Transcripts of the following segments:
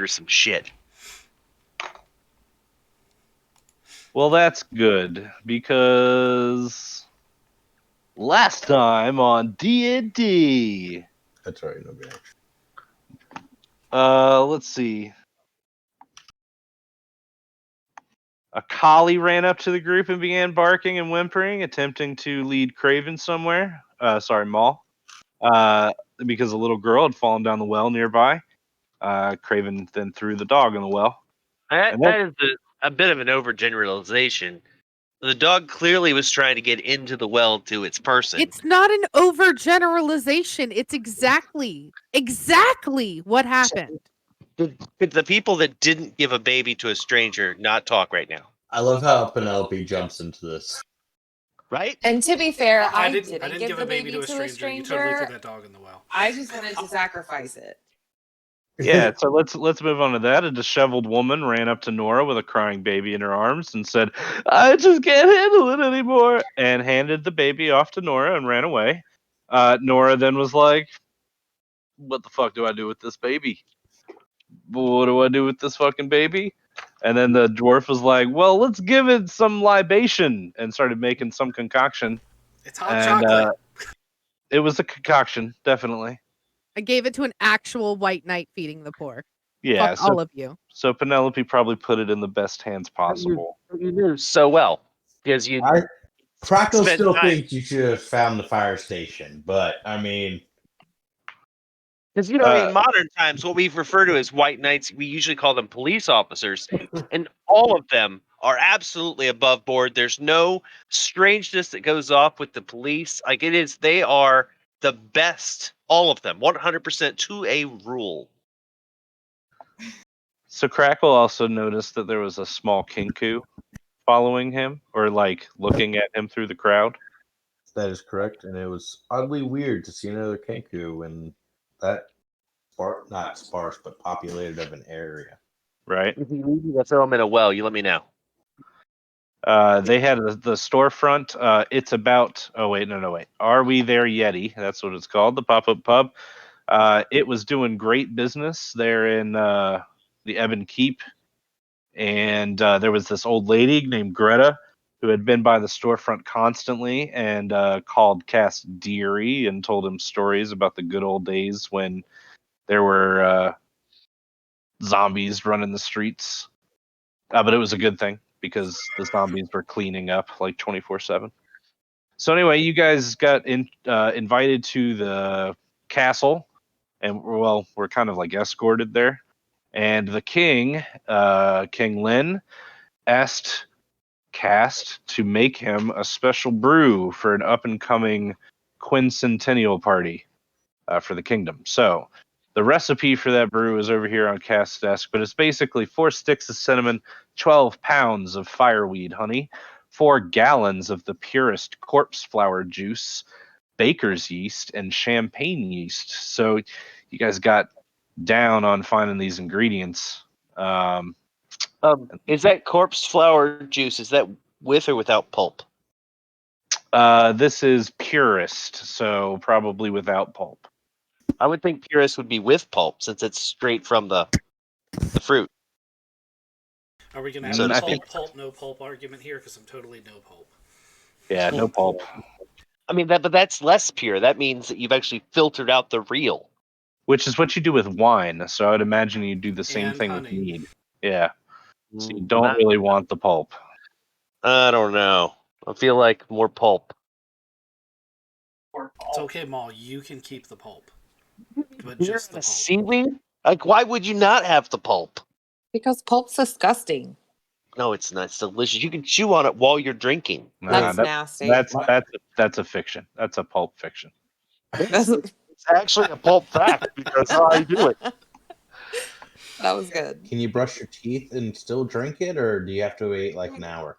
order some shit. Well, that's good, because last time on D&D, That's right, no reaction. let's see. A collie ran up to the group and began barking and whimpering, attempting to lead Craven somewhere. Maul. Because a little girl had fallen down the well nearby. Craven then threw the dog in the well. That is a bit of an overgeneralization. The dog clearly was trying to get into the well to its person. It's not an overgeneralization. It's exactly what happened. Could the people that didn't give a baby to a stranger not talk right now? I love how Penelope jumps into this. Right? And to be fair, I didn't give the baby to a stranger. You totally threw that dog in the well. I just wanted to sacrifice it. Yeah, so let's move on to that. A disheveled woman ran up to Nora with a crying baby in her arms and said, "I just can't handle it anymore," and handed the baby off to Nora and ran away. Nora then was like, "What the fuck do I do with this baby? What do I do with this fucking baby?" And then the dwarf was like, "Well, let's give it some libation," and started making some concoction. It's hot chocolate. It was a concoction, definitely. I gave it to an actual white knight feeding the poor. Yeah, Fuck all of you. So Penelope probably put it in the best hands possible. You knew so well. Because you Krakow spent still time. thinks you should have found the fire station, but I mean, Because, in modern times, what we refer to as white knights, we usually call them police officers. And all of them are absolutely above board. There's no strangeness that goes off with the police. Like, they are the best, all of them, 100% to a rule. So Crackle also noticed that there was a small kinku following him, or like looking at him through the crowd. that is correct, and it was oddly weird to see another Kenku in that not sparse but populated of an area. Right. If you need me to throw them in a well, you let me know. They had the storefront. It's about. Oh wait, no. Are We There Yeti? That's what it's called. The pop-up pub. It was doing great business there in the Ebon Keep, and there was this old lady named Greta who had been by the storefront constantly and called Cass Deary and told him stories about the good old days when there were zombies running the streets. But it was a good thing because the zombies were cleaning up like 24/7. So anyway, you guys got invited to the castle, and we're kind of like escorted there. And the king, King Lin, asked Cast to make him a special brew for an up-and-coming quincentennial party for the kingdom. So the recipe for that brew is over here on Cast's desk, but it's basically 4 sticks of cinnamon, 12 pounds of fireweed honey, 4 gallons of the purest corpse flower juice, baker's yeast, and champagne yeast. So you guys got down on finding these ingredients. Is that corpse flower juice, is that with or without pulp? This is purest, so probably without pulp. I would think purist would be with pulp since it's straight from the fruit. Are we going to have a pulp, no pulp argument here? Because I'm totally no pulp. Yeah, no pulp. I mean, but that's less pure. That means that you've actually filtered out the real. Which is what you do with wine, so I would imagine you do the same And thing honey. with mead. Yeah. So you don't really want the pulp. I don't know. I feel like more pulp. It's okay, Maul. You can keep the pulp. But just the pulp. Seaweed? Like, why would you not have the pulp? Because pulp's disgusting. No, it's not. It's delicious. You can chew on it while you're drinking. That's nasty. That's a fiction. That's a pulp fiction. It's actually a pulp fact because how I do it. That was good. Can you brush your teeth and still drink it, or do you have to wait like an hour?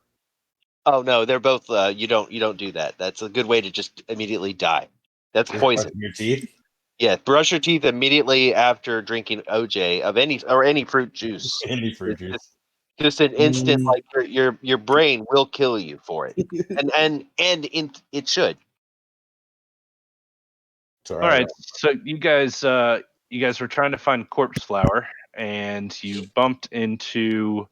Oh no, they're both. You don't do that. That's a good way to just immediately die. That's Just poison. brushing your teeth? Yeah, brush your teeth immediately after drinking OJ of any fruit juice. Any fruit juice. Just an instant, like your brain will kill you for it, and it should. All right, so you guys were trying to find corpse flower, and you bumped into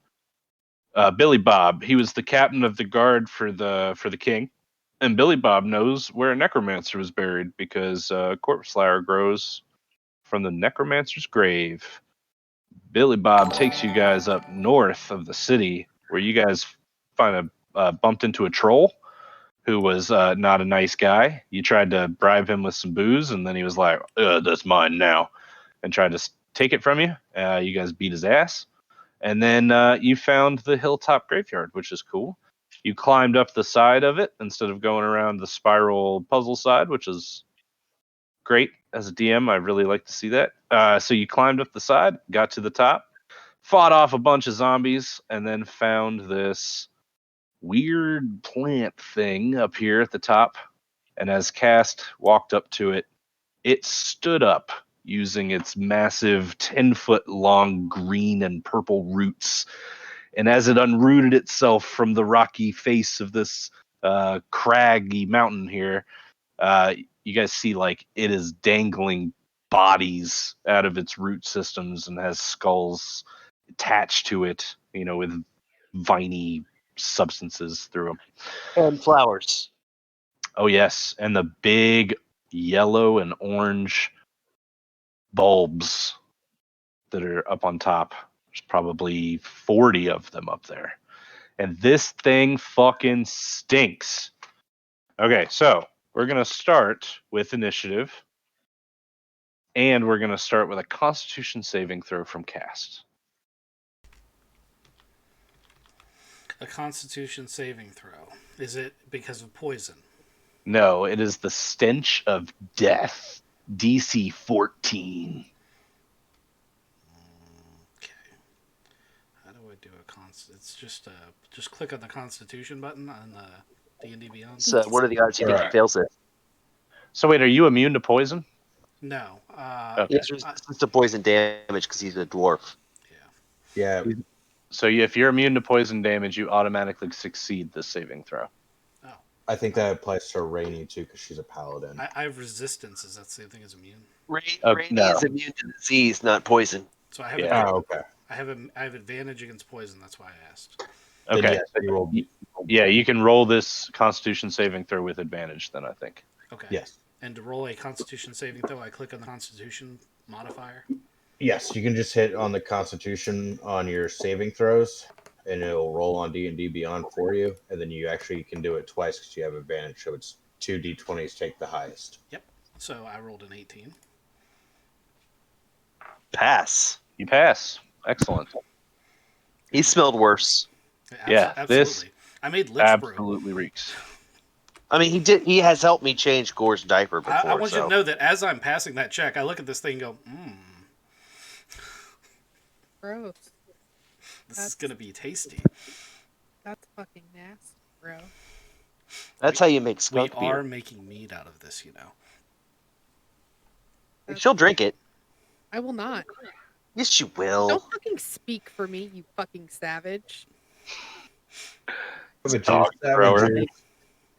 Billy Bob. He was the captain of the guard for the king, and Billy Bob knows where a necromancer was buried because corpse flower grows from the necromancer's grave. Billy Bob takes you guys up north of the city, where you guys bumped into a troll who was not a nice guy. You tried to bribe him with some booze, and then he was like, "That's mine now," and tried to take it from you. You guys beat his ass, and then you found the hilltop graveyard, which is cool. You climbed up the side of it instead of going around the spiral puzzle side, which is great. As a DM, I really like to see that. So you climbed up the side, got to the top, fought off a bunch of zombies, and then found this weird plant thing up here at the top. And as Cast walked up to it, it stood up using its massive 10-foot long green and purple roots. And as it unrooted itself from the rocky face of this craggy mountain here, you guys see like it is dangling bodies out of its root systems and has skulls attached to it, with viney substances through them. And flowers. Oh yes, and the big yellow and orange bulbs that are up on top. There's probably 40 of them up there. And this thing fucking stinks. Okay, so we're going to start with initiative. And we're going to start with a Constitution saving throw from Cast. A Constitution saving throw. Is it because of poison? No, it is the stench of death. DC 14. Okay. How do I do a It's just click on the Constitution button on D&D Beyond. So what are the odds you think he fails it? So wait, are you immune to poison? No. Okay. He has resistance to poison damage because he's a dwarf. Yeah. So if you're immune to poison damage, you automatically succeed the saving throw. Oh. I think that applies to Rainy too, because she's a paladin. I have resistance. Is that the same thing as immune? Rainy no. is immune to disease, not poison. So I have okay. I have advantage against poison. That's why I asked. Okay. Then Yeah, you can roll this Constitution saving throw with advantage. Then I think. Okay. Yes. And to roll a Constitution saving throw, I click on the Constitution modifier. Yes, you can just hit on the Constitution on your saving throws, and it'll roll on D&D Beyond for you. And then you actually can do it twice because you have advantage. So it's 2 D20s take the highest. Yep. So I rolled an 18. Pass. You pass. Excellent. He smelled worse. Yeah, absolutely. I made lich brew. Absolutely reeks. I mean, he did. He has helped me change Gore's diaper before. I want you to know that as I'm passing that check, I look at this thing and go, Gross. This is going to be tasty. That's fucking nasty, bro. That's how you make skunk We are beer. making mead out of this, She'll drink it. I will not. Yes, you will. Don't fucking speak for me, you fucking savage. I'm a Dog juice thrower. savager.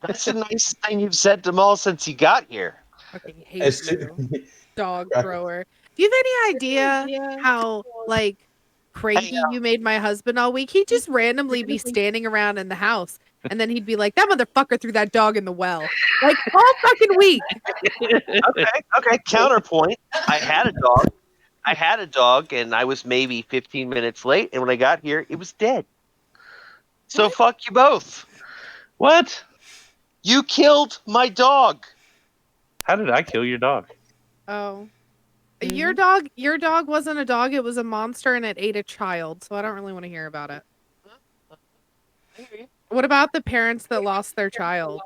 That's the nicest thing you've said to them all since you got here. Fucking hate you, dog thrower. Do you have any idea how cranky you made my husband all week? He'd just randomly be standing around in the house, and then he'd be like, "That motherfucker threw that dog in the well," like all fucking week. Okay. Counterpoint. I had a dog, and I was maybe 15 minutes late, and when I got here, it was dead. So fuck you both. What? You killed my dog. How did I kill your dog? Oh. Your dog wasn't a dog, it was a monster and it ate a child, so I don't really want to hear about it. What about the parents that lost their child?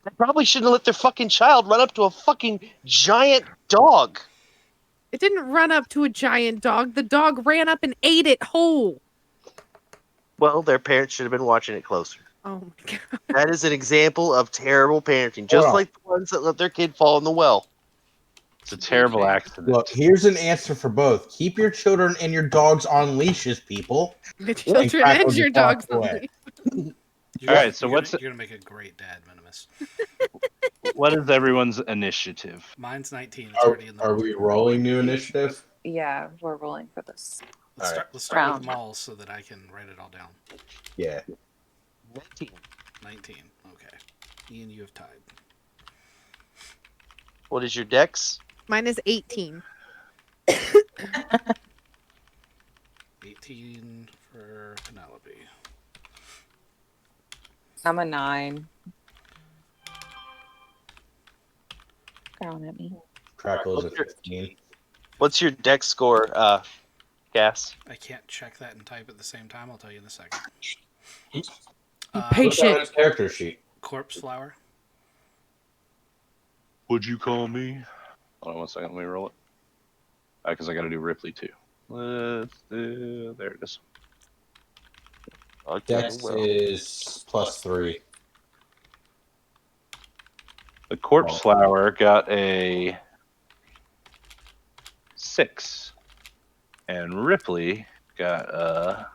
I probably shouldn't let their fucking child run up to a fucking giant dog. It didn't run up to a giant dog. The dog ran up and ate it whole. Well, their parents should have been watching it closer. Oh my god. That is an example of terrible parenting, just like the ones that let their kid fall in the well. It's a terrible accident. Look, here's an answer for both. Keep your children and your dogs on leashes, people. The children and your dogs on leash. All right, so you're gonna make a great dad, Minimus. What is everyone's initiative? Mine's 19. It's already in the Are we rolling new initiative? Yeah, we're rolling for this. Let's start with Round. them all so that I can write it all down. Yeah. 19. Okay. Ian, you have tied. What is your dex? Mine is 18. 18 for Penelope. I'm a 9. Growling at me. Crackle is a 15. What's your dex score, Gas? I can't check that and type at the same time. I'll tell you in a second. Be Look patient. at his character sheet. Corpse flower. Would you call me? Hold on 1 second. Let me roll it. Because I got to do Ripley too. There it is. Dex is +3. The corpse flower got a 6, and Ripley got a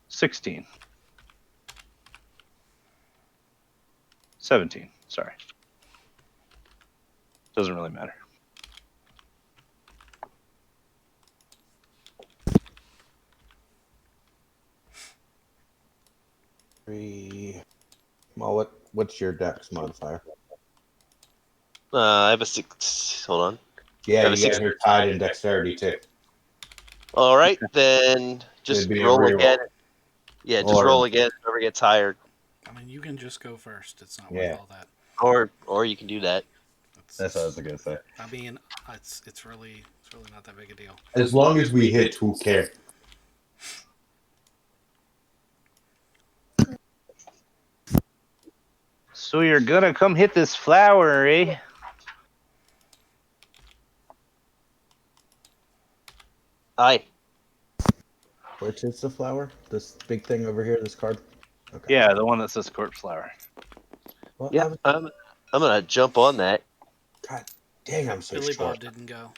16. 17. Sorry. Doesn't really matter. Well, what's your dex modifier? I have a 6. Hold on. Yeah, Have a you guys are tied in dexterity too. All right, then just It'd be a roll reroll. again. Yeah, just Or- roll again. Whoever gets higher, I mean, you can just go first. It's not Yeah. worth all that. or you can do that. That's what I was gonna say. I mean, it's really not that big a deal. As long as we hit, who cares? So you're gonna come hit this flower, eh? Aye. Which is the flower? This big thing over here, this card? Okay. Yeah, the one that says corpse flower. Well, Yeah, I'm gonna jump on that. God dang, I'm so Billy short. Bob didn't go.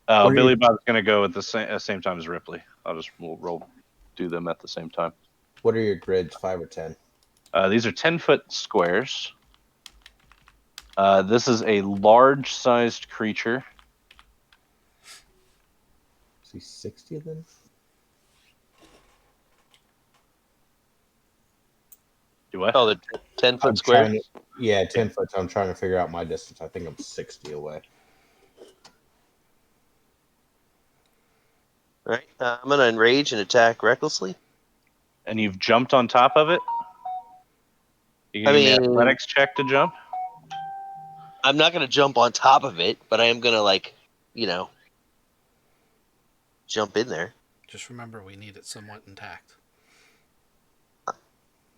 What are Billy you- Bob's gonna go at the same time as Ripley. We'll do them at the same time. What are your grids, 5 or 10? These are 10-foot squares. This is a large-sized creature. Is he 60 then? Do what? Oh, the 10-foot I'm square. trying to- yeah, 10 foot. So I'm trying to figure out my distance. I think I'm 60 away. All right, I'm gonna enrage and attack recklessly. And you've jumped on top of it? You can I give me an mean- athletics check to jump? I'm not gonna jump on top of it, but I am gonna jump in there. Just remember, we need it somewhat intact.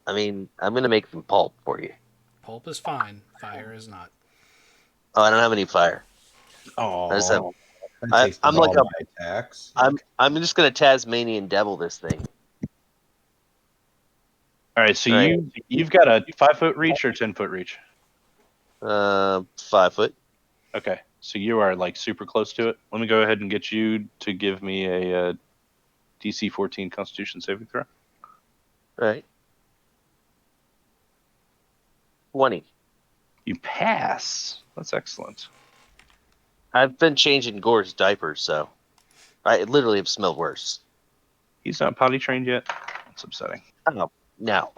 I mean, I'm gonna make some pulp for you. Pulp is fine. Fire is not. Oh, I don't have any fire. I just have. Oh, That takes I'm all like a- my attacks. I'm just gonna Tasmanian devil this thing. all right. So All right. you've got a 5-foot reach or 10-foot reach? 5 foot. Okay, so you are like super close to it. Let me go ahead and get you to give me a DC 14 Constitution saving throw. All right. 20. You pass. That's excellent. I've been changing Gore's diapers, so I literally have smelled worse. He's not potty trained yet. That's upsetting. Oh, no.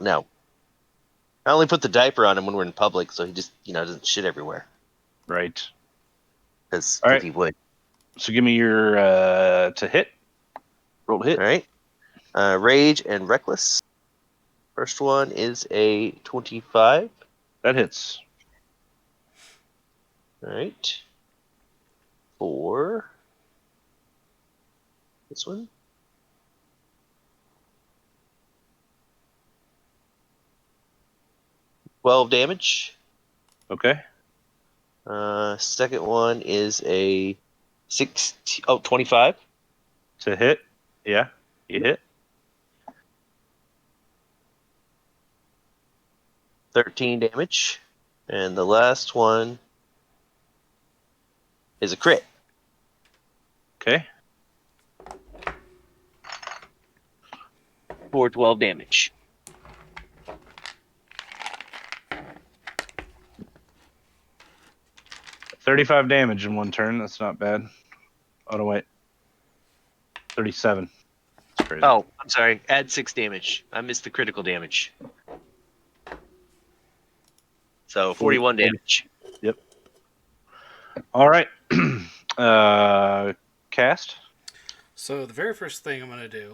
I only put the diaper on him when we're in public, so he just doesn't shit everywhere. Right. Because All right. he would. So give me your to hit. Roll to hit. All right. Rage and reckless. First one is a 25. That hits. All right. 4. This one. $12 damage. Okay. Second one is a 25. To hit. Yeah. You hit. 13 damage. And the last one is a crit. Okay. For 12 damage. 35 damage in one turn. That's not bad. Oh, no, wait. 37. That's crazy. Oh, I'm sorry. Add 6 damage. I missed the critical damage. So 41 damage. Yep. All right. Cast. So the very first thing I'm going to do,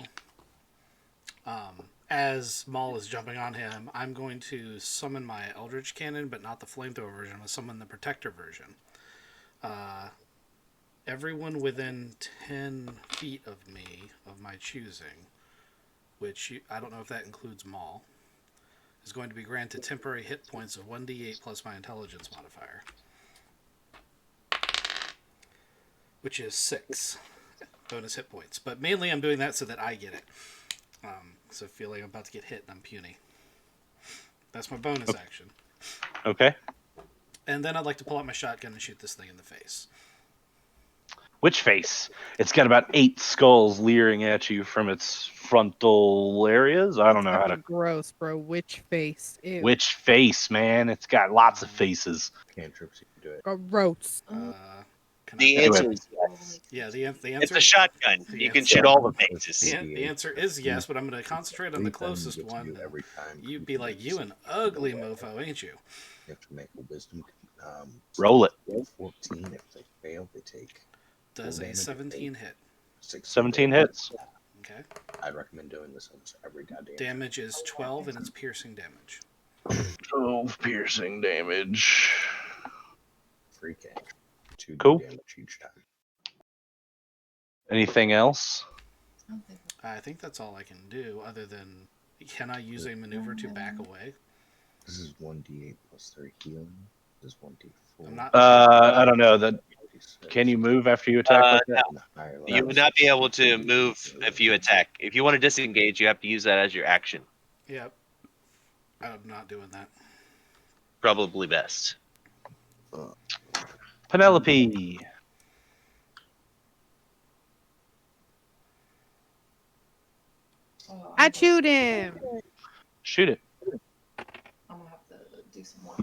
as Maul is jumping on him, I'm going to summon my Eldritch Cannon, but not the flamethrower version. I'm going to summon the Protector version. Everyone within 10 feet of me, of my choosing, I don't know if that includes Maul, is going to be granted temporary hit points of 1d8 plus my intelligence modifier, which is 6 bonus hit points. But mainly I'm doing that so that I get it. So I feel like I'm about to get hit and I'm puny. That's my bonus action. Okay. And then I'd like to pull out my shotgun and shoot this thing in the face. Which face? It's got about 8 skulls leering at you from its frontal areas. I don't know how to. Gross, bro. Which face? Ew. Which face, man? It's got lots of faces. Cantrips, you can do it. Gross. The answer is yes. Yeah, the answer. It's a shotgun. the You can answer- shoot all the faces. The answer is yes, but I'm going to concentrate on the closest one. Every time You'd be like, you an ugly mofo, ain't you? You have to make a wisdom. Roll it. 14. If they fail, they take. Does a 17 hit. 17 hits. Okay. I recommend doing this almost every goddamn. Damage is 12 and it's piercing damage. 12 piercing damage. Free cash. 2 Cool. damage each time. Anything else? I think that's all I can do, other than, can I use a maneuver to back away? This is 1d8 plus 3 healing. This is 1d4. I'm not. I don't know. Can you move after you attack like that? No. You would not be able to move if you attack. If you want to disengage, you have to use that as your action. Yep. I'm not doing that. Probably best. Penelope. I shoot him. Shoot it. I'm gonna have to do some more.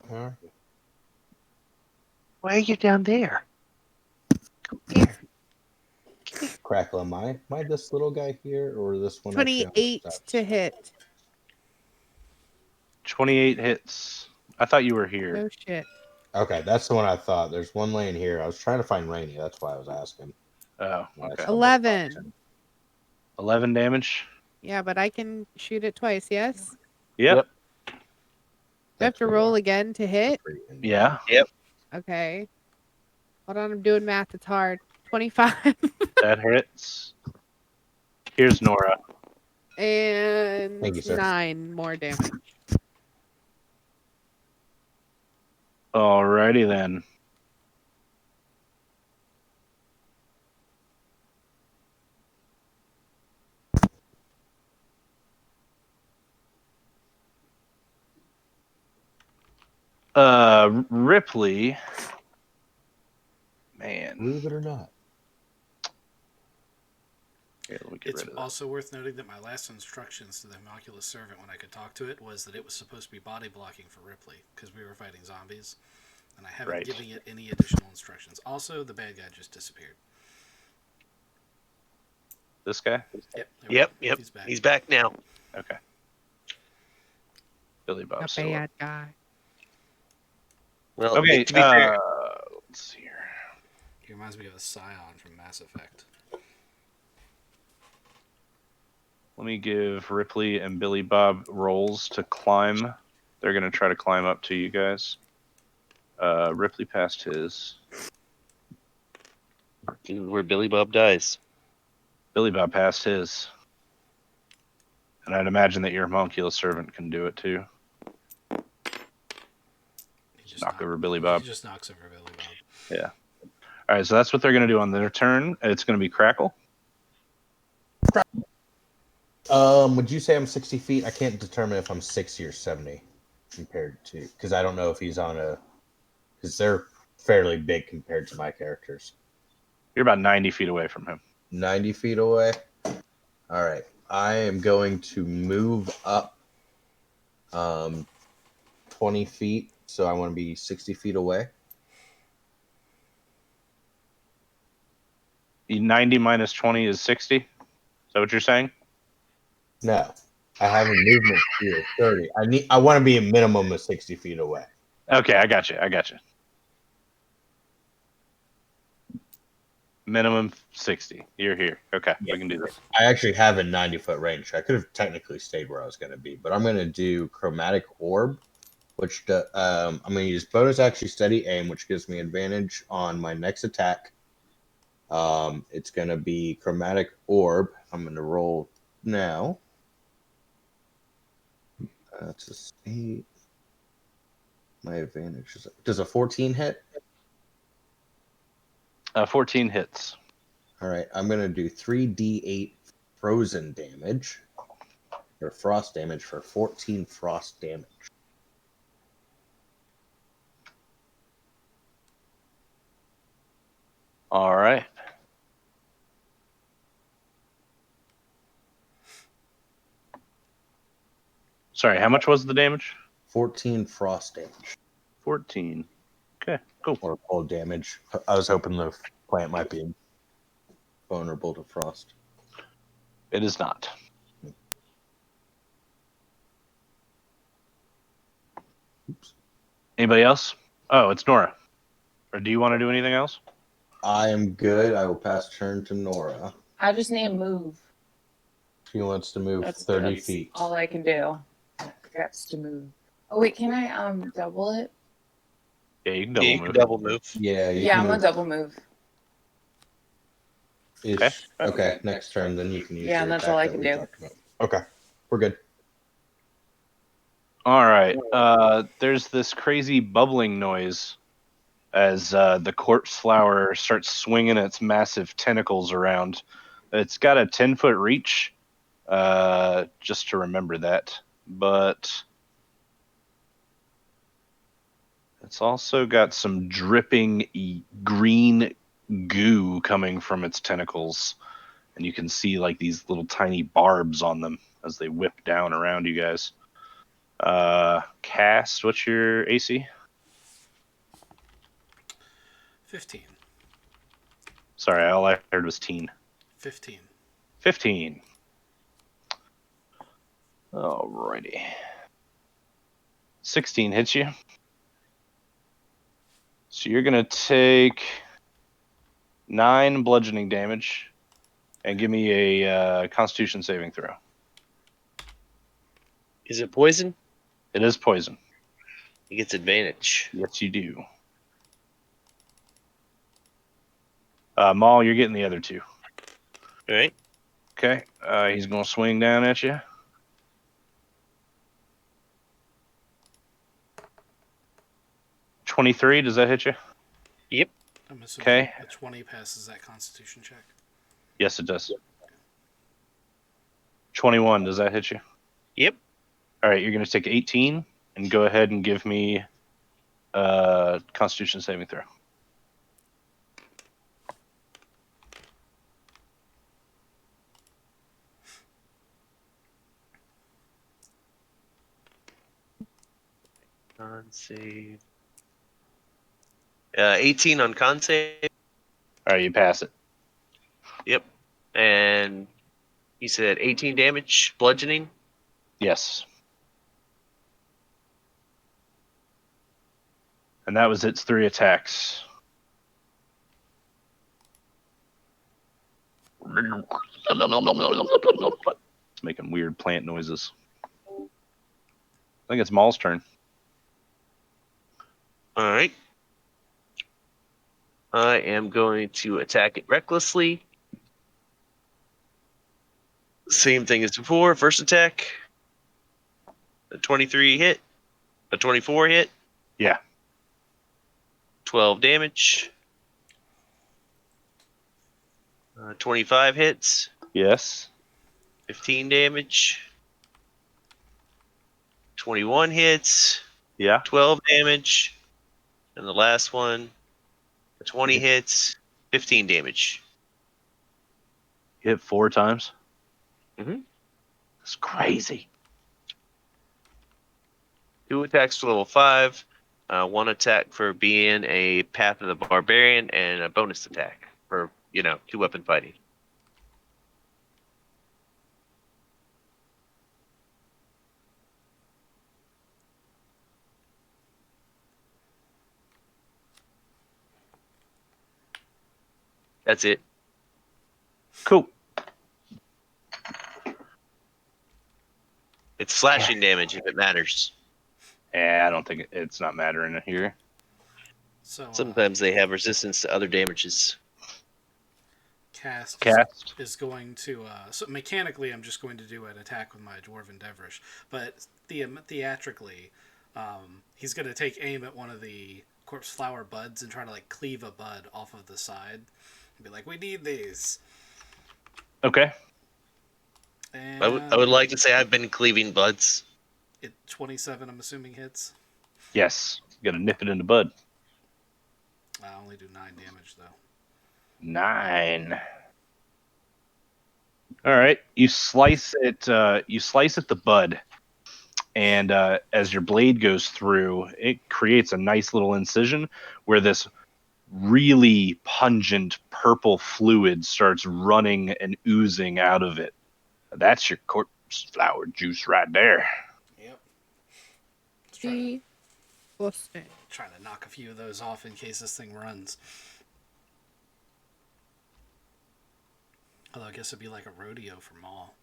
Huh? Why are you down there? Come here. Crackle, am I this little guy here, or this one? actually on the 28 steps? to hit. 28 hits. I thought you were here. Oh shit. Okay, that's the one I thought. There's one laying here. I was trying to find Rainy. That's why I was asking. Oh, That's okay. how 11. 11 damage. Yeah, but I can shoot it twice, yes? Yep. Do I have to roll again to hit? Yeah. Okay. Hold on, I'm doing math. It's hard. 25 That hits. Here's Nora. and Thank you, sir. 9 more damage. Alrighty then. Ripley. Man. Believe it or not. Here, let me get It's rid of that. also worth noting that my last instructions to the Homunculus Servant when I could talk to it was that it was supposed to be body blocking for Ripley because we were fighting zombies, and I haven't given it any additional instructions. Also, the bad guy just disappeared. This guy? Yep. Yep. He's back. He's back now. Okay. Billy Bob. A bad guy. Well, Okay, to be fair, let's see here. He reminds me of a Scion from Mass Effect. Let me give Ripley and Billy Bob rolls to climb. They're going to try to climb up to you guys. Ripley passed his. where Billy Bob dies. Billy Bob passed his. And I'd imagine that your homunculus servant can do it too. Knock over Billy Bob. He just knocks over Billy Bob. Yeah. All right, so that's what they're going to do on their turn. It's going to be Crackle. Would you say I'm 60 feet? I can't determine if I'm 60 or 70 compared to, because I don't know if he's on a, because they're fairly big compared to my characters. You're about 90 feet away from him. 90 feet away. All right. I am going to move up 20 feet, so I want to be 60 feet away. 90 minus 20 is 60. Is that what you're saying? No, I have a movement speed of 30. I want to be a minimum of 60 feet away. Okay, I got you. Minimum 60. You're here. Okay, we can do this. I actually have a 90-foot range. I could have technically stayed where I was going to be, but I'm going to do chromatic orb, which I'm going to use bonus action steady aim, which gives me advantage on my next attack. It's going to be chromatic orb. I'm going to roll now. That's a 8. My advantage is does a 14 hit? 14 hits. All right, I'm going to do 3d8 frozen damage or frost damage for 14 frost damage. All right. Sorry, how much was the damage? 14 frost damage. 14. Okay, cool. Or cold damage. I was hoping the plant might be vulnerable to frost. It is not. Oops. Anybody else? Oh, it's Nora. Or do you want to do anything else? I am good. I will pass turn to Nora. I just need to move. She wants to move That's 30 feet. all I can do. Gets to move. Oh wait, can I double it? Yeah, you can Yeah, double you move. can double move. Yeah, Yeah, I'm gonna double move. Okay, next turn, then you can use Yeah, your and that's attack all I that can we do. talked about. Okay, we're good. All right. There's this crazy bubbling noise as the corpse flower starts swinging its massive tentacles around. It's got a 10-foot reach, just to remember that. But it's also got some dripping green goo coming from its tentacles. And you can see like these little tiny barbs on them as they whip down around you guys. Cast, what's your AC? 15. Sorry, all I heard was teen. 15. 15. Alrighty. 16 hits you. So you're going to take 9 bludgeoning damage and give me a Constitution saving throw. Is it poison? It is poison. He gets advantage. Yes, you do. Maul, you're getting the other 2. All right. Okay. He's going to swing down at you. $23, does that hit you? Yep. I'm assuming Okay. a 20 passes that Constitution check. Yes, it does. 21, does that hit you? Yep. All right, you're going to take 18 and go ahead and give me a Constitution saving throw. Con save. 18 on con save. All right, you pass it. Yep. And you said 18 damage, bludgeoning. Yes. And that was its 3 attacks. It's making weird plant noises. I think it's Maul's turn. All right. I am going to attack it recklessly. Same thing as before. First attack. A 23 hit. A 24 hit. Yeah. 12 damage. 25 hits. Yes. 15 damage. 21 hits. Yeah. 12 damage. And the last one, 20 hits, 15 damage. You hit 4 times. Mm-hmm. That's crazy. 2 attacks for level 5. 1 attack for being a Path of the Barbarian, and a bonus attack for two-weapon fighting. That's it. Cool. It's slashing damage if it matters. Yeah, I don't think it's not mattering here. So Sometimes they have resistance to other damages. Cast Cast. is going to. So mechanically, I'm just going to do an attack with my Dwarven Devrish. But theatrically, he's going to take aim at one of the corpse flower buds and try to like cleave a bud off of the side. And be like, we need these. Okay. And I would like to say I've been cleaving buds. 27, I'm assuming, hits. Yes. You got to nip it in the bud. I only do 9 damage, though. 9. All right. You slice it. You slice at the bud, and as your blade goes through, it creates a nice little incision where this really pungent purple fluid starts running and oozing out of it. That's your corpse flower juice right there. Yep. Trying to knock a few of those off in case this thing runs. Although I guess it'd be like a rodeo for Maul.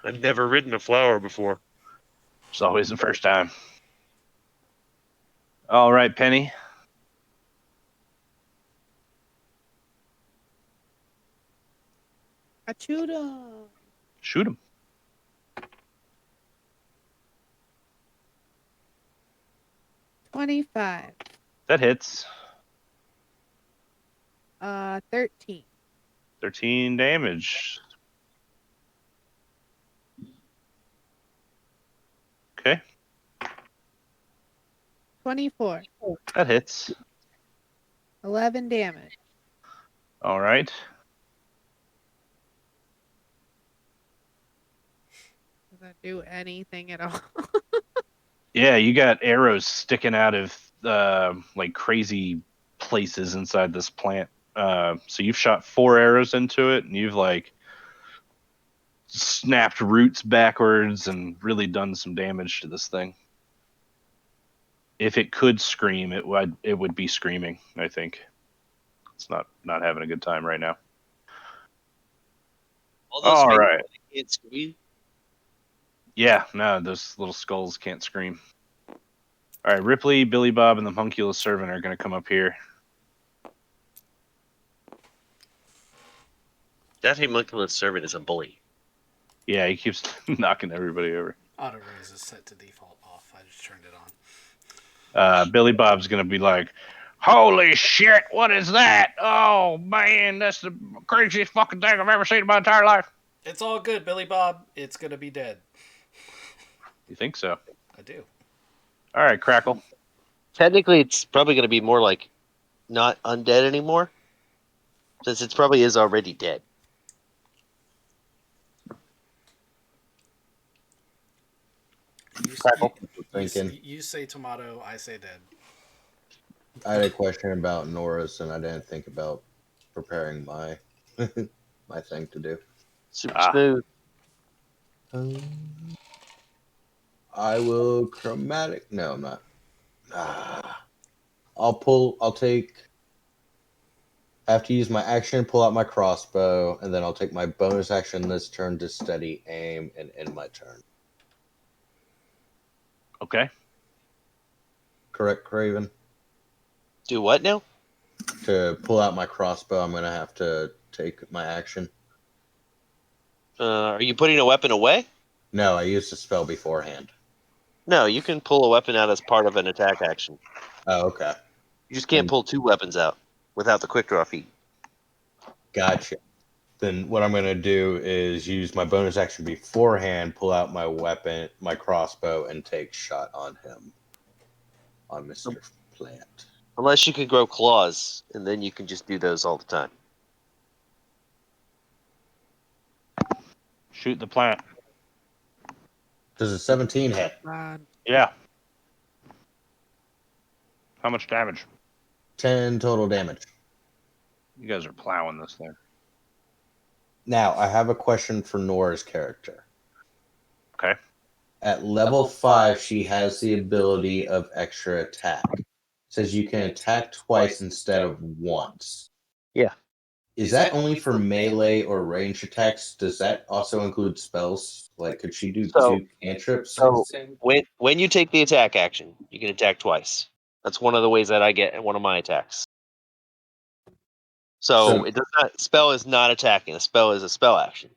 I've never ridden a flower before. It's always the first time. All right, Penny. I chewed him. Shoot him. 25. That hits. 13. 13 damage. Okay. 24. That hits. 11 damage. All right. Does that do anything at all? Yeah, you got arrows sticking out of like crazy places inside this plant. So you've shot 4 arrows into it, and you've like snapped roots backwards and really done some damage to this thing. If it could scream, it would be screaming. I think it's not having a good time right now. All right. Can't scream. Yeah, no, those little skulls can't scream. All right, Ripley, Billy Bob, and the Homunculus Servant are going to come up here. That homunculus servant is a bully. Yeah, he keeps knocking everybody over. Auto raise is set to default off. I just turned it on. Billy Bob's going to be like, holy shit, what is that? Oh, man, that's the craziest fucking thing I've ever seen in my entire life. It's all good, Billy Bob. It's going to be dead. You think so? I do. All right, Crackle. Technically, it's probably going to be more like not undead anymore, since it probably is already dead. You say tomato, I say dead. I had a question about Norris, and I didn't think about preparing my my thing to do. Super smooth. I will chromatic. No, I'm not. I'll take. I have to use my action, pull out my crossbow, and then I'll take my bonus action this turn to steady aim and end my turn. Okay. Correct, Craven? Do what now? To pull out my crossbow, I'm going to have to take my action. Are you putting a weapon away? No, I used a spell beforehand. No, you can pull a weapon out as part of an attack action. Oh, okay. You just can't pull 2 weapons out without the quick draw feat. Gotcha. Then what I'm going to do is use my bonus action beforehand, pull out my weapon, my crossbow, and take shot on him. On Mr. Plant. Unless you can grow claws, and then you can just do those all the time. Shoot the plant. Does a 17 hit? Yeah. How much damage? 10 total damage. You guys are plowing this thing. Now, I have a question for Nora's character. Okay. At level 5, she has the ability of extra attack. It says you can attack twice instead of once. Yeah. Is that only for melee or ranged attacks? Does that also include spells? Like, could she do So- 2 cantrips? So when you take the attack action, you can attack twice. That's one of the ways that I get one of my attacks. So it does not. Spell is not attacking. A spell is a spell action.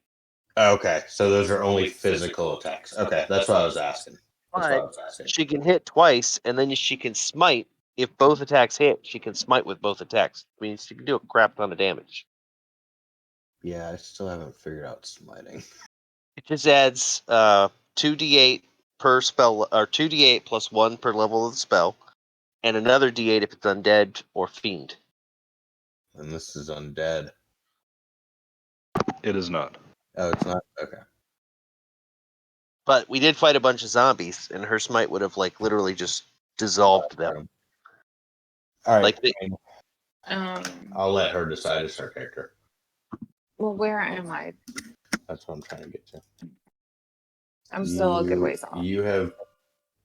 Okay, so those are only physical attacks. Okay, that's what I was asking. But she can hit twice, and then she can smite. If both attacks hit, she can smite with both attacks. I mean, she can do a crap ton of damage. Yeah, I still haven't figured out smiting. It just adds 2d8 per spell, or 2d8 plus 1 per level of the spell, and another d8 if it's undead or fiend. And this is undead. It is not. Oh, it's not? Okay. But we did fight a bunch of zombies, and her smite would have like literally just dissolved them. All right. Like I'll let her decide as her character. Well, where am I? That's what I'm trying to get to. I'm still a good ways off. You have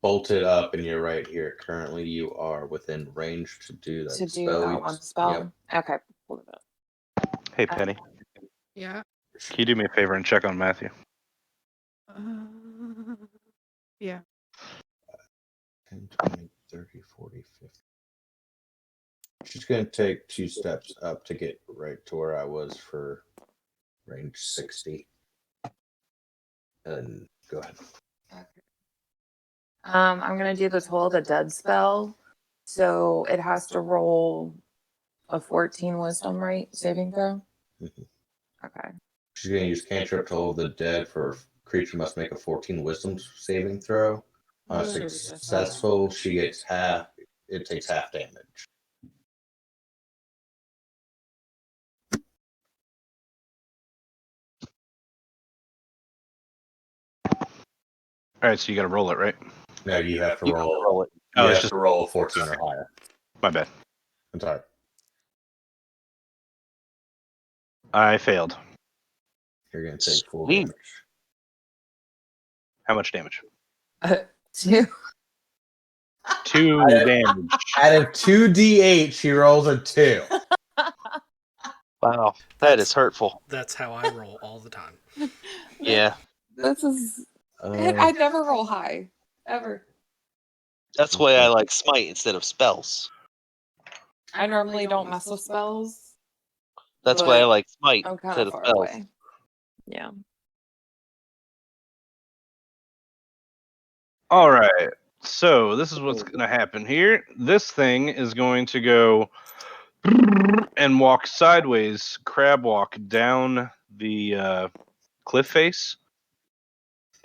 bolted up, and you're right here. Currently, you are within range to do that To do spell. that one spell. Okay. Pull it up. Hey, Penny. Yeah. Can you do me a favor and check on Matthew? Yeah. 10, 20, 30, 40, 50. She's going to take 2 steps up to get right to where I was for range 60. And go ahead. Okay. I'm gonna do the Toll the Dead spell. So it has to roll a 14 wisdom, right? Saving throw? Mhm. Okay. She's going to use Cantrip Toll the Dead for creature must make a 14 wisdom saving throw. On successful, she gets half. It takes half damage. All right, so you got to roll it, right? No, you have to you roll. roll it. You Oh, have it's just to roll 14 or higher. my bad. I'm sorry. I failed. You're going to take full Sweet. damage. How much damage? 2. 2 damage. Out of 2d8, she rolls a 2. Wow, that is hurtful. That's how I roll all the time. Yeah, This is. I never roll high. Ever. that's why I like smite instead of spells. I normally don't mess with spells. That's why I but like smite I'm kind instead of of far spells. away. Yeah. All right. So this is what's going to happen here. This thing is going to go and walk sideways, crab walk down the cliff face.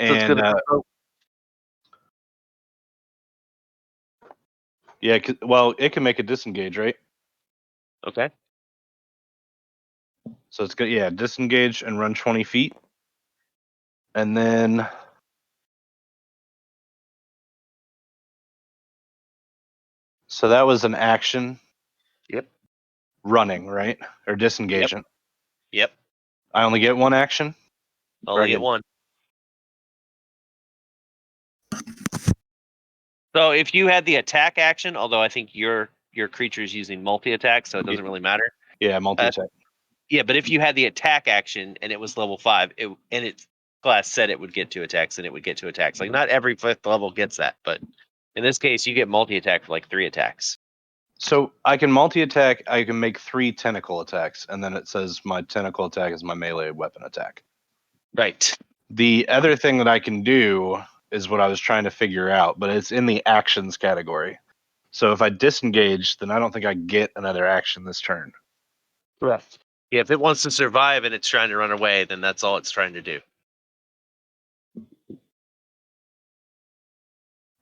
So it's And gonna. yeah, well, it can make a disengage, right? Okay. So it's good. Yeah, disengage and run 20 feet. And then so that was an action. Yep. Running, right? Or disengaging. Yep. I only get one action. Only get one. So if you had the attack action, although I think your creature is using multi attack, so it doesn't really matter. Yeah, multi attack. Yeah, but if you had the attack action and it was level 5, and its class said it would get 2 attacks, then it would get 2 attacks. Like not every 5th level gets that, but in this case, you get multi attack for like 3 attacks. So I can multi attack. I can make 3 tentacle attacks, and then it says my tentacle attack is my melee weapon attack. Right. The other thing that I can do is what I was trying to figure out, but it's in the actions category. So if I disengage, then I don't think I get another action this turn. Correct. Yeah, if it wants to survive and it's trying to run away, then that's all it's trying to do.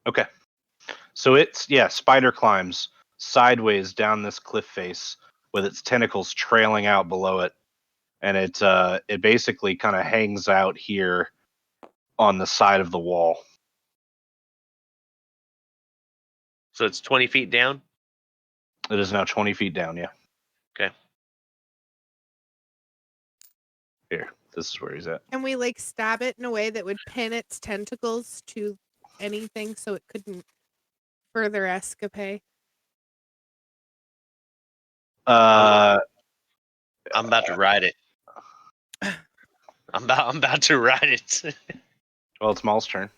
Okay. So it's, yeah, spider climbs sideways down this cliff face with its tentacles trailing out below it. And it basically kind of hangs out here on the side of the wall. So it's 20 feet down? It is now 20 feet down, yeah. Okay. Here, this is where he's at. Can we like stab it in a way that would pin its tentacles to anything so it couldn't further escapade? Uh, I'm about to ride it. I'm about to ride it. well, it's Maul's turn.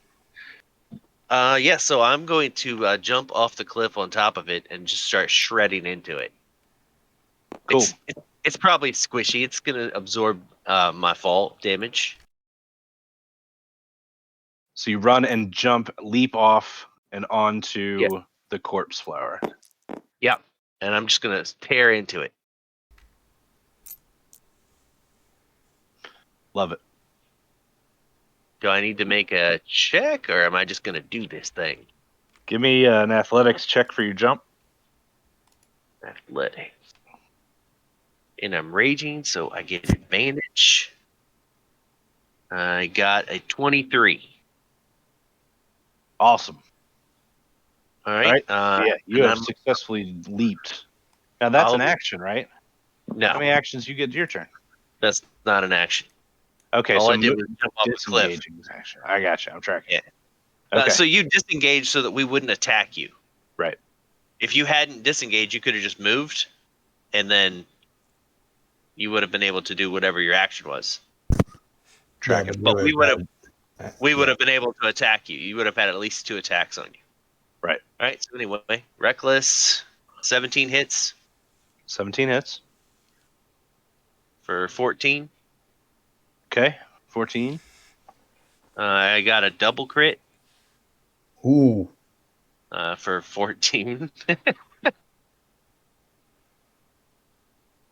Yeah, so I'm going to jump off the cliff on top of it and just start shredding into it. Cool. It's probably squishy. It's gonna absorb my fall damage. So you run and jump, leap off and onto the corpse flower. Yeah, and I'm just gonna tear into it. Love it. Do I need to make a check, or am I just gonna do this thing? Give me an athletics check for your jump. Athletics. And I'm raging, so I get advantage. I got a 23. Awesome. All right. Yeah, you have successfully leaped. Now that's an action, right? No, How many actions you get to your turn? that's not an action. Okay, All so I did was jump off the cliff. disengaging is action. I got you. I'm tracking. Yeah. Okay. So you disengaged so that we wouldn't attack you. Right. If you hadn't disengaged, you could have just moved, and then you would have been able to do whatever your action was. Tracking. But we would have been able to attack you. You would have had at least 2 attacks on you. Right. All right. So anyway, reckless, 17 hits 17 hits. for 14. Okay. 14. I got a double crit Ooh. for 14.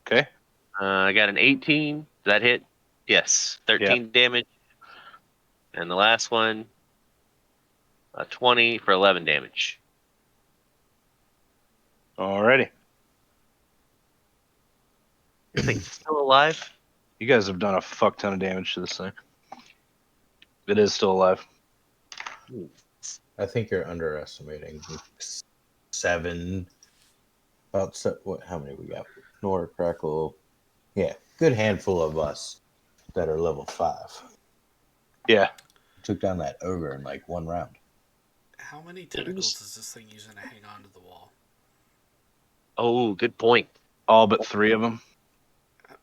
Okay. I got an 18. Did that hit? Yes. 13 damage. And the last one, a 20 for 11 damage. Alrighty. You think it's still alive? You guys have done a fuck ton of damage to this thing. It is still alive. I think you're underestimating 7. What? How many we got? Nora, Crackle. Yeah, good handful of us that are level 5. Yeah. Took down that ogre in like 1 round. How many tentacles is this thing using to hang on to the wall? Oh, good point. All but 3 of them.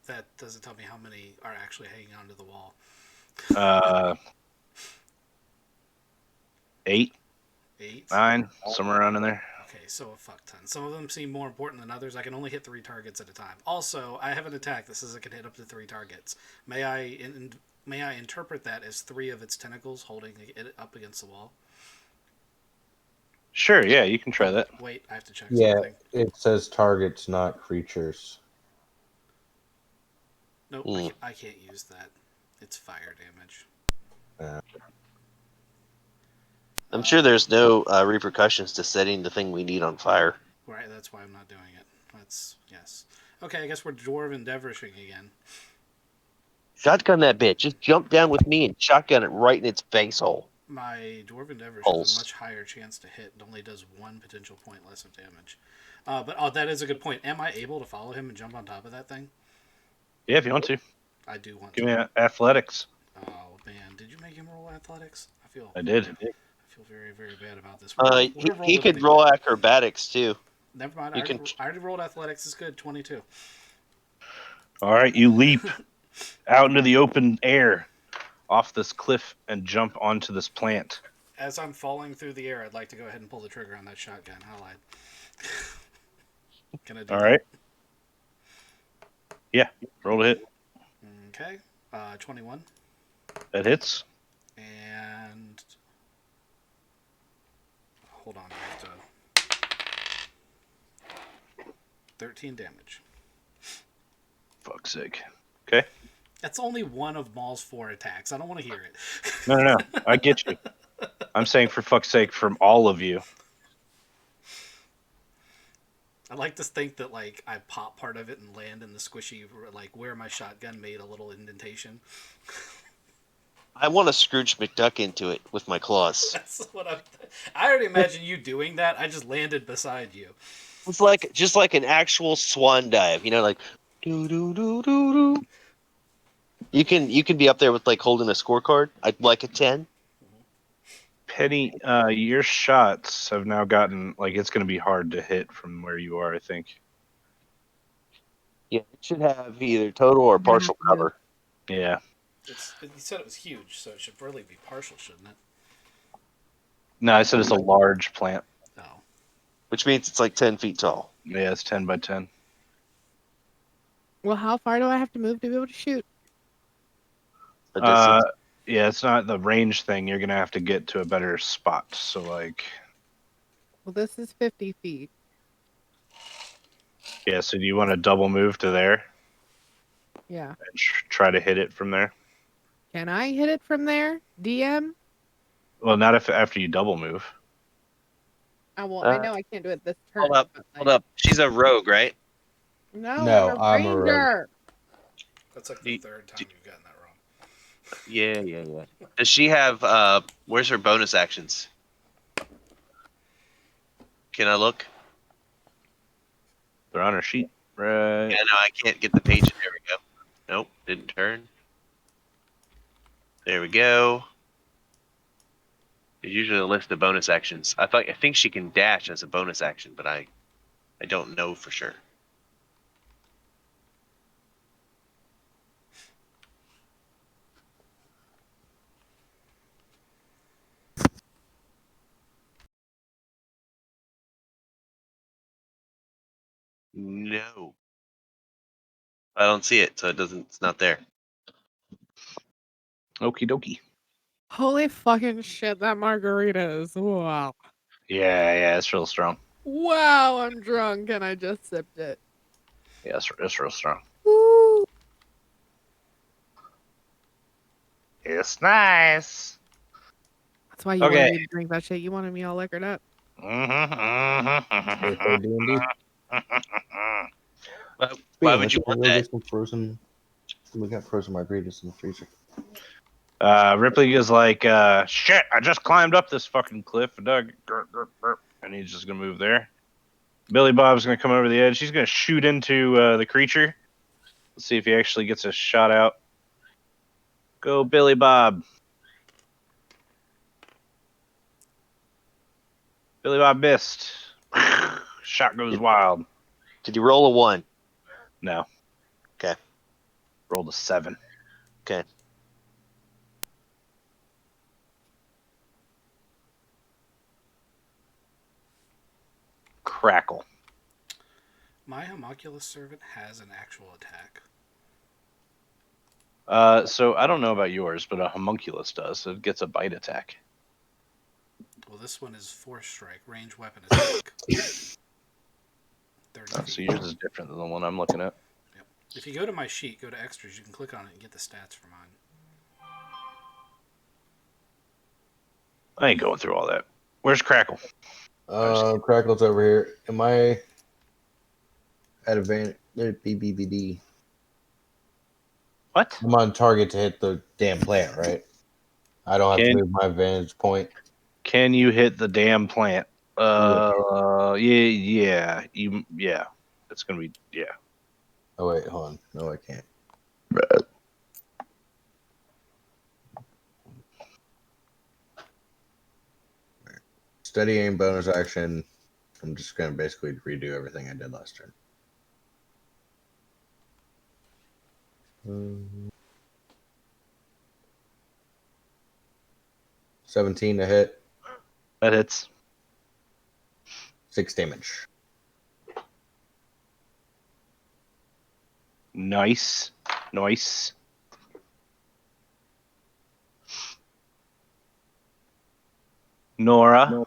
That doesn't tell me how many are actually hanging onto the wall. 8, 8, 9, somewhere around in there. Okay, so a fuck ton. Some of them seem more important than others. I can only hit 3 targets at a time. Also, I have an attack that says I can hit up to 3 targets. May I interpret that as 3 of its tentacles holding it up against the wall? Sure, yeah, you can try that. Wait, I have to check Yeah, something. it says targets, not creatures. Nope, I can't use that. It's fire damage. I'm sure there's no repercussions to setting the thing we need on fire. Right, that's why I'm not doing it. Yes. Okay, I guess we're dwarven devilishing again. Shotgun that bitch. Just jump down with me and shotgun it right in its face hole. My dwarven devilish Pulse. has a much higher chance to hit. It only does 1 potential point less of damage. But that is a good point. Am I able to follow him and jump on top of that thing? Yeah, if you want to. I do want Give to. me athletics. Oh man, did you make him roll athletics? I did. I feel very, very bad about this. He could roll acrobatics too. Never mind. I already rolled athletics. It's good. 22. All right, you leap out into the open air off this cliff and jump onto this plant. As I'm falling through the air, I'd like to go ahead and pull the trigger on that shotgun. I lied. Can I do All that? right. Yeah, roll to hit. Okay. 21. That hits. And hold on, I have to 13 damage. Fuck's sake. Okay. That's only one of Maul's 4 attacks. I don't want to hear it. No. I get you. I'm saying for fuck's sake from all of you. I like to think that like I pop part of it and land in the squishy, like where my shotgun made a little indentation. I want to Scrooge McDuck into it with my claws. That's what I already imagine you doing that. I just landed beside you. It's like just like an actual swan dive, like do do do do do. You can be up there with like holding a scorecard. I'd like a 10. Penny, your shots have now gotten like it's going to be hard to hit from where you are. I think. Yeah, it should have either total or partial cover. Yeah. You said it was huge, so it should really be partial, shouldn't it? No, I said it's a large plant. No. Which means it's like 10 feet tall. Yeah, it's 10 by 10. Well, how far do I have to move to be able to shoot? A distance. Yeah, it's not the range thing. You're gonna have to get to a better spot. So like, Well, this is 50 feet. yeah. So do you want to double move to there Yeah. and try to hit it from there? Can I hit it from there? DM? Well, not if after you double move. Oh, well, I know I can't do it this turn. Hold up. but, Hold up. She's a rogue, right? No, I'm a ranger. That's like the third time you've gotten that wrong. Yeah. Does she have where's her bonus actions? Can I look? They're on her sheet, right? Yeah, no, I can't get the page. There we go. Nope, didn't turn. There we go. There's usually a list of bonus actions. I think she can dash as a bonus action, but I don't know for sure. No. I don't see it, so it's not there. Okie dokie. Holy fucking shit, that margarita is wow. Yeah, it's real strong. Wow, I'm drunk and I just sipped it. Yeah, it's real strong. Woo. It's nice. That's why you wanted me to drink that shit. You wanted me all liquored up. They play D&D. Why would you want that? Some frozen. We got frozen margaritas in the freezer. Ripley is like, shit, I just climbed up this fucking cliff. And he's just going to move there. Billy Bob's going to come over the edge. He's going to shoot into the creature. Let's see if he actually gets a shot out. Go, Billy Bob. Billy Bob missed. Shot goes wild. Did you roll a 1? No. Okay. Rolled a 7. Okay. Crackle. My homunculus servant has an actual attack. So I don't know about yours, but a homunculus does. It gets a bite attack. Well, this one is force strike, range weapon attack. 30 feet. So yours is different than the one I'm looking at. Yep. If you go to my sheet, go to extras, you can click on it and get the stats for mine. I ain't going through all that. Where's Crackle? Crackle's over here. Am I at advantage? BBBD. What? I'm on target to hit the damn plant, right? I don't have to move my vantage point. Can you hit the damn plant? Yeah. It's gonna be Oh wait, hold on. No, I can't. Steady aim bonus action. I'm just gonna basically redo everything I did last turn. 17 to hit. That hits. 6 damage. Nice. Nora.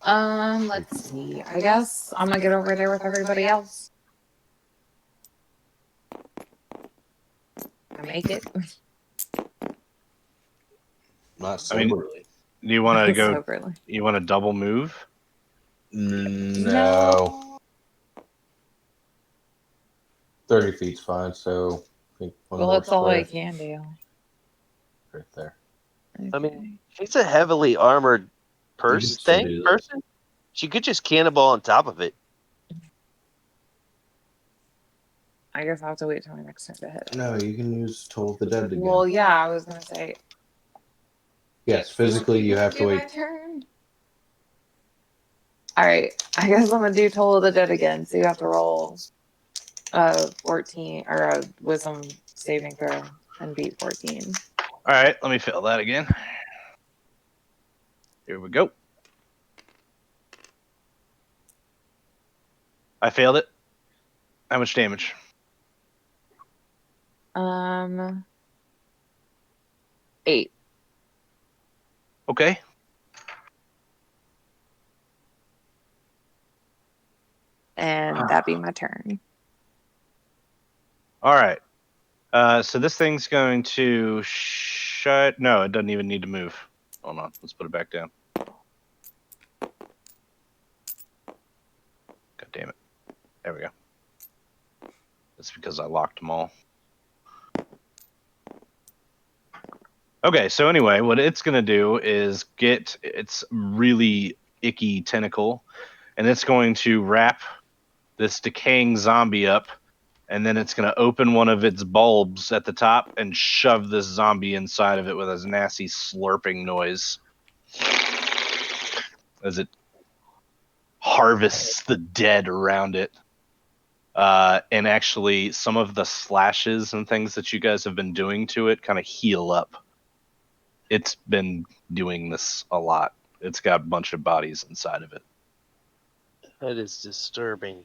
Let's see. I guess I'm gonna get over there with everybody else. I make it. Not I mean, soberly. Do you want to go? Soberly. You want to double move? No. 30 feet's fine, so I think one Well, more that's all I square can do. right there. I mean, she's a heavily armored person. She could just cannonball on top of it. I guess I'll have to wait till my next turn to hit. No, you can use Toll of the Dead again. Well, yeah, I was gonna say. Yes, physically you have to Do my wait. turn. All right, I guess I'm gonna do Toll of the Dead again. So you have to roll a 14 or a Wisdom saving throw and beat 14. All right, let me fill that again. Here we go. I failed it. How much damage? 8. Okay. And that'd be my turn. All right. So this thing's going to shut. No, it doesn't even need to move. Hold on. Let's put it back down. God damn it. There we go. That's because I locked them all. Okay, so anyway, what it's going to do is get its really icky tentacle, and it's going to wrap this decaying zombie up, and then it's going to open one of its bulbs at the top and shove this zombie inside of it with a nasty slurping noise as it harvests the dead around it. And actually, some of the slashes and things that you guys have been doing to it kind of heal up. It's been doing this a lot. It's got a bunch of bodies inside of it. That is disturbing.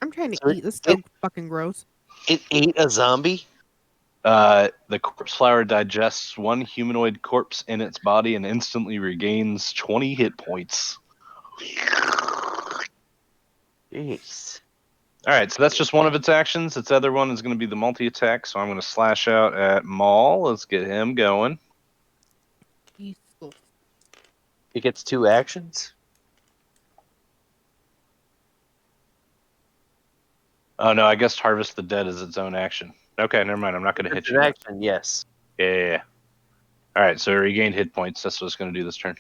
I'm trying to So eat. This is so fucking gross. It ate a zombie? The corpse flower digests one humanoid corpse in its body and instantly regains 20 hit points. Jeez. All right, so that's just one of its actions. Its other one is going to be the multi-attack, so I'm going to slash out at Maul. Let's get him going. Jesus. It gets 2 actions? Oh, no, I guess Harvest the Dead is its own action. Okay, never mind. I'm not going to hit It's you. an action, yes. Yeah. All right, so it regained hit points. That's what it's going to do this turn.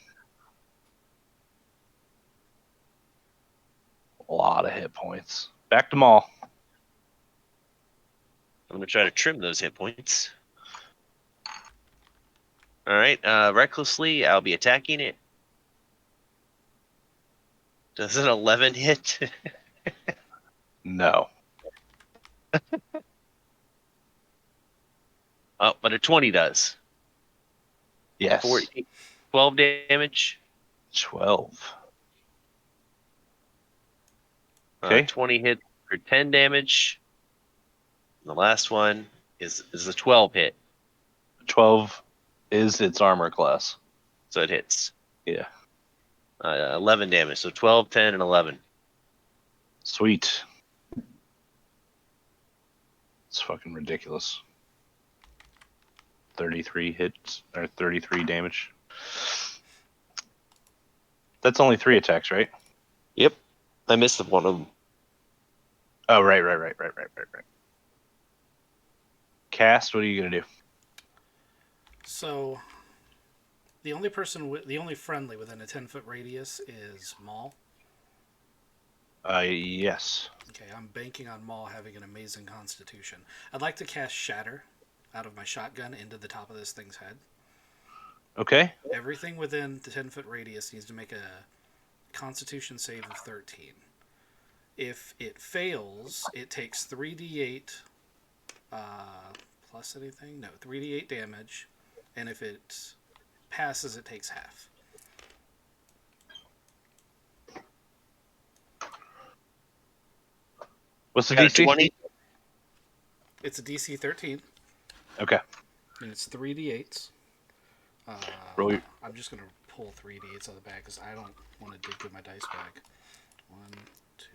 A lot of hit points. Back to Maul. I'm going to try to trim those hit points. All right, recklessly, I'll be attacking it. Does an 11 hit? No. Oh, but a 20 does. Yes. 12 damage. 12. Okay. 20 hit for 10 damage. And the last one is a 12 hit, 12 is its armor class. so it hits. Yeah. 11 damage, so 12, 10, and 11. Sweet. It's fucking ridiculous. 33 hits, or 33 damage. That's only 3 attacks, right? Yep, I missed one of them. Oh, right. Cast, what are you going to do? So, the only friendly within a 10-foot radius is Maul. Yes. Okay, I'm banking on Maul having an amazing constitution. I'd like to cast Shatter out of my shotgun into the top of this thing's head. Okay. Everything within the 10-foot radius needs to make a constitution save of 13. If it fails, it takes 3d8 plus anything? No, 3d8 damage. And if it passes, it takes half. What's the Got a DC? 20? It's a DC 13. Okay. And it's 3d8s. Roll your... I'm just going to pull 3d8s out of the bag because I don't want to dig through my dice bag. 1, 2,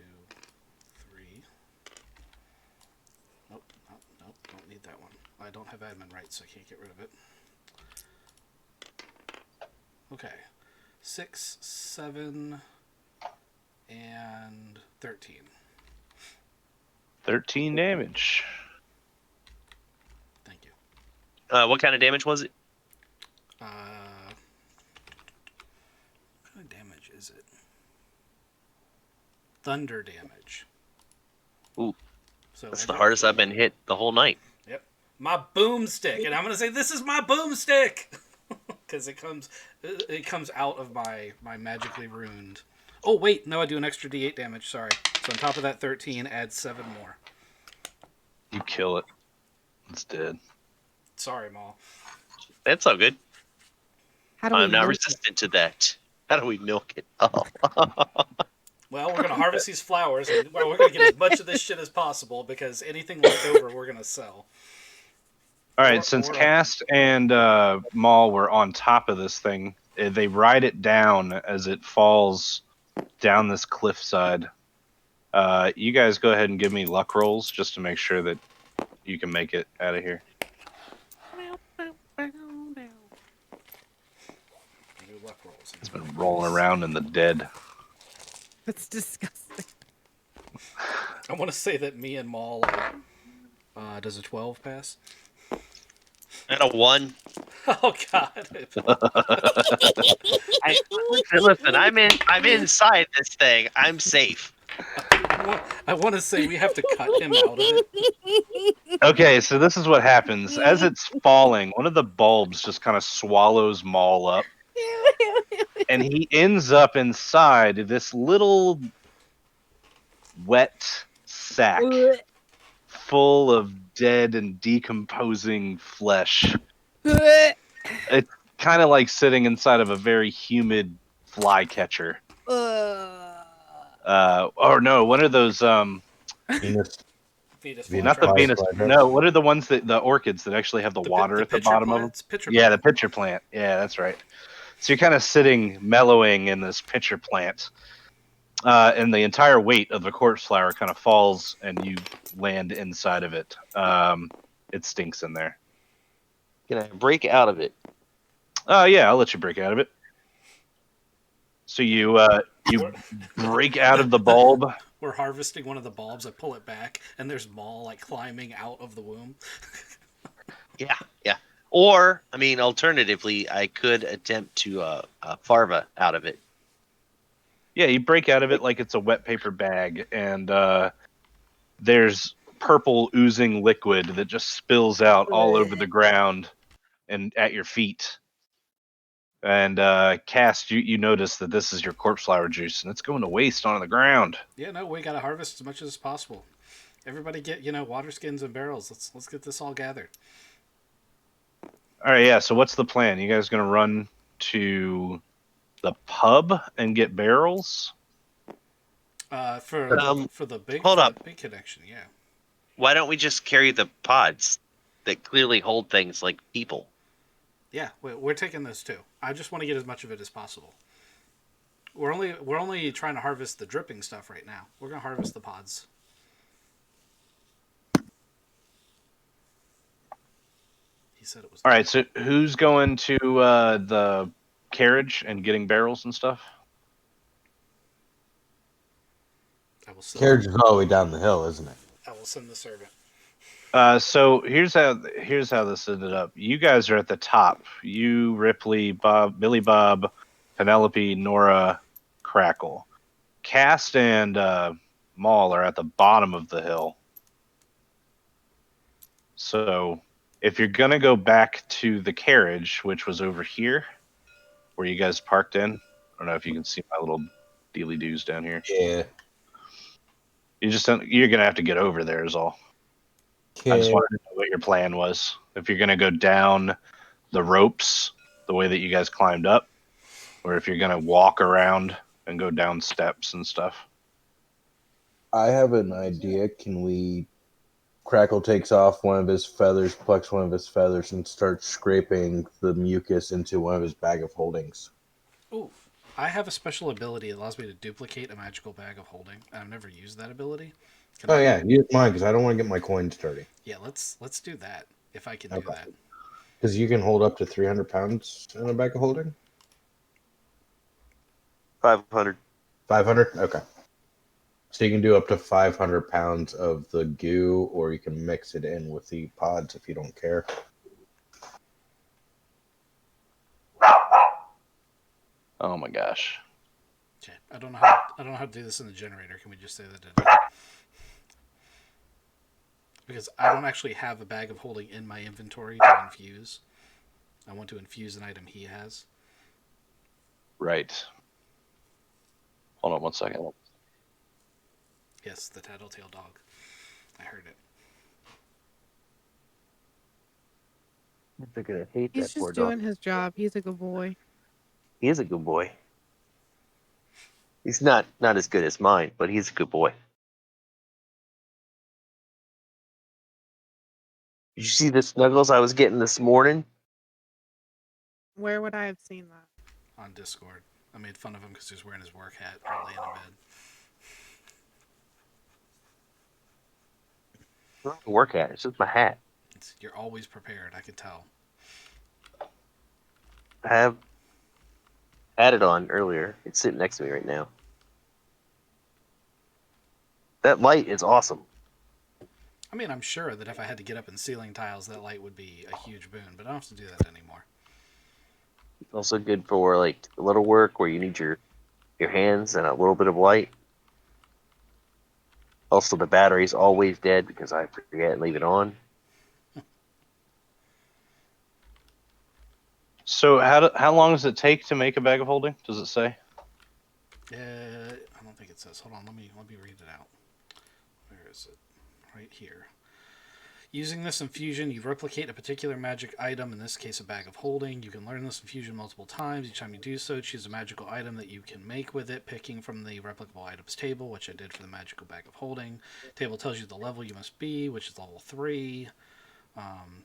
3. Nope, don't need that one. I don't have admin rights, so I can't get rid of it. Okay. 6, 7, and 13. 13 damage. Thank you. What kind of damage was it? What kind of damage is it? Thunder damage. Ooh. So That's the hardest I've been hit the whole night. Yep. My boomstick, and I'm gonna say this is my boomstick because it comes out of my magically ruined. Oh wait, no, I do an extra D8 damage. Sorry. So on top of that 13, add 7 more. You kill it. It's dead. Sorry, Maul. That's all good. How do we I'm not milk resistant to that. How do we milk it? Oh. Well, we're gonna harvest these flowers, and we're gonna get as much of this shit as possible because anything left over, we're gonna sell. All right, since Cast and Maul were on top of this thing, they ride it down as it falls down this cliffside. You guys go ahead and give me luck rolls just to make sure that you can make it out of here. Luck rolls. It's been rolling around in the dead. That's disgusting. I want to say that me and Maul, does a 12 pass? And a 1. Oh God! Listen, I'm inside this thing. I'm safe. I want to say we have to cut him out of it. Okay, so this is what happens. As it's falling, one of the bulbs just kind of swallows Maul up. And he ends up inside this little wet sack full of dead and decomposing flesh. It's kind of like sitting inside of a very humid flycatcher. Or no, what are those? Venus. Not the Venus. No, what are the ones that the orchids that actually have the water at the bottom of them? Yeah, the pitcher plant. Yeah, that's right. So you're kind of sitting, mellowing in this pitcher plant, and the entire weight of the corpse flower kind of falls, and you land inside of it. It stinks in there. Can I break out of it? Yeah, I'll let you break out of it. So you break out of the bulb. We're harvesting one of the bulbs. I pull it back, and there's Maul like climbing out of the womb. Yeah. Or, I mean, alternatively, I could attempt to farva out of it. Yeah, you break out of it like it's a wet paper bag, and there's purple oozing liquid that just spills out all over the ground and at your feet. And Cast, you notice that this is your corpse flower juice, and it's going to waste on the ground. Yeah, no, we gotta harvest as much as possible. Everybody get water skins and barrels. Let's get this all gathered. All right, yeah. So what's the plan? You guys gonna run to the pub and get barrels? For the big connection, yeah. Why don't we just carry the pods that clearly hold things like people? Yeah, we're taking those too. I just want to get as much of it as possible. We're only trying to harvest the dripping stuff right now. We're gonna harvest the pods. He said it was. All right. So who's going to the carriage and getting barrels and stuff? Carriage is all the way down the hill, isn't it? I will send the servant. So here's how this ended up. You guys are at the top. You, Ripley, Bob, Billy Bob, Penelope, Nora, Crackle. Cast and Maul are at the bottom of the hill. So if you're gonna go back to the carriage, which was over here, where you guys parked in, I don't know if you can see my little dealy doos down here. Yeah. You're gonna have to get over there is all. Okay. I just wanted to know what your plan was. If you're gonna go down the ropes the way that you guys climbed up, or if you're gonna walk around and go down steps and stuff. I have an idea. Can we? Crackle takes off one of his feathers, plucks one of his feathers, and starts scraping the mucus into one of his bag of holdings. Ooh, I have a special ability that allows me to duplicate a magical bag of holding. I've never used that ability. Yeah, use mine because I don't want to get my coins dirty. Yeah, let's do that if I can do that. Because you can hold up to 300 pounds in a bag of holding. 500. 500. Okay. So you can do up to 500 pounds of the goo, or you can mix it in with the pods if you don't care. Oh my gosh. Okay, I don't know how to do this in the generator. Can we just say that? Because I don't actually have a bag of holding in my inventory to infuse. I want to infuse an item he has. Right. Hold on one second. Yes, the tattletale dog. I heard it. They're gonna hate He's that poor just dog. doing his job. He's a good boy. He is a good boy. He's not as good as mine, but he's a good boy. Did you see the snuggles I was getting this morning? Where would I have seen that? On Discord. I made fun of him because he was wearing his work hat while laying in bed. I don't work at. It's just my hat. You're always prepared, I could tell. I have had it on earlier. It's sitting next to me right now. That light is awesome. I mean, I'm sure that if I had to get up in ceiling tiles, that light would be a huge boon, but I don't have to do that anymore. It's also good for like a little work where you need your hands and a little bit of light. Also, the battery's always dead because I forget and leave it on. So how long does it take to make a bag of holding? Does it say? I don't think it says. Hold on, let me read it out. Where is it? Right here. Using this infusion, you replicate a particular magic item, in this case a bag of holding. You can learn this infusion multiple times. Each time you do so, choose a magical item that you can make with it, picking from the replicable items table, which I did for the magical bag of holding. Table tells you the level you must be, which is level 3.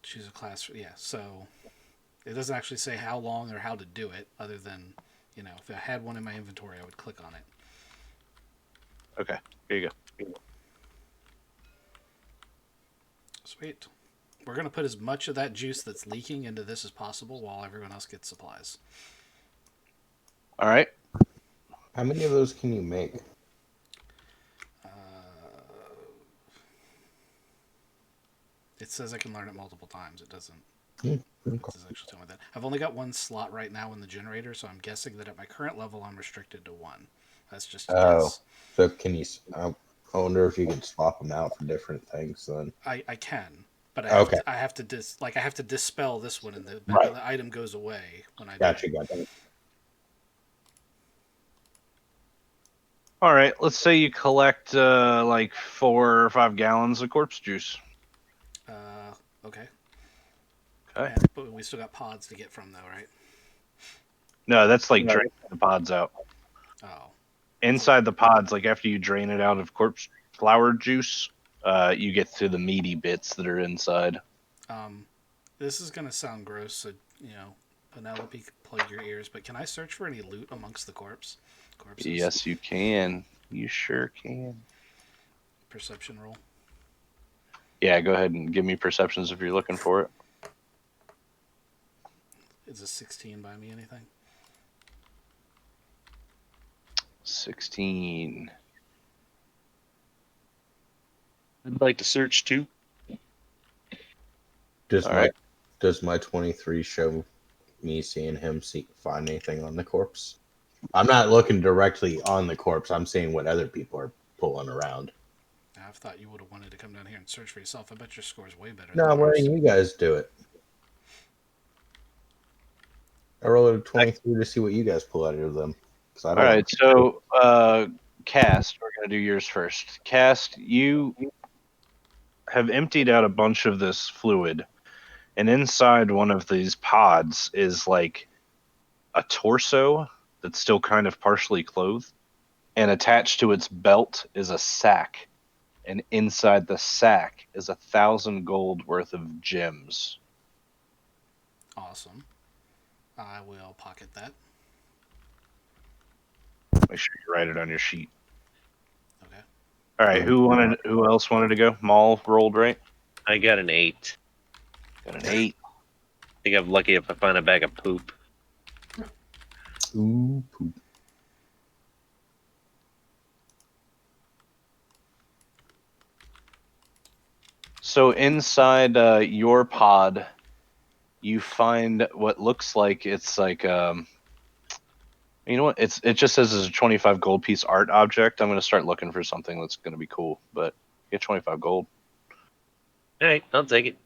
Choose a class. Yeah, so it doesn't actually say how long or how to do it, other than, if I had one in my inventory, I would click on it. Okay, here you go. Sweet. We're going to put as much of that juice that's leaking into this as possible while everyone else gets supplies. All right. How many of those can you make? It says I can learn it multiple times. It doesn't. Okay. It doesn't actually tell me that. I've only got one slot right now in the generator, so I'm guessing that at my current level, I'm restricted to one. That's just a guess. So can you? I wonder if you could swap them out for different things. Then I can, but okay, I have to dispel this one, and the item goes away when I gotcha, do it. gotcha. All right. Let's say you collect like 4 or 5 gallons of corpse juice. Okay. Okay. But we still got pods to get from, though, right? No, that's like draining the pods out. Oh. Inside the pods, like after you drain it out of corpse flower juice, you get to the meaty bits that are inside. This is gonna sound gross, so Penelope, plug your ears. But can I search for any loot amongst the corpses? Yes, you can. You sure can. Perception roll. Yeah, go ahead and give me perceptions if you're looking for it. Is a 16 by me anything? 16. I'd like to search too. Does my 23 show me seeing him find anything on the corpse? I'm not looking directly on the corpse. I'm seeing what other people are pulling around. I thought you would have wanted to come down here and search for yourself. I bet your score is way better. No, why don't you guys do it? I rolled a 23 to see what you guys pull out of them. All right, so Cast, we're going to do yours first. Cast, you have emptied out a bunch of this fluid, and inside one of these pods is like a torso that's still kind of partially clothed, and attached to its belt is a sack, and inside the sack is 1,000 gold worth of gems. Awesome. I will pocket that. Make sure you write it on your sheet. Okay. All right, who else wanted to go? Maul rolled, right? I got an 8. Got an 8. I think I'm lucky if I find a bag of poop. Ooh, poop. So inside your pod, you find what looks like it's like you know what? It just says it's a 25 gold piece art object. I'm gonna start looking for something that's gonna be cool, but get 25 gold. All right, I'll take it.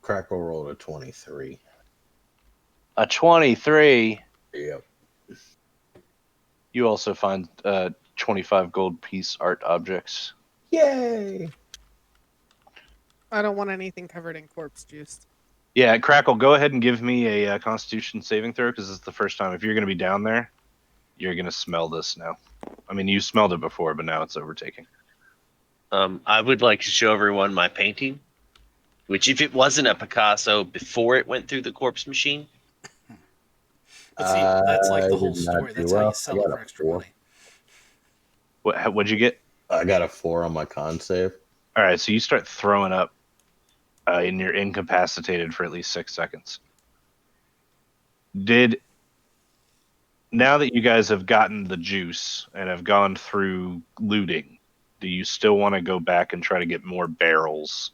Crackle rolled a 23. A 23. Yep. You also find 25 gold piece art objects. Yay! I don't want anything covered in corpse juice. Yeah, Crackle, go ahead and give me a Constitution saving throw because it's the first time. If you're going to be down there, you're going to smell this now. I mean, you smelled it before, but now it's overtaking. I would like to show everyone my painting, which if it wasn't a Picasso before it went through the corpse machine. But see, that's like the I whole did not story. do That's how you well. I sell got it a for extra 4. money. What'd you get? I got a 4 on my con save. All right, so you start throwing up, and you're incapacitated for at least 6 seconds. Now that you guys have gotten the juice and have gone through looting, do you still want to go back and try to get more barrels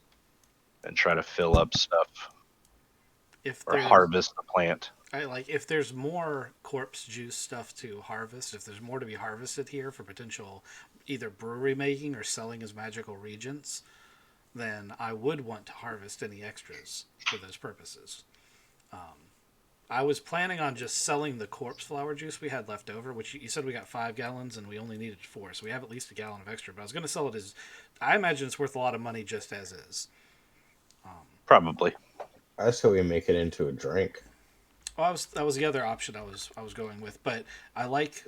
and try to fill up stuff If or there's, harvest the plant? if there's more corpse juice stuff to harvest, if there's more to be harvested here for potential either brewery making or selling as magical regents, then I would want to harvest any extras for those purposes. I was planning on just selling the corpse flower juice we had left over, which you said we got 5 gallons and we only needed 4, so we have at least a gallon of extra. But I was going to sell it as, I imagine it's worth a lot of money just as is. Probably. I say we make it into a drink. Well, that was the other option I was going with, but I liked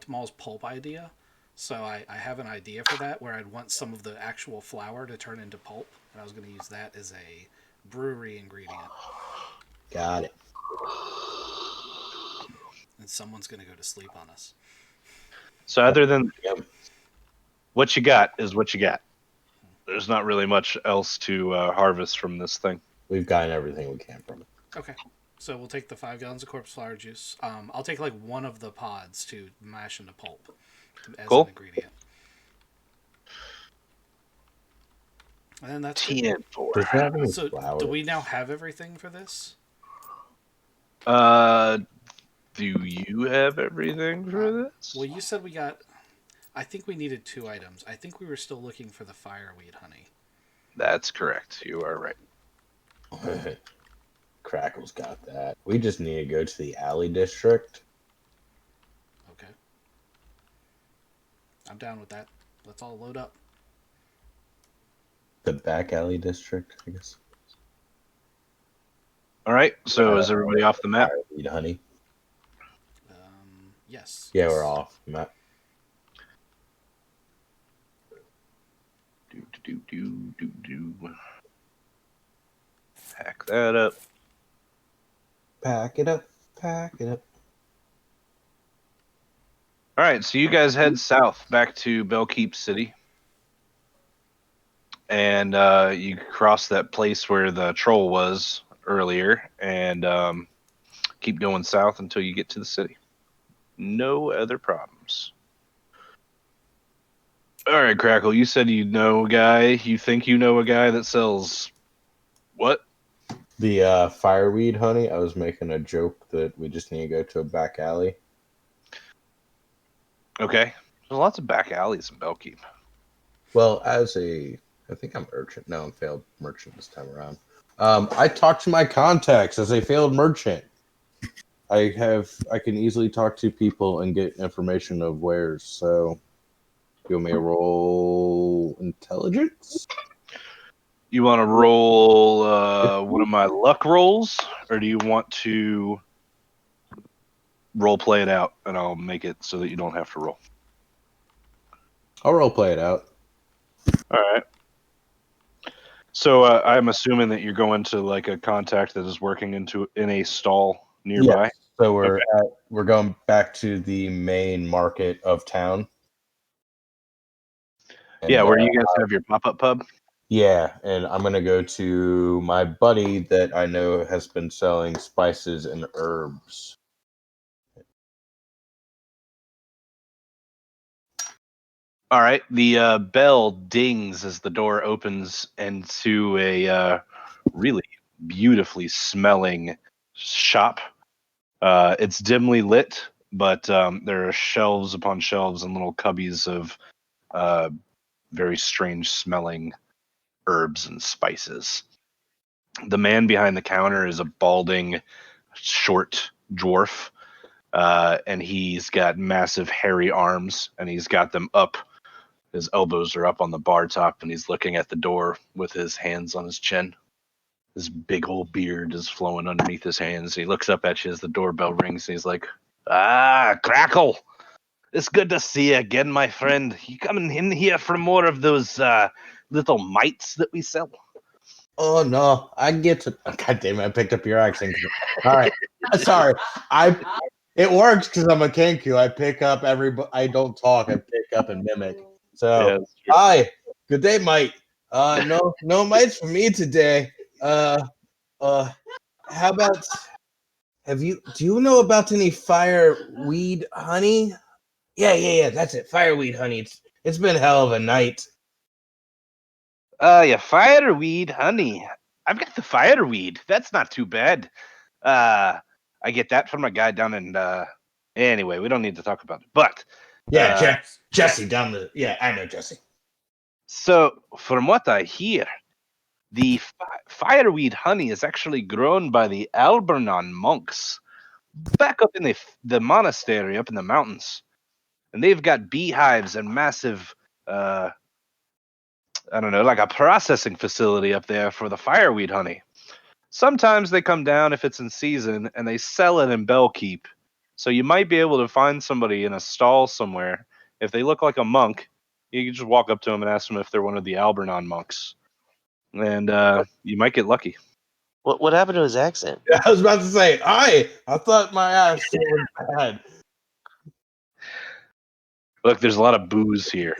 Maul's pulp idea, so I have an idea for that where I'd want some of the actual flour to turn into pulp, and I was going to use that as a brewery ingredient. Got it. And someone's going to go to sleep on us. So other than Yep. what you got is what you got. There's not really much else to harvest from this thing. We've gotten everything we can from it. Okay. So we'll take the 5 gallons of corpse flower juice. I'll take like one of the pods to mash into pulp as Cool. an ingredient. And then that's it. TN4. Does that have any So flowers? do we now have everything for this? Do you have everything for this? Well, you said we got. I think we needed 2 items. I think we were still looking for the fireweed honey. That's correct. You are right. Crackle's got that. We just need to go to the alley district. Okay. I'm down with that. Let's all load up. The back alley district, I guess. All right. So is everybody off the map? Fireweed honey. Yes. Yeah, we're off the map. Do. Pack that up. Pack it up. Pack it up. All right. So you guys head south back to Bellkeep City. And you cross that place where the troll was earlier and keep going south until you get to the city. No other problems. All right, Crackle, you said you know a guy. You think you know a guy that sells what? The fireweed honey, I was making a joke that we just need to go to a back alley. Okay. There's lots of back alleys in Bellkeep. Well, I think I'm merchant. No, I'm failed merchant this time around. I talked to my contacts as a failed merchant. I can easily talk to people and get information of wares. So, you want me to roll intelligence? You want to roll one of my luck rolls, or do you want to role play it out, and I'll make it so that you don't have to roll? I'll role play it out. All right. So I'm assuming that you're going to like a contact that is working in a stall nearby. Yes. So we're going back to the main market of town. And, yeah, where you guys have your pop-up pub. Yeah, and I'm gonna go to my buddy that I know has been selling spices and herbs. All right. The bell dings as the door opens into a really beautifully smelling shop. It's dimly lit, but there are shelves upon shelves and little cubbies of very strange smelling herbs and spices. The man behind the counter is a balding, short dwarf, and he's got massive hairy arms, and he's got them up. His elbows are up on the bar top, and he's looking at the door with his hands on his chin. His big old beard is flowing underneath his hands. He looks up at you as the doorbell rings, and he's like, "Ah, Crackle! It's good to see you again, my friend. You coming in here for more of those little mites that we sell?" Oh no, I get to. God damn it! I picked up your accent. All right, sorry. It works because I'm a Kenku. I pick up I don't talk. I pick up and mimic. So, hi, good day, mate. No mites for me today. How about? Do you know about any fireweed honey? Yeah. That's it. Fireweed honey. It's been a hell of a night. Yeah, fireweed, honey. I've got the fireweed. That's not too bad. I get that from a guy down in. Anyway, we don't need to talk about it. But Yeah, Jesse down the. Yeah, I know Jesse. So, from what I hear, the fireweed honey is actually grown by the Albernon monks back up in the monastery up in the mountains, and they've got beehives and massive. I don't know, like a processing facility up there for the fireweed honey. Sometimes they come down if it's in season and they sell it in Bellkeep. So you might be able to find somebody in a stall somewhere. If they look like a monk, you can just walk up to them and ask them if they're one of the Albernon monks. And you might get lucky. What happened to his accent? I was about to say, I thought my accent was bad. Look, there's a lot of booze here.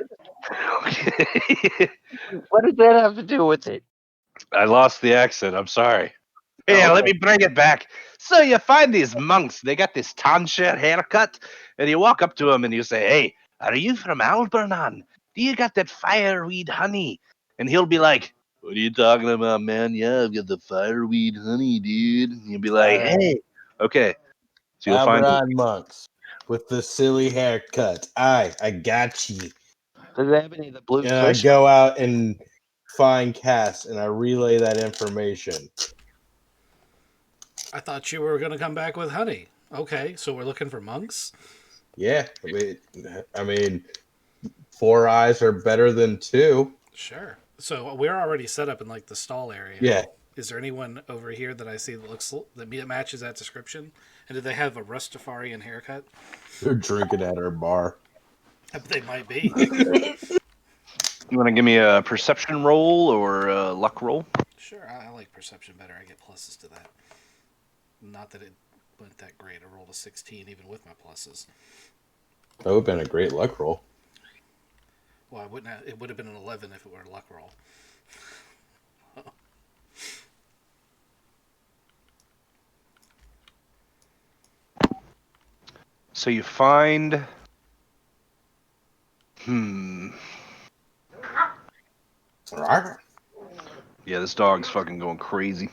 What does that have to do with it? I lost the accent. I'm sorry. Yeah, let me bring it back. So you find these monks. They got this tonsure haircut, and you walk up to them and you say, "Hey, are you from Albernon? Do you got that fireweed honey?" And he'll be like, "What are you talking about, man? Yeah, I've got the fireweed honey, dude." And you'll be like, "Hey, okay." So you'll find Alberton monks with the silly haircut. I got you. Does it have any of the blue And I kush? go out and find Cass, and I relay that information. I thought you were going to come back with honey. Okay, so we're looking for monks? Yeah, I mean, 4 eyes are better than 2. Sure. So we're already set up in like the stall area. Yeah. Is there anyone over here that I see that matches that description? And do they have a Rastafarian haircut? They're drinking at our bar. They might be. You want to give me a perception roll or a luck roll? Sure, I like perception better. I get pluses to that. Not that it went that great. I rolled a 16 even with my pluses. That would have been a great luck roll. Well, I wouldn't have, it would have been an 11 if it were a luck roll. So you find. Yeah, this dog's fucking going crazy.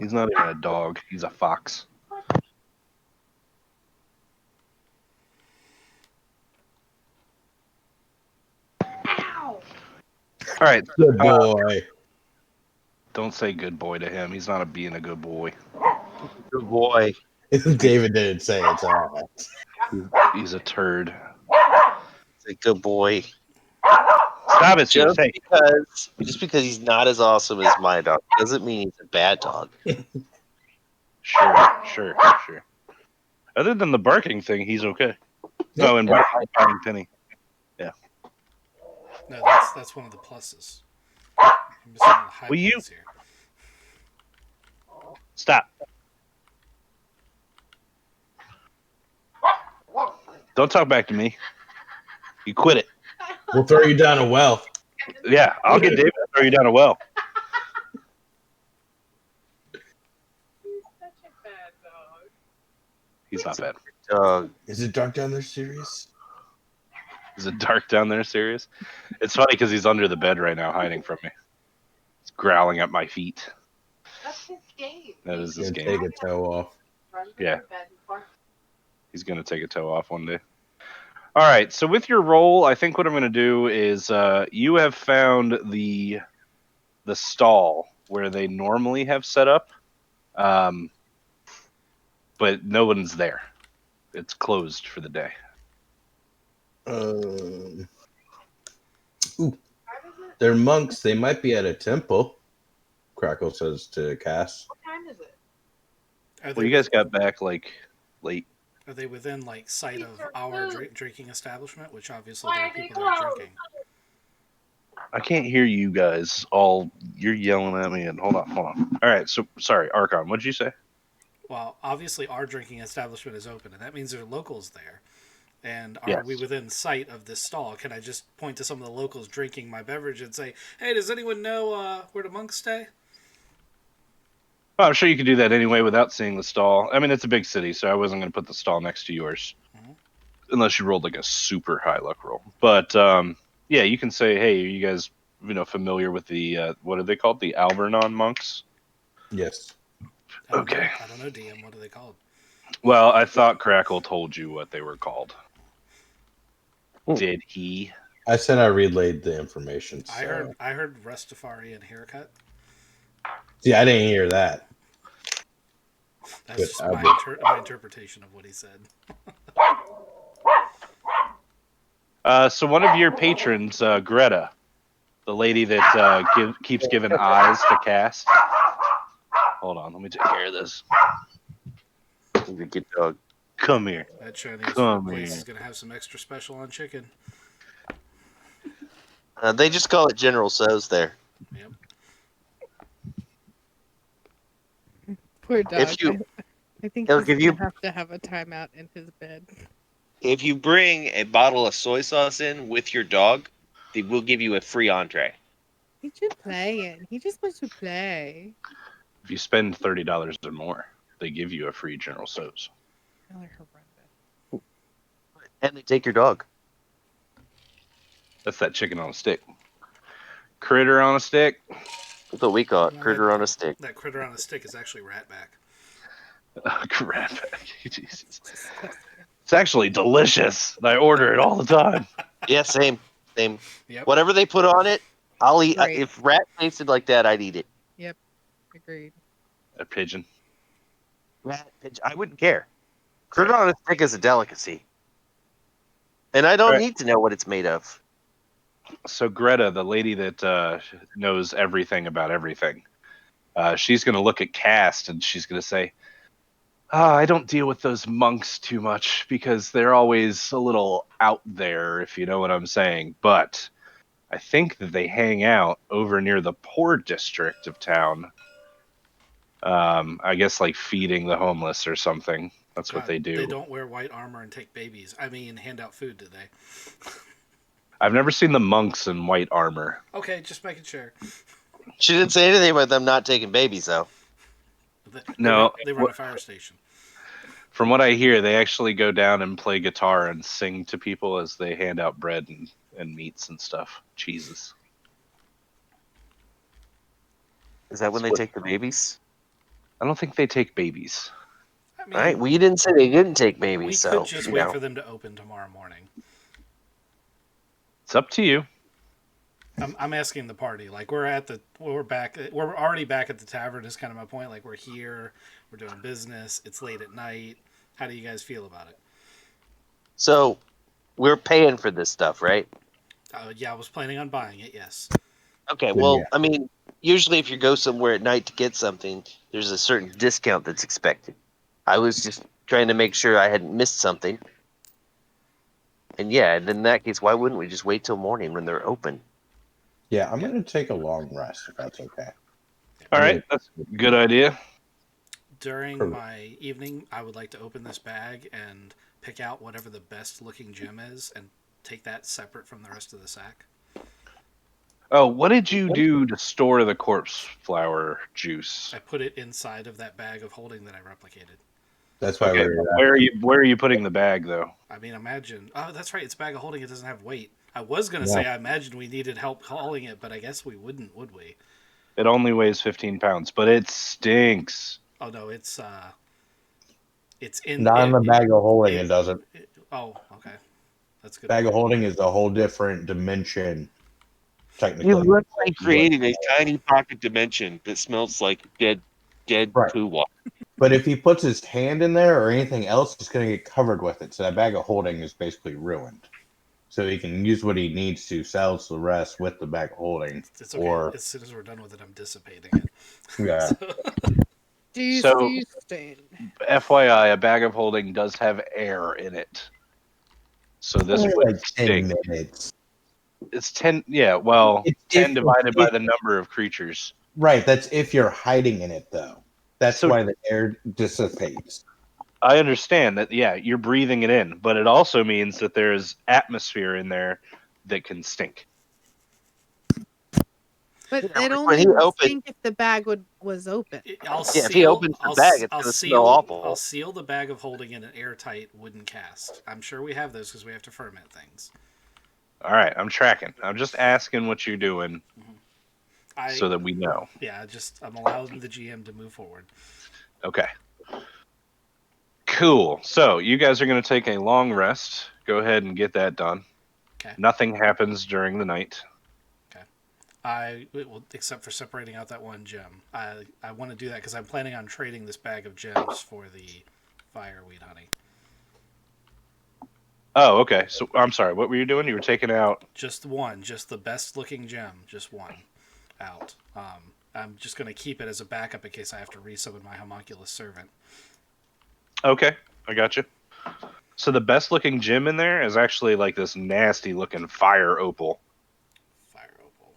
He's not even a dog. He's a fox. All right. Good boy. Don't say good boy to him. He's not being a good boy. Good boy. David didn't say it. It's all right. He's a turd. It's a good boy. Stop it, Just because he's not as awesome as my dog doesn't mean he's a bad dog. Sure. Other than the barking thing, he's okay. Oh, and barking Penny. Yeah. No, that's one of the pluses. I'm missing one of the high points here. Stop. Don't talk back to me. You quit it. We'll throw you down a well. Yeah, I'll get David to throw you down a well. He's not bad. Is it dark down there, serious? Is it dark down there, serious? It's funny because he's under the bed right now, hiding from me. He's growling at my feet. That's his game. That is his game. Take a toe off. Yeah. He's going to take a toe off one day. All right. So with your roll, I think what I'm going to do is you have found the stall where they normally have set up, but no one's there. It's closed for the day. Ooh, they're monks. They might be at a temple. Crackle says to Cass. What time is it? Well, you guys got back like late. Are they within like sight of These are our food. drinking establishment? Which obviously Why there are are they people there closed? drinking. I can't hear you guys all. You're yelling at me. And hold on. All right. So sorry, Archon. What did you say? Well, obviously our drinking establishment is open, and that means there are locals there. And are Yes. we within sight of this stall? Can I just point to some of the locals drinking my beverage and say, "Hey, does anyone know where the monks stay?" Well, I'm sure you could do that anyway without seeing the stall. I mean, it's a big city, so I wasn't going to put the stall next to yours, unless you rolled like a super high luck roll. But yeah, you can say, "Hey, are you guys, familiar with the what are they called? The Alvernon monks?" Yes. Okay. I don't know, DM. What are they called? Well, I thought Crackle told you what they were called. Hmm. Did he? I said I relayed the information. So. I heard Rastafarian haircut. See, I didn't hear that. That's just my interpretation of what he said. So one of your patrons, Greta, the lady that keeps giving eyes to Cass. Hold on, let me take care of this. Good dog. Come here. That Chinese Come food place here. is going to have some extra special on chicken. They just call it General So's there. Yep. Poor dog. If you I think It'll he's give gonna you- have to have a timeout in his bed. if you bring a bottle of soy sauce in with your dog, they will give you a free entree. He's just playing. He just wants to play. If you spend $30 or more, they give you a free General So's. Y'all are horrendous. And they take your dog. That's that chicken on a stick. Critter on a stick. That's what we call it. No, Critter on a stick. That critter on a stick is actually ratback. Crap. Jesus. Disgusting. It's actually delicious. I order it all the time. Yeah, same. Yep. Whatever they put on it, I'll eat. Great. If rat tasted like that, I'd eat it. Yep. Agreed. A pigeon. Rat, I wouldn't care. Critter on a stick is a delicacy, and I don't Right. need to know what it's made of. So Greta, the lady that knows everything about everything, she's going to look at Cast and she's going to say, I don't deal with those monks too much because they're always a little out there, if you know what I'm saying. But I think that they hang out over near the poor district of town. I guess like feeding the homeless or something. That's what they do. They don't wear white armor and take babies. I mean, hand out food, do they? I've never seen the monks in white armor. Okay, just making sure. She didn't say anything about them not taking babies, though. They run a fire station. From what I hear, they actually go down and play guitar and sing to people as they hand out bread and meats and stuff. Jesus. Is that when they take the babies? I don't think they take babies. I mean, All right. Well, you didn't say they didn't take babies, we so could just wait for them to open tomorrow morning. It's up to you. I'm asking the party. Like we're already back at the tavern. Is kind of my point. Like we're here, we're doing business. It's late at night. How do you guys feel about it? So, we're paying for this stuff, right? Yeah, I was planning on buying it. Yes. Okay. Well, Yeah. I mean, usually if you go somewhere at night to get something, there's a certain discount that's expected. I was just trying to make sure I hadn't missed something. And yeah, and in that case, why wouldn't we just wait till morning when they're open? Yeah, I'm going to take a long rest if that's okay. All right, that's a good idea. During my evening, I would like to open this bag and pick out whatever the best looking gem is and take that separate from the rest of the sack. Oh, what did you do to store the corpse flower juice? I put it inside of that bag of holding that I replicated. That's why Okay, where are you putting the bag though? I mean, imagine. Oh, that's right. It's a bag of holding. It doesn't have weight. I was gonna say I imagined we needed help hauling it, but I guess we wouldn't, would we? It only weighs 15 pounds, but it stinks. Oh no, it's in Not in the bag of holding. It doesn't. Oh, okay. That's good. Bag of holding is a whole different dimension. Technically, You look like What- creating a tiny pocket dimension that smells like dead Right. poo water. But if he puts his hand in there or anything else, it's going to get covered with it. So that bag of holding is basically ruined. So he can use what he needs to sell the rest with the bag of holding. It's okay. Or As soon as we're done with it, I'm dissipating it. yeah, So- Stain. FYI, a bag of holding does have air in it. So this only would like 10 stink. minutes. It's 10, yeah, well, It's 10 if- divided by if- the number of creatures. Right, that's if you're hiding in it, though. That's So- why the air dissipates. I understand that, yeah, you're breathing it in, but it also means that there's atmosphere in there that can stink. But Yeah, it like when only he would opened- stink if the bag was open. Yeah, if he opens the bag, it's gonna smell awful. I'll seal the bag of holding in an airtight wooden cast. I'm sure we have those because we have to ferment things. All right, I'm tracking. I'm just asking what you're doing so that we know. Yeah, I'm allowing the GM to move forward. Okay. Cool. So you guys are going to take a long rest. Go ahead and get that done. Okay. Nothing happens during the night. Except for separating out that one gem. I want to do that because I'm planning on trading this bag of gems for the fireweed honey. Oh, okay. So I'm sorry. What were you doing? You were taking out. Just one, just the best looking gem, just one out. I'm just going to keep it as a backup in case I have to resummon my homunculus servant. Okay, I got you. So the best looking gem in there is actually like this nasty looking fire opal. Fire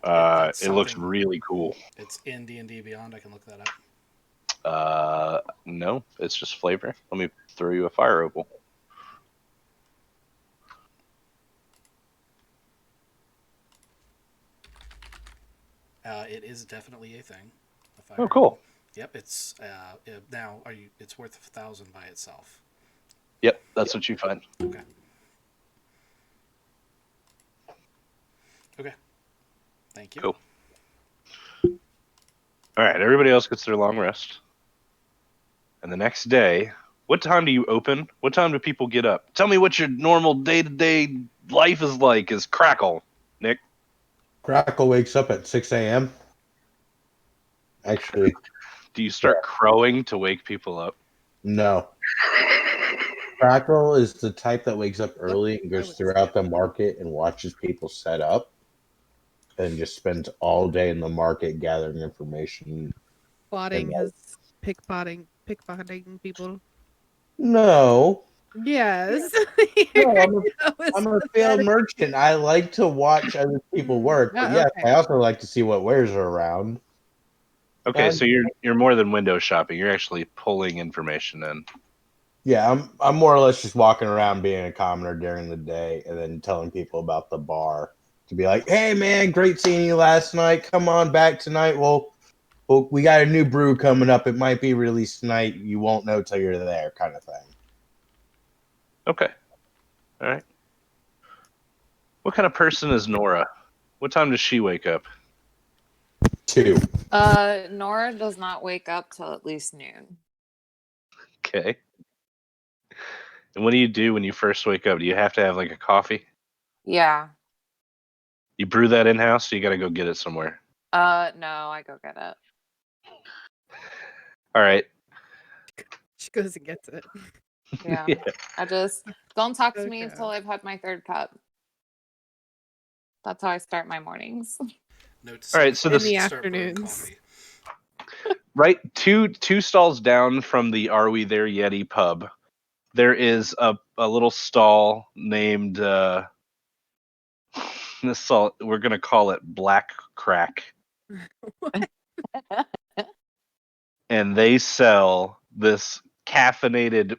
opal. It looks really cool. It's in D&D Beyond. I can look that up. No, it's just flavor. Let me throw you a fire opal. It is definitely a thing. Oh, cool. Yep, it's now. It's worth 1,000 by itself. Yep, that's what you find. Okay. Okay. Thank you. Cool. All right, everybody else gets their long rest. And the next day, what time do you open? What time do people get up? Tell me what your normal day-to-day life is like as Crackle, Nick. Crackle wakes up at 6 a.m. Actually, Do you start crowing to wake people up? no. Crackle is the type that wakes up early and goes throughout the market and watches people set up and just spends all day in the market gathering information. Plotting his pickpocketing people. No. Yes. No, I'm a failed merchant. I like to watch other people work. But yes, okay. I also like to see what wares are around. Okay, so you're more than window shopping. You're actually pulling information in. Yeah, I'm more or less just walking around being a commoner during the day and then telling people about the bar to be like, "Hey man, great seeing you last night. Come on back tonight. Well, we got a new brew coming up. It might be released tonight. You won't know till you're there," kind of thing. Okay. All right. What kind of person is Nora? What time does she wake up? 2. Nora does not wake up till at least noon. Okay. And what do you do when you first wake up? Do you have to have like a coffee? Yeah. You brew that in-house, so you got to go get it somewhere. No, I go get it. All right. She goes and gets it. Yeah. Yeah. I just don't talk to me Okay. until I've had my third cup. That's how I start my mornings. Note to All right, self, so In this the start brewing afternoons. coffee. right two stalls down from the Are We There Yeti pub, there is a little stall named this stall, we're gonna call it Black Crack, and they sell this caffeinated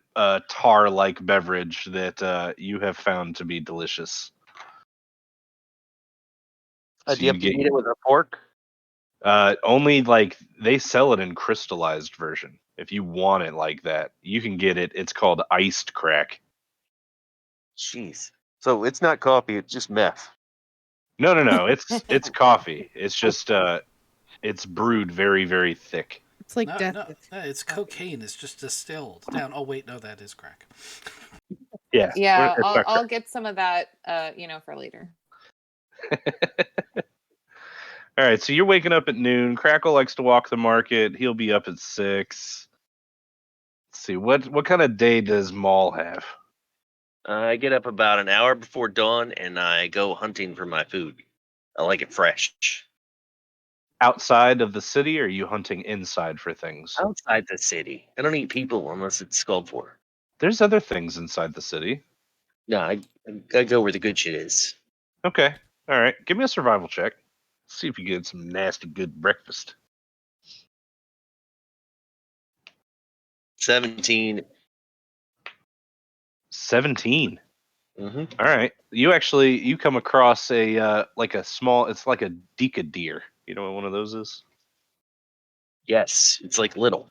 tar-like beverage that you have found to be delicious. So Do you have to get eat it with a fork? only like they sell it in crystallized version. If you want it like that, you can get it. It's called iced crack. Jeez. So it's not coffee, it's just meth. No. It's coffee. It's just it's brewed very, very thick. It's like No, death. no, it's cocaine. It's just distilled down. Oh wait, no, that is crack. Yeah. Yeah, it's not I'll get some of that, for later. All right, so you're waking up at noon. Crackle likes to walk the market. He'll be up at 6. Let's see, what kind of day does Maul have? I get up about an hour before dawn and I go hunting for my food. I like it fresh. Outside of the city, or are you hunting inside for things? Outside the city. I don't eat people unless it's called for. There's other things inside the city. No, I go where the good shit is. Okay. All right. Give me a survival check. See if you get some nasty good breakfast. 17. 17. Mm-hmm. All right. You come across a like a small. It's like a deca deer. You know what one of those is? Yes, it's like little.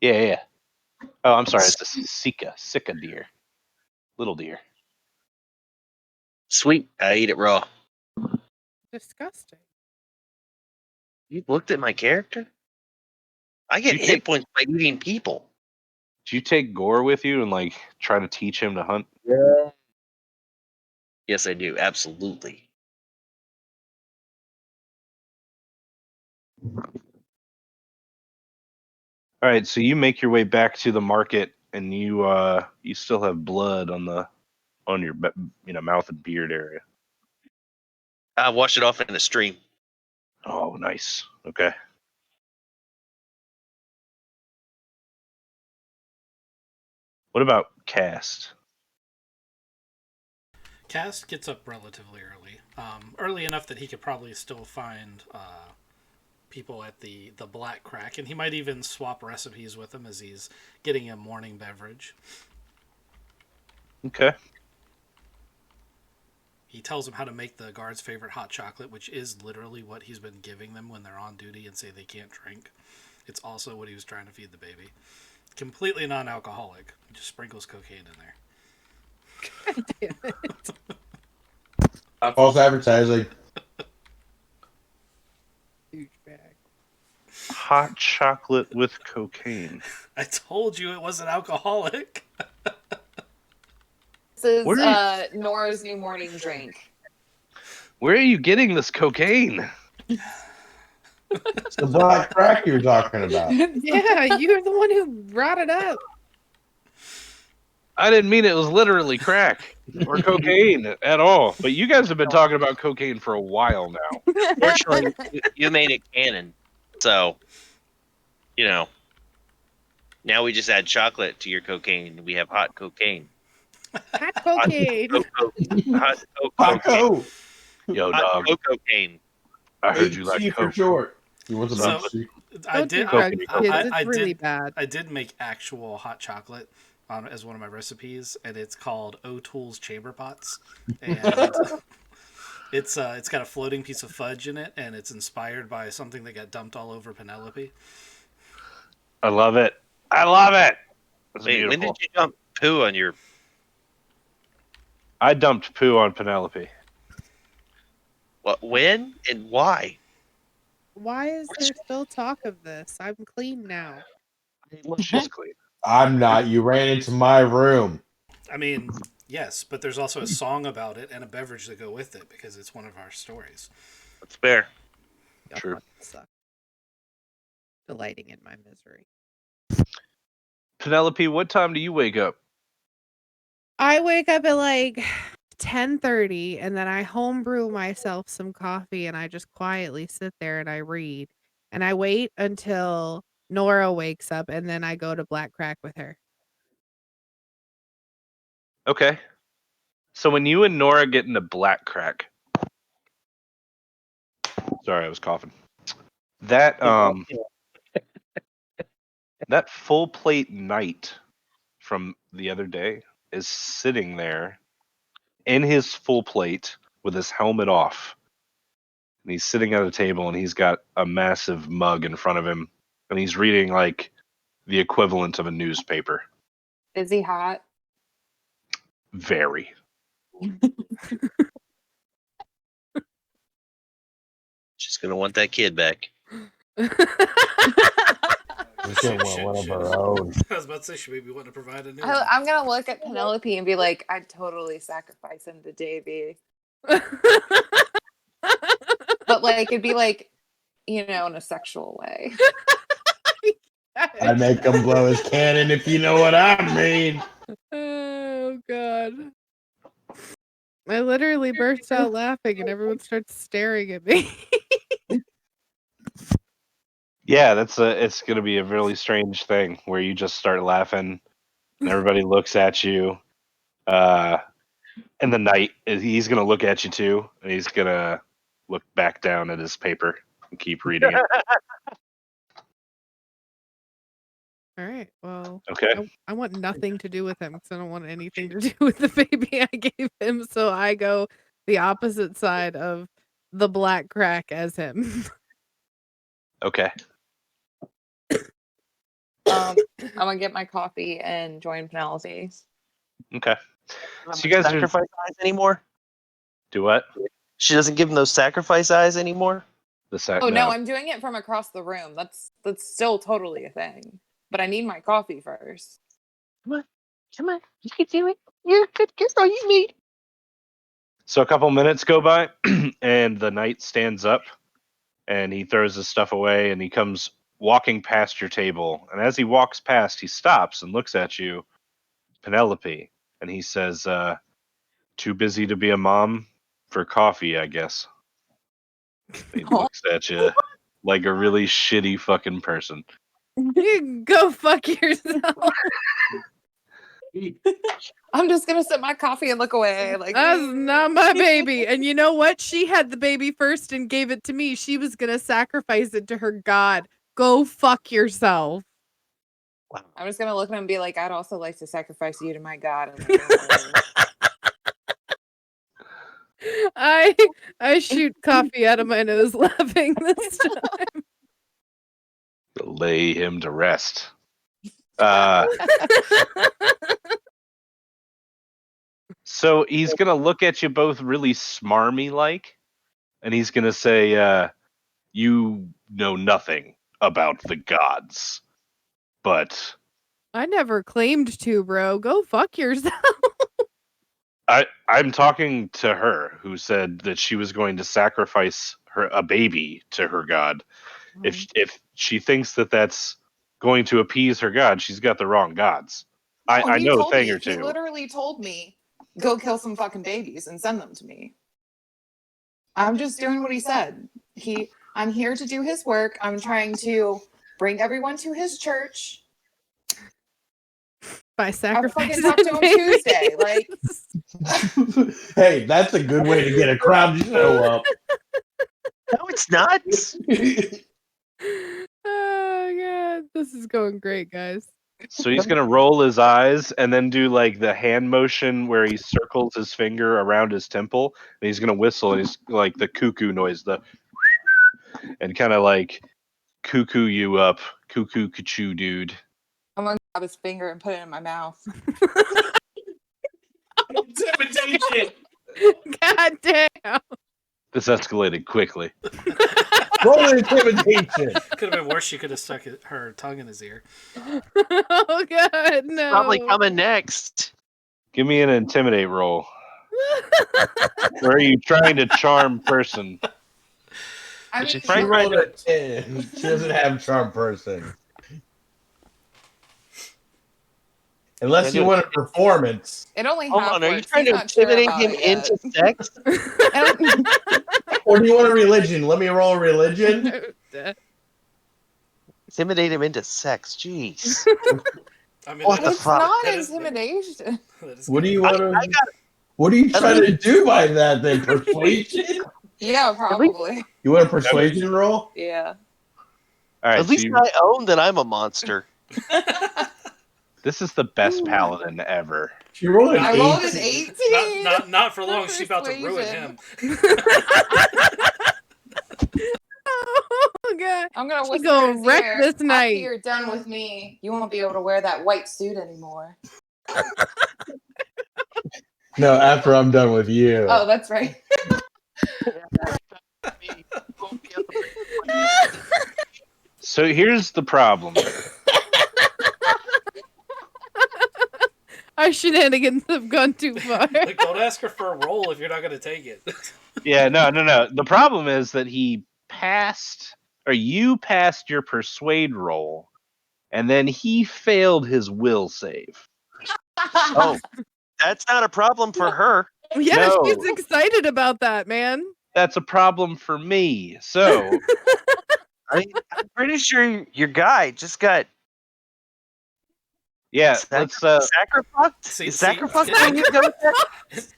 Yeah. Oh, I'm sorry. It's a sika deer. Little deer. Sweet. I eat it raw. Disgusting. You looked at my character? I get You hit take- points by eating people. Do you take Gore with you and like try to teach him to hunt? Yeah. Yes, I do. Absolutely. All right, so you make your way back to the market, and you still have blood on your mouth and beard area. I wash it off in a stream. Oh, nice. Okay. What about Cast? Cast gets up relatively early, early enough that he could probably still find people at the Black Crack, and he might even swap recipes with them as he's getting a morning beverage. Okay. He tells them how to make the guard's favorite hot chocolate, which is literally what he's been giving them when they're on duty and say they can't drink. It's also what he was trying to feed the baby. Completely non-alcoholic. Just sprinkles cocaine in there. God damn it. False advertising. Douchebag. Hot chocolate with cocaine. I told you it wasn't alcoholic. This is Where are Nora's new morning drink. Where are you getting this cocaine? It's the black crack you're talking about. Yeah, you're the one who brought it up. I didn't mean it was literally crack or cocaine at all. But you guys have been talking about cocaine for a while now. Fortunately, you made it canon. So, now we just add chocolate to your cocaine. We have hot cocaine. Hot cocaine. Hot Paco! Yo, hot dog, cocaine. I heard you like HC for coke. short. You want some So- HC? I Don't do did. drugs, I- kids. I- It's I really did- bad. I did make actual hot chocolate as one of my recipes, and it's called O'Toole's Chamber Pots, and it's got a floating piece of fudge in it, and it's inspired by something that got dumped all over Penelope. I love it. I love it. It's Wait, beautiful. when did you dump poo on your? I dumped poo on Penelope. What? When and why? Why is there still talk of this? I'm clean now. She's clean. I'm not. You ran into my room. I mean, yes, but there's also a song about it and a beverage that go with it because it's one of our stories. That's fair. Y'all True. fucking suck. Delighting in my misery. Penelope, what time do you wake up? I wake up at like 10:30 and then I homebrew myself some coffee and I just quietly sit there and I read. And I wait until Nora wakes up and then I go to Black Crack with her. Okay. So when you and Nora get into Black Crack, sorry, I was coughing. That that full plate knight from the other day is sitting there in his full plate with his helmet off. And he's sitting at a table and he's got a massive mug in front of him and he's reading like the equivalent of a newspaper. Is he hot? Very. She's gonna want that kid back. We should want one of our own. I was about to say, should maybe want to provide a new one. I'm gonna look at Penelope and be like, I'd totally sacrifice him to Davy. But like, it'd be like, in a sexual way. I'd make him blow his cannon if you know what I mean. Oh god. I literally burst out laughing and everyone starts staring at me. Yeah, it's gonna be a really strange thing where you just start laughing and everybody looks at you. And the knight, he's gonna look at you too, and he's gonna look back down at his paper and keep reading it. All right. Well, Okay. I want nothing to do with him because I don't want anything to do with the baby I gave him. So I go the opposite side of the black crack as him. Okay. I'm gonna get my coffee and join Penelope. Okay. So you guys are- sacrifice eyes anymore? Do what? She doesn't give him those sacrifice eyes anymore? Oh no, I'm doing it from across the room. That's still totally a thing. But I need my coffee first. Come on, you can do it. You're a good girl, you need. So a couple minutes go by, and the knight stands up, and he throws his stuff away, and he comes walking past your table. And as he walks past, he stops and looks at you, Penelope, and he says, "Too busy to be a mom for coffee, I guess." He looks at you like a really shitty fucking person. You can go fuck yourself. I'm just gonna sip my coffee and look away. Like, That's not my baby. And you know what? She had the baby first and gave it to me. She was gonna sacrifice it to her god. Go fuck yourself. I'm just gonna look at him and be like, I'd also like to sacrifice you to my god. And like, I shoot coffee out of my nose laughing this time. Lay him to rest. So he's gonna look at you both really smarmy like, and he's gonna say, "You know nothing about the gods, but I never claimed to, bro. Go fuck yourself. I'm talking to her who said that she was going to sacrifice a baby to her god. If she thinks that that's going to appease her god, she's got the wrong gods. I know a thing or two. He literally told me, go kill some fucking babies and send them to me. I'm just doing what he said. I'm here to do his work. I'm trying to bring everyone to his church. By I sacrificing fucking talked to him babies. Tuesday. Like, Hey, that's a good way to get a crowd to show up. No, it's not. Oh god, this is going great, guys. So he's gonna roll his eyes and then do like the hand motion where he circles his finger around his temple, and he's gonna whistle, and he's like the cuckoo noise, and kind of like cuckoo you up, cuckoo cuckoo dude. I'm gonna grab his finger and put it in my mouth. Intimidation. God damn. This escalated quickly. Roll intimidation. Could have been worse. She could have stuck her tongue in his ear. Oh god, no. Probably coming next. Give me an intimidate roll. Or are you trying to charm person? I mean, She She rolled a 10. She doesn't have charm person. Unless you want a performance. it only Hold half on, are you works. trying He's to not sure intimidate about him it yet. into sex? Or do you want a religion? Let me roll a religion. Intimidate him into sex? Jeez. I mean, What the It's fuck? not That is- intimidation. What do you I want to? got What are you trying to do by that? Then persuasion? Yeah, probably. You want a persuasion roll? Yeah. All right, At least I own that I'm a monster. this is the best paladin ever. She rolled an I rolled an 18. 18. Not for long. She's about to ruin him. Oh god. I'm gonna She whisper gonna in his wreck ear, this night. After you're done with me, you won't be able to wear that white suit anymore. No, after I'm done with you. Oh, that's right. So here's the problem. Our shenanigans have gone too far. Like, don't ask her for a roll if you're not going to take it. Yeah, no. The problem is that he passed, or you passed your persuade roll, and then he failed his will save. Oh, that's not a problem for her. Yeah, No. she's excited about that, man. That's a problem for me. So I'm pretty sure your guy just got yeah, let's sacrificed. See- Is see- sacrificed when you go with that?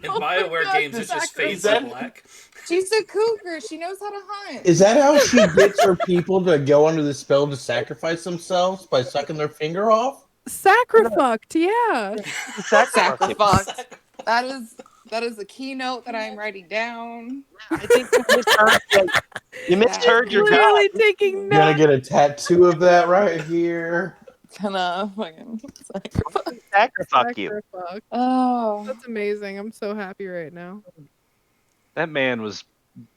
In Oh my BioWare God, games, it just fades Is to that- black. She's a cougar. She knows how to hunt. Is that how she gets her people to go under the spell to sacrifice themselves by sucking their finger off? Sacrifucked, yeah. Sacrifice. That is a keynote that I'm writing down. I think you misheard your guy. Clearly taking I'm gonna notes. get a tattoo of that right here. Gonna fucking sacrifice. Sacrifice you. Sacrifuck. Oh. That's amazing. I'm so happy right now. that man was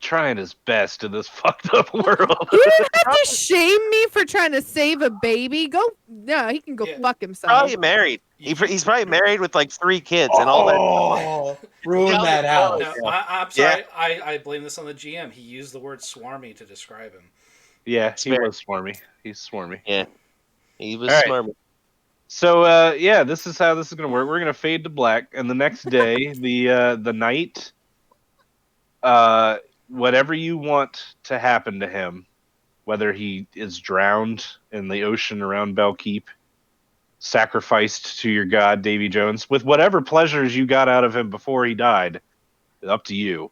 trying his best in this fucked up world. You didn't have to shame me for trying to save a baby. He can go Yeah. fuck himself. Probably married. He's probably married with like 3 kids and all that. Oh, ruin Yeah, that oh, out. No, I'm sorry. I blame this on the GM. He used the word swarmy to describe him. Yeah, he Fair. was swarmy. He's swarmy. Yeah. He was All right. smart. So yeah, this is how this is gonna work. We're gonna fade to black, and the next day, the night, whatever you want to happen to him, whether he is drowned in the ocean around Belkeep, sacrificed to your god Davy Jones, with whatever pleasures you got out of him before he died, up to you.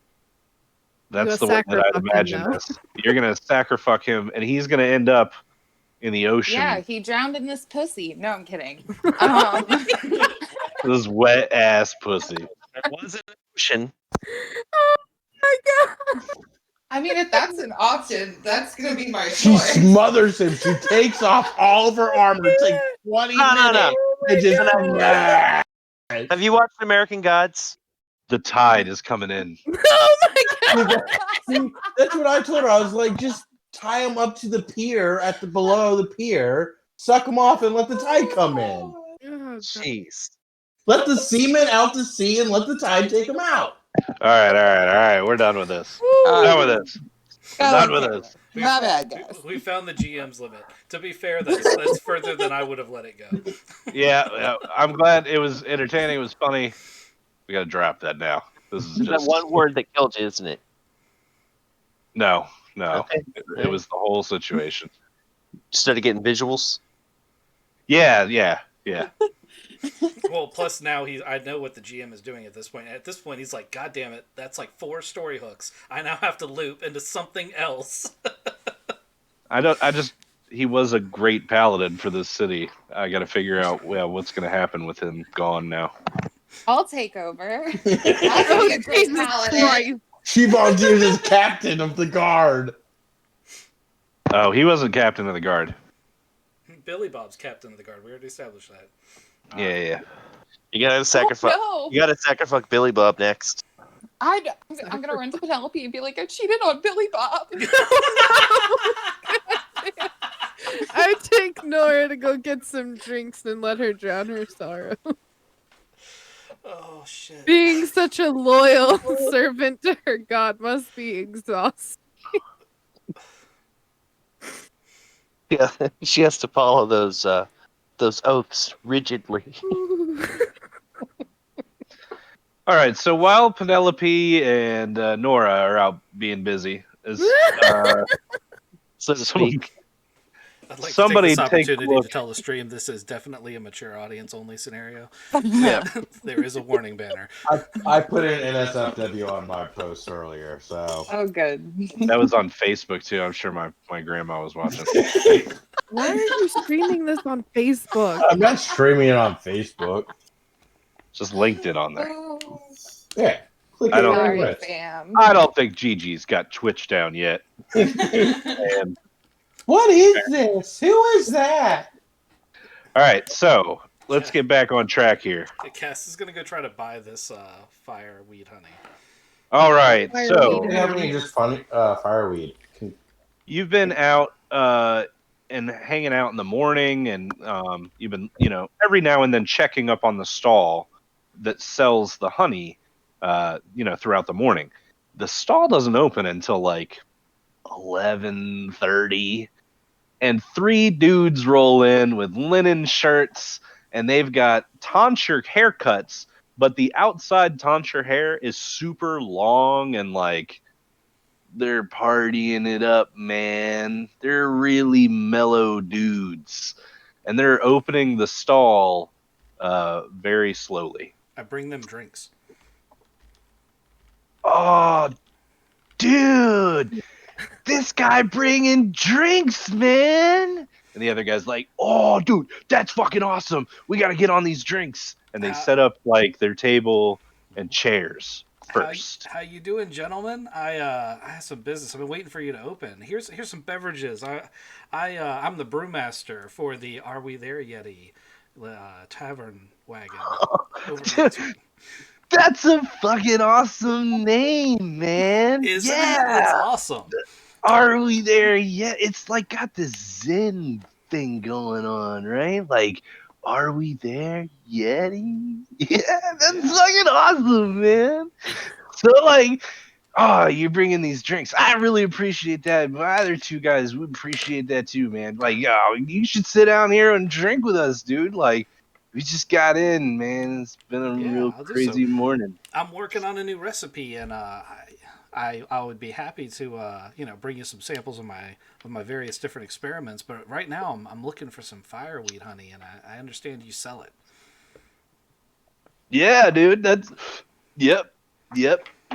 That's the way that I'd sacrifuck him imagine now. this. You're gonna sacrifice him, and he's gonna end up in the ocean. Yeah, he drowned in this pussy. No, I'm kidding. This wet ass pussy. There was an ocean. Oh my God. I mean, if that's an option, that's gonna be my She choice. smothers him. She takes off all of her armor. It takes 20 No. minutes. And just Have you watched American Gods? The tide is coming in. Oh my God. See, that's what I told her. I was like, just tie him up to the pier below the pier, suck him off, and let the tide come in. Oh, God. Jeez. Let the seamen out to sea and let the tide take them out. All right. We're done with this. Woo. Done with this. Done with this. My bad, guys. We found the GM's limit. To be fair, that's further than I would have let it go. Yeah, I'm glad it was entertaining. It was funny. We got to drop that now. This is It's that just one word that killed you, isn't it? no. Okay. It was the whole situation. Instead of getting visuals. Yeah. Well, plus now I know what the GM is doing at this point. At this point, he's like, God damn it, that's like 4 story hooks. I now have to loop into something else. He was a great paladin for this city. I got to figure out what's going to happen with him gone now. I'll take over. Oh, I'll be a great Jesus paladin. Christ. She volunteers as captain of the guard. Oh, he wasn't captain of the guard. Billy Bob's captain of the guard. We already established that. Yeah. You gotta sacrifice. Oh, You gotta sacrifice Billy Bob next. I'm gonna run to Penelope and be like, I cheated on Billy Bob. I take Nora to go get some drinks and let her drown her sorrow. Oh, shit. Being such a loyal servant to her god must be exhausting. Yeah, she has to follow those oaths rigidly. All right. So while Penelope and Nora are out being busy, So to speak. I'd like Somebody to take take a this opportunity look. to tell the stream this is definitely a mature audience only scenario. Yeah. There is a warning banner. I put in NSFW on my post earlier, so. Oh, good. That was on Facebook too. I'm sure my grandma was watching. Why are you streaming this on Facebook? I'm not streaming it on Facebook. Just linked it on there. Oh, Yeah. Click I don't- it sorry, on it. fam. I don't think Gigi's got Twitch down yet. And What is this? Who is that? all right, so let's get back on track here. Cass is gonna go try to buy this fireweed honey. All right, so Fireweed. How many just fireweed? you've been out and hanging out in the morning, and you've been, every now and then checking up on the stall that sells the honey, throughout the morning. The stall doesn't open until like 11:30, and three dudes roll in with linen shirts, and they've got tonsure haircuts, but the outside tonsure hair is super long, and like they're partying it up, man. They're really mellow dudes, and they're opening the stall very slowly. I bring them drinks. Oh, dude, this guy bringing drinks, man. And the other guy's like, oh, dude, that's fucking awesome. We got to get on these drinks. And they set up like their table and chairs first. How you doing, gentlemen? I have some business. I've been waiting for you to open. Here's some beverages. I'm the brewmaster for the Are We There Yeti tavern wagon. Dude, that's a fucking awesome name, man. Isn't it? It's awesome. Are we there yet? It's like got this Zen thing going on, right? Like, are we there Yeti? Yeah, that's fucking awesome, man. So like, oh, you're bringing these drinks. I really appreciate that. My other two guys would appreciate that too, man. Like, yo, you should sit down here and drink with us, dude. Like, we just got in, man. It's been a real crazy morning. I'm working on a new recipe, and I would be happy to bring you some samples of my various different experiments. But right now, I'm looking for some fireweed honey, and I understand you sell it. Yeah, dude. Yep.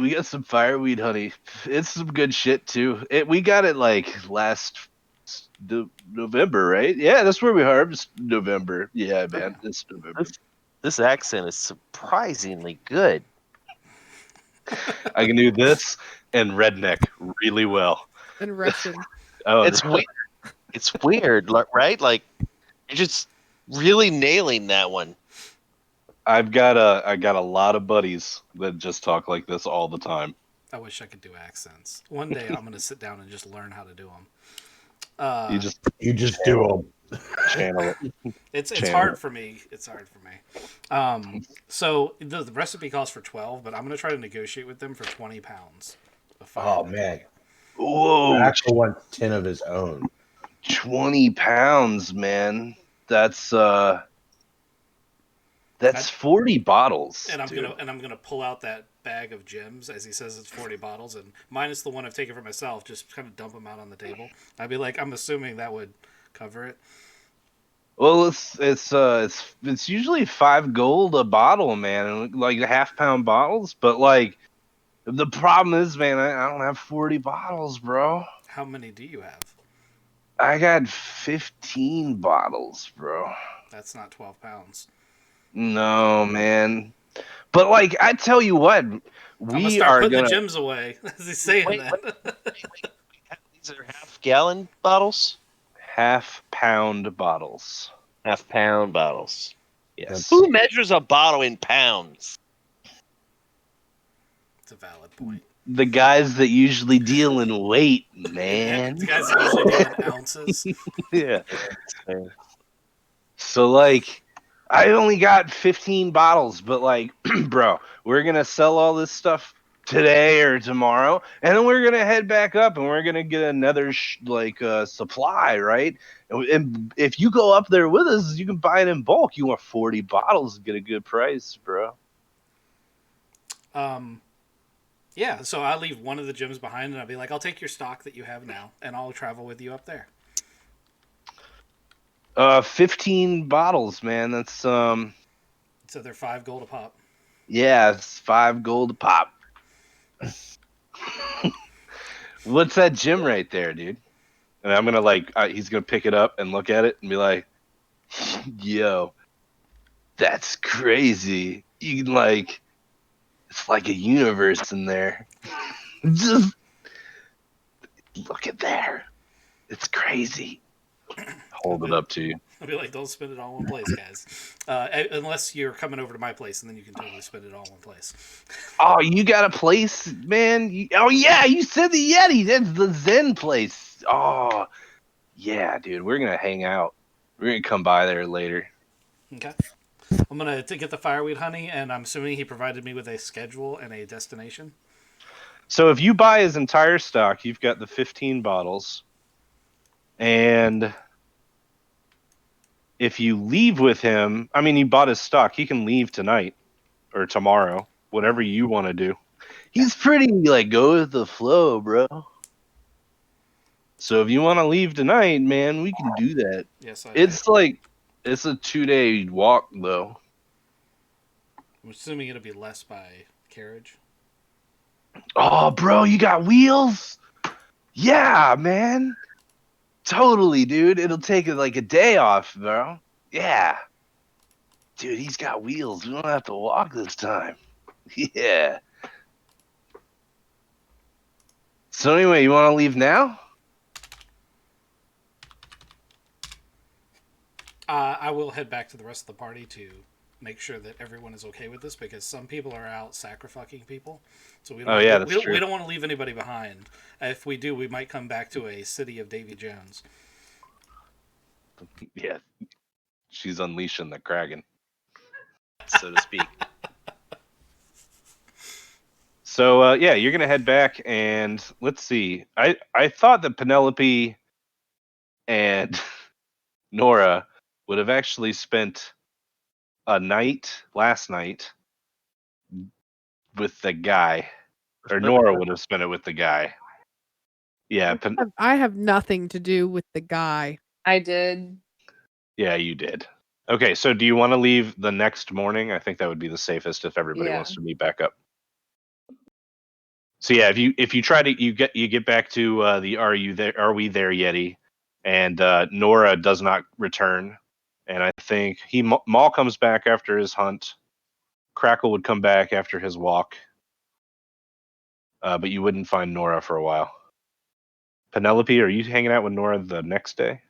We got some fireweed honey. It's some good shit too. We got it like last November, right? Yeah, that's where we harvest November. Yeah, man, it's November. This accent is surprisingly good. I can do this and redneck really well. And Russian. Oh, it's weird. It's weird, right? Like you're just really nailing that one. I got a lot of buddies that just talk like this all the time. I wish I could do accents. One day I'm gonna sit down and just learn how to do them. You just do them. Channel it. It's hard for me. It's hard for me. So the recipe calls for 12, but I'm gonna try to negotiate with them for 20 pounds. Oh man! Whoa! Actual wants 10 of his own. 20 pounds, man. That's 40 bottles. And I'm gonna pull out that bag of gems as he says it's 40 bottles, and minus the one I've taken for myself, just kind of dump them out on the table. I'd be like, I'm assuming that would cover it. Well, it's usually 5 gold a bottle, man, like half-pound bottles. But like, the problem is, man, I don't have 40 bottles, bro. How many do you have? I got 15 bottles, bro. That's not 12 pounds. No, man. But like, I tell you what, we are putting the gems away. As he's saying that. Wait. These are half-gallon bottles. Half-pound bottles. Half-pound bottles. Yes. Who measures a bottle in pounds? It's a valid point. The guys that usually deal in weight, man. The guys that usually deal in ounces. Yeah. So like, I only got 15 bottles, but like, bro, we're gonna sell all this stuff today or tomorrow, and then we're gonna head back up and we're gonna get another supply, right? And if you go up there with us, you can buy it in bulk. You want 40 bottles and get a good price, bro. Yeah, so I'll leave one of the gems behind, and I'll be like, I'll take your stock that you have now, and I'll travel with you up there. 15 bottles, man. That's So they're 5 gold a pop. Yeah, it's 5 gold a pop. What's that gem right there, dude? And I'm gonna he's gonna pick it up and look at it and be like, "Yo, that's crazy. You can it's like a universe in there. Just look at there. It's crazy." Hold it up to you. I'll be like, don't spend it all in one place, guys. Unless you're coming over to my place, and then you can totally spend it all in one place. Oh, you got a place, man? Oh, yeah, you said the Yeti. That's the Zen place. Oh, Yeah, dude, we're gonna hang out. We're gonna come by there later. Okay. I'm gonna get the fireweed honey, and I'm assuming he provided me with a schedule and a destination. So if you buy his entire stock, you've got the 15 bottles. And if you leave with him, I mean, you bought his stock. He can leave tonight or tomorrow, whatever you want to do. He's pretty, like, go with the flow, bro. So if you want to leave tonight, man, we can do that. Yes, It's like, it's a 2-day walk, though. I'm assuming it'll be less by carriage. Oh, bro, you got wheels? Yeah, man. Totally, dude. It'll take like a day off, bro. Yeah. Dude, he's got wheels. We don't have to walk this time. Yeah. So anyway, you want to leave now? I will head back to the rest of the party to make sure that everyone is okay with this, because some people are out sacrificing people. So we don't. Oh, yeah, that's we true. don't want to leave anybody behind. If we do, we might come back to a city of Davy Jones. Yeah. She's unleashing the Kraken, so to speak. So yeah, you're gonna head back, and let's see. I thought that Penelope and Nora would have actually spent a night last night with the guy, or Nora would have spent it with the guy. Yeah, I have nothing to do with the guy. I did. yeah, you did. Okay, so do you want to leave the next morning? I think that would be the safest if everybody Yeah. wants to meet back up. So yeah, if you try to you get back to the are we there Yeti, and Nora does not return, and I think Maul comes back after his hunt. Crackle would come back after his walk, but you wouldn't find Nora for a while. Penelope, are you hanging out with Nora the next day?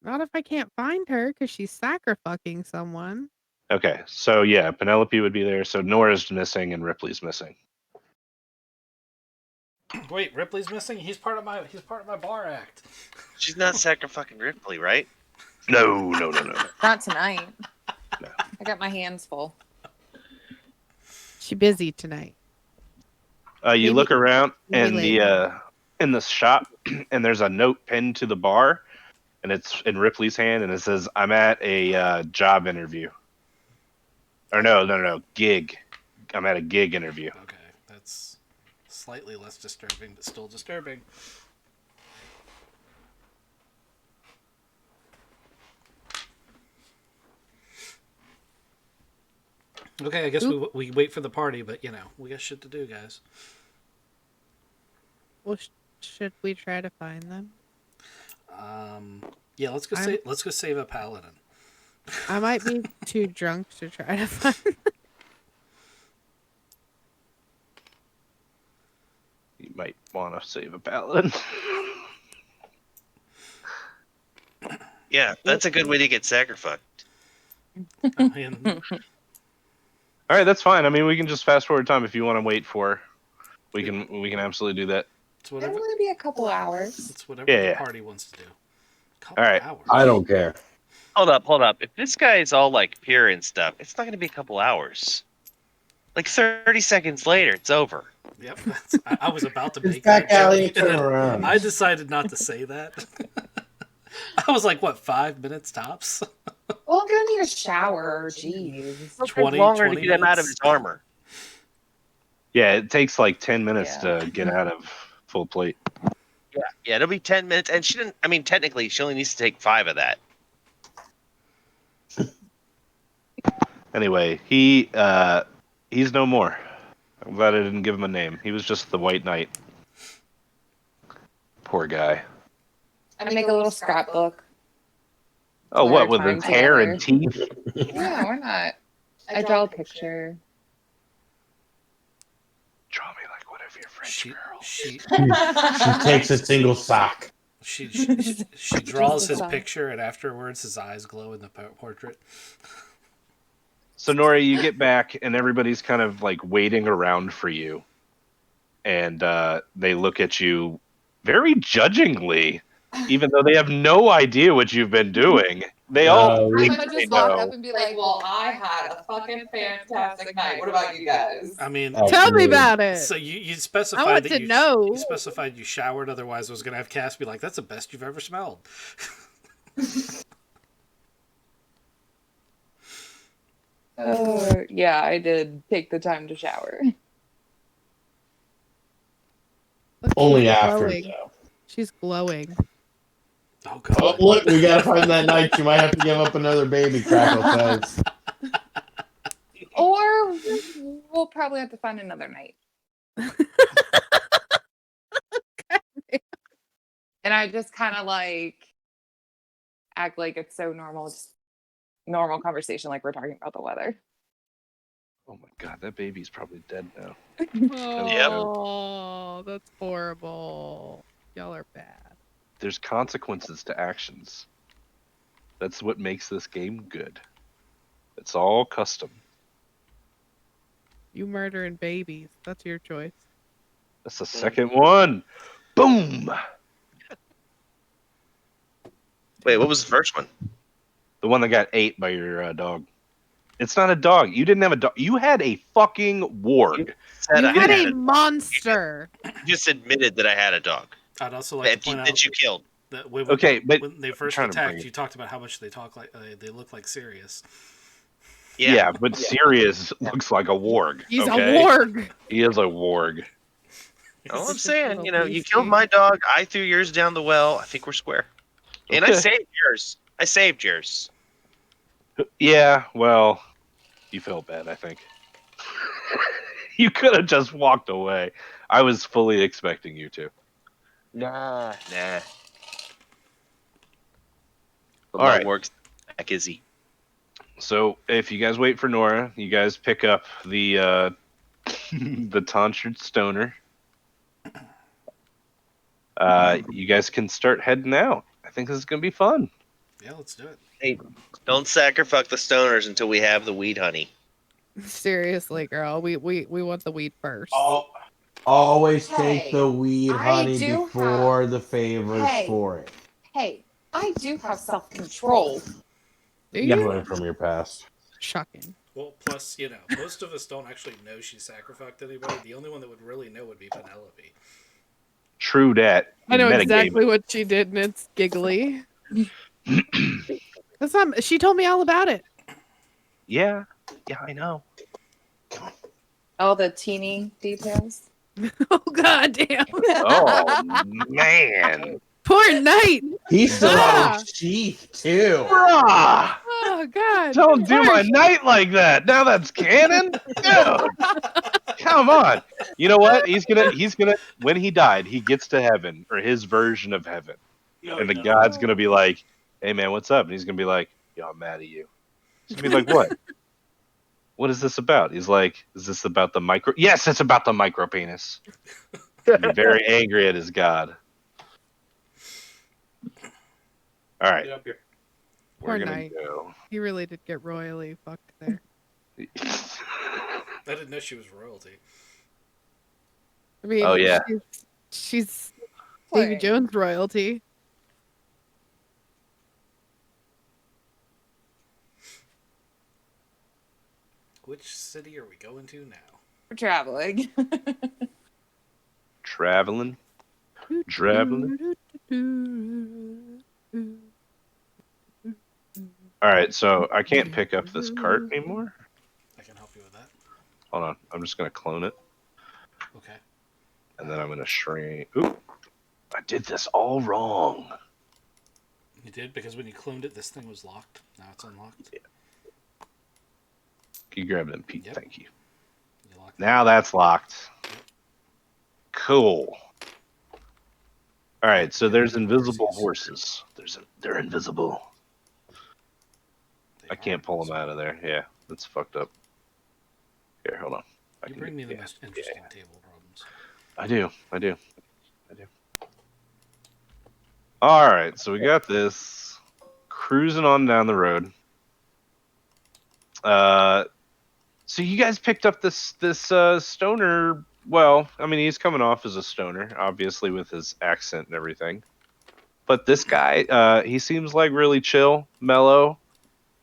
Not if I can't find her because she's sacrificing someone. Okay, so yeah, Penelope would be there. So Nora's missing and Ripley's missing. Wait, Ripley's missing. He's part of my bar act. She's not sacrificing Ripley, right? No. Not tonight. No. I got my hands full. She's busy tonight. You look around maybe in the shop, and there's a note pinned to the bar, and it's in Ripley's hand, and it says, "I'm at a job interview." Or no, gig. I'm at a gig interview. Okay, that's slightly less disturbing, but still disturbing. Okay, I guess we wait for the party, but we got shit to do, guys. Well, should we try to find them? Yeah, let's go save a paladin. I might be too drunk to try to find them. You might want to save a paladin. Yeah, that's a good way to get sacrificed. All right, that's fine. I mean, we can just fast forward time if you want to wait for. We can absolutely do that. It'll only be a couple hours. It's whatever the party wants to do. All right. Hours. I don't care. Hold up. If this guy is all like pure and stuff, it's not going to be a couple hours. Like 30 seconds later, it's over. Yep, I was about to It's make back that alley, joke, turn and then around. I decided not to say that. I was like, what, 5 minutes tops? Well, I'm gonna need a shower. Jeez. It'll take longer to get him out of his armor. Yeah, it takes like 10 minutes to get out of full plate. Yeah, it'll be 10 minutes, and she didn't. I mean, technically, she only needs to take 5 of that. Anyway, he's no more. I'm glad I didn't give him a name. He was just the White Knight. Poor guy. I make a little scrapbook. Oh, what, with time his hair and together. teeth? Yeah, why not? I draw a picture. Draw me like one of your French girls. She takes a single sock. She draws his picture, and afterwards his eyes glow in the portrait. So, Nora, you get back, and everybody's kind of like waiting around for you. And they look at you very judgingly. even though they have no idea what you've been doing. They all I think would they just walk know. up and be like, "Well, I had a fucking fantastic night. What about you guys?" I mean, Tell me about it. so you I specified want that to you know. you specified you showered. Otherwise, I was gonna have Cass be like, "That's the best you've ever smelled." Yeah, I did take the time to shower. Look, Only she's after, glowing. though. She's glowing. Oh Oh, god. look, we gotta find that night. You might have to give up another baby, Crackle says. Or we'll probably have to find another night. And I just kind of like act like it's so normal, just normal conversation, like we're talking about the weather. Oh my god, that baby's probably dead now. Oh, that's horrible. Y'all are bad. There's consequences to actions. That's what makes this game good. It's all custom. You murdering babies. That's your choice. That's the second one. Boom! Wait, what was the first one? The one that got ate by your dog. It's not a dog. You didn't have a dog. You had a fucking warg. You I had had a monster. You just admitted that I had a dog I'd also like to point out that you killed. that when, Okay, but when they first trying to bring attacked, it- you talked about how much they talk like they look like Sirius. Yeah, but Sirius looks like a warg. He's okay? a warg. He is a warg. All I'm Such a saying, little you know, you beastie. killed my dog. I threw yours down the well. I think we're square. And I Okay. saved yours. I saved yours. Yeah, well, you felt bad, I think. You could have just walked away. I was fully expecting you to. Nah. But All my right. work's back, is he? So if you guys wait for Nora, you guys pick up the the tonsured stoner. You guys can start heading out. I think this is gonna be fun. Yeah, let's do it. Hey, don't sacrifice the stoners until we have the weed honey. Seriously, girl. We want the weed first. Oh, always Hey, take the weed, I honey, do before the favors Hey. for it. Hey, I do have self-control. Do You you? learn from your past. Shocking. Well, plus, most of us don't actually know she sacrificed anybody. The only one that would really know would be Penelope. True dat. I know Metagaming. exactly what she did, and it's giggly. That's not. She told me all about it. Yeah, I know. All the teeny details. Oh god damn! Oh man. Poor Knight. He still Ah. had his sheath, too. Bruh! Oh god. Don't do my Harsh. knight like that. Now that's canon? Dude, come on. You know what? He's gonna when he died, he gets to heaven, or his version of heaven. And the god's gonna be like, hey man, what's up? And he's gonna be like, yo, I'm mad at you. He's gonna be like, what? What is this about? He's like, is this about the micro? Yes, it's about the micro penis. He'll be very angry at his god. All right. Poor We're gonna Knight. go. He really did get royally fucked there. I didn't know she was royalty. I mean, Oh, yeah. she's Davy Jones royalty. Which city are we going to now? We're traveling. Traveling. All right, so I can't pick up this cart anymore. I can help you with that. Hold on, I'm just gonna clone it, Okay. and then I'm gonna shrink. Oop! I did this all wrong. You did? Because when you cloned it, this thing was locked. Now it's unlocked. Can you grab them, Pete? Yep. Thank you. You locked Now that's locked. Cool. All right, so there's invisible horses. They're invisible. I can't pull them out of there. Yeah, that's fucked up. Here, hold on. You bring me the most interesting table problems. I do. All right, so we got this cruising on down the road. So you guys picked up this stoner. Well, I mean, he's coming off as a stoner, obviously with his accent and everything. But this guy, he seems like really chill, mellow.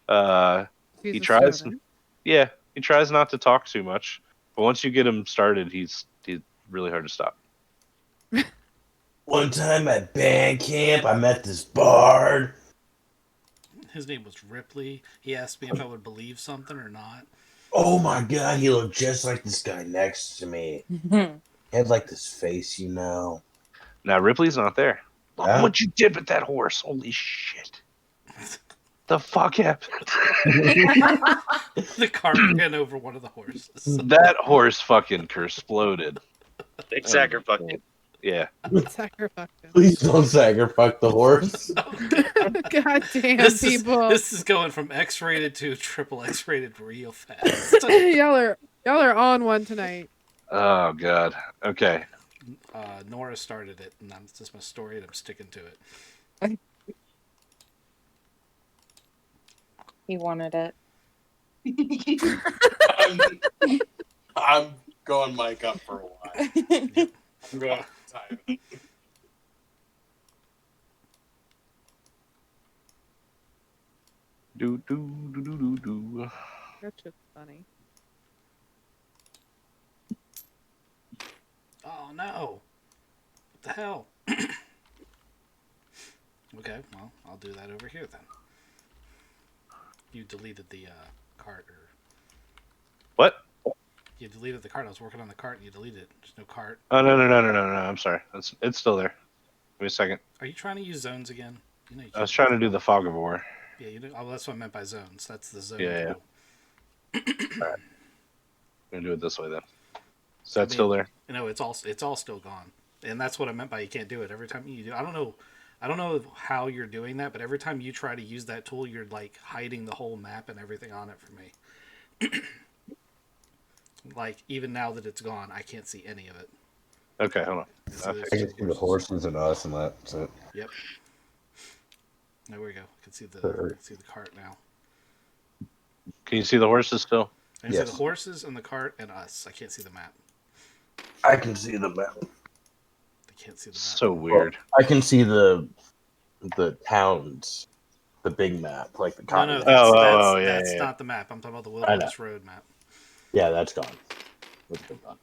He's He a tries, stoner. yeah, he tries not to talk too much. But once you get him started, he's really hard to stop. One time at band camp, I met this bard. His name was Ripley. He asked me if I would believe something or not. Oh my god, he looked just like this guy next to me. He had like this face, you know. Now Ripley's not there. Look Yeah. what you did with that horse! Holy shit! The fuck happened? The cart ran over one of the horses. That horse fucking exploded. They sacrificed it. Yeah. Sacrifice him. Please don't sacrifice the horse. God damn, This people. is going from X-rated to triple X-rated real fast. y'all are on one tonight. Oh god. Okay. Nora started it, and it's just my story, and I'm sticking to it. He wanted it. I'm going Mike up for a while. I'm going time. Do do do do do do. That's just funny. Oh no! What the hell? Okay, well, I'll do that over here then. You deleted the cart, or What? you deleted the cart. I was working on the cart, and you deleted it. There's no cart. Oh no. I'm sorry. It's still there. Give me a second. Are you trying to use zones again? You know you I was trying to do the fog of war. Yeah, you do. Oh, that's what I meant by zones. That's the zone. Yeah. tool. I'm gonna do it this way then. Is that still there? You know, it's all still gone, and that's what I meant by you can't do it every time you do. I don't know how you're doing that, but every time you try to use that tool, you're like hiding the whole map and everything on it for me. Like even now that it's gone, I can't see any of it. Okay, hold on. So Okay. I can see the horses and us, and that's it. Yep. There we go. I can see the cart now. Can you see the horses still? I can see the horses and the cart and us. I can't see the map. I can see the map. I can't see the map. So weird. I can see the towns, the big map, like the No, continent. that's yeah. not the map. I'm talking about the Wilderness Road map. Yeah, that's gone. That's been gone.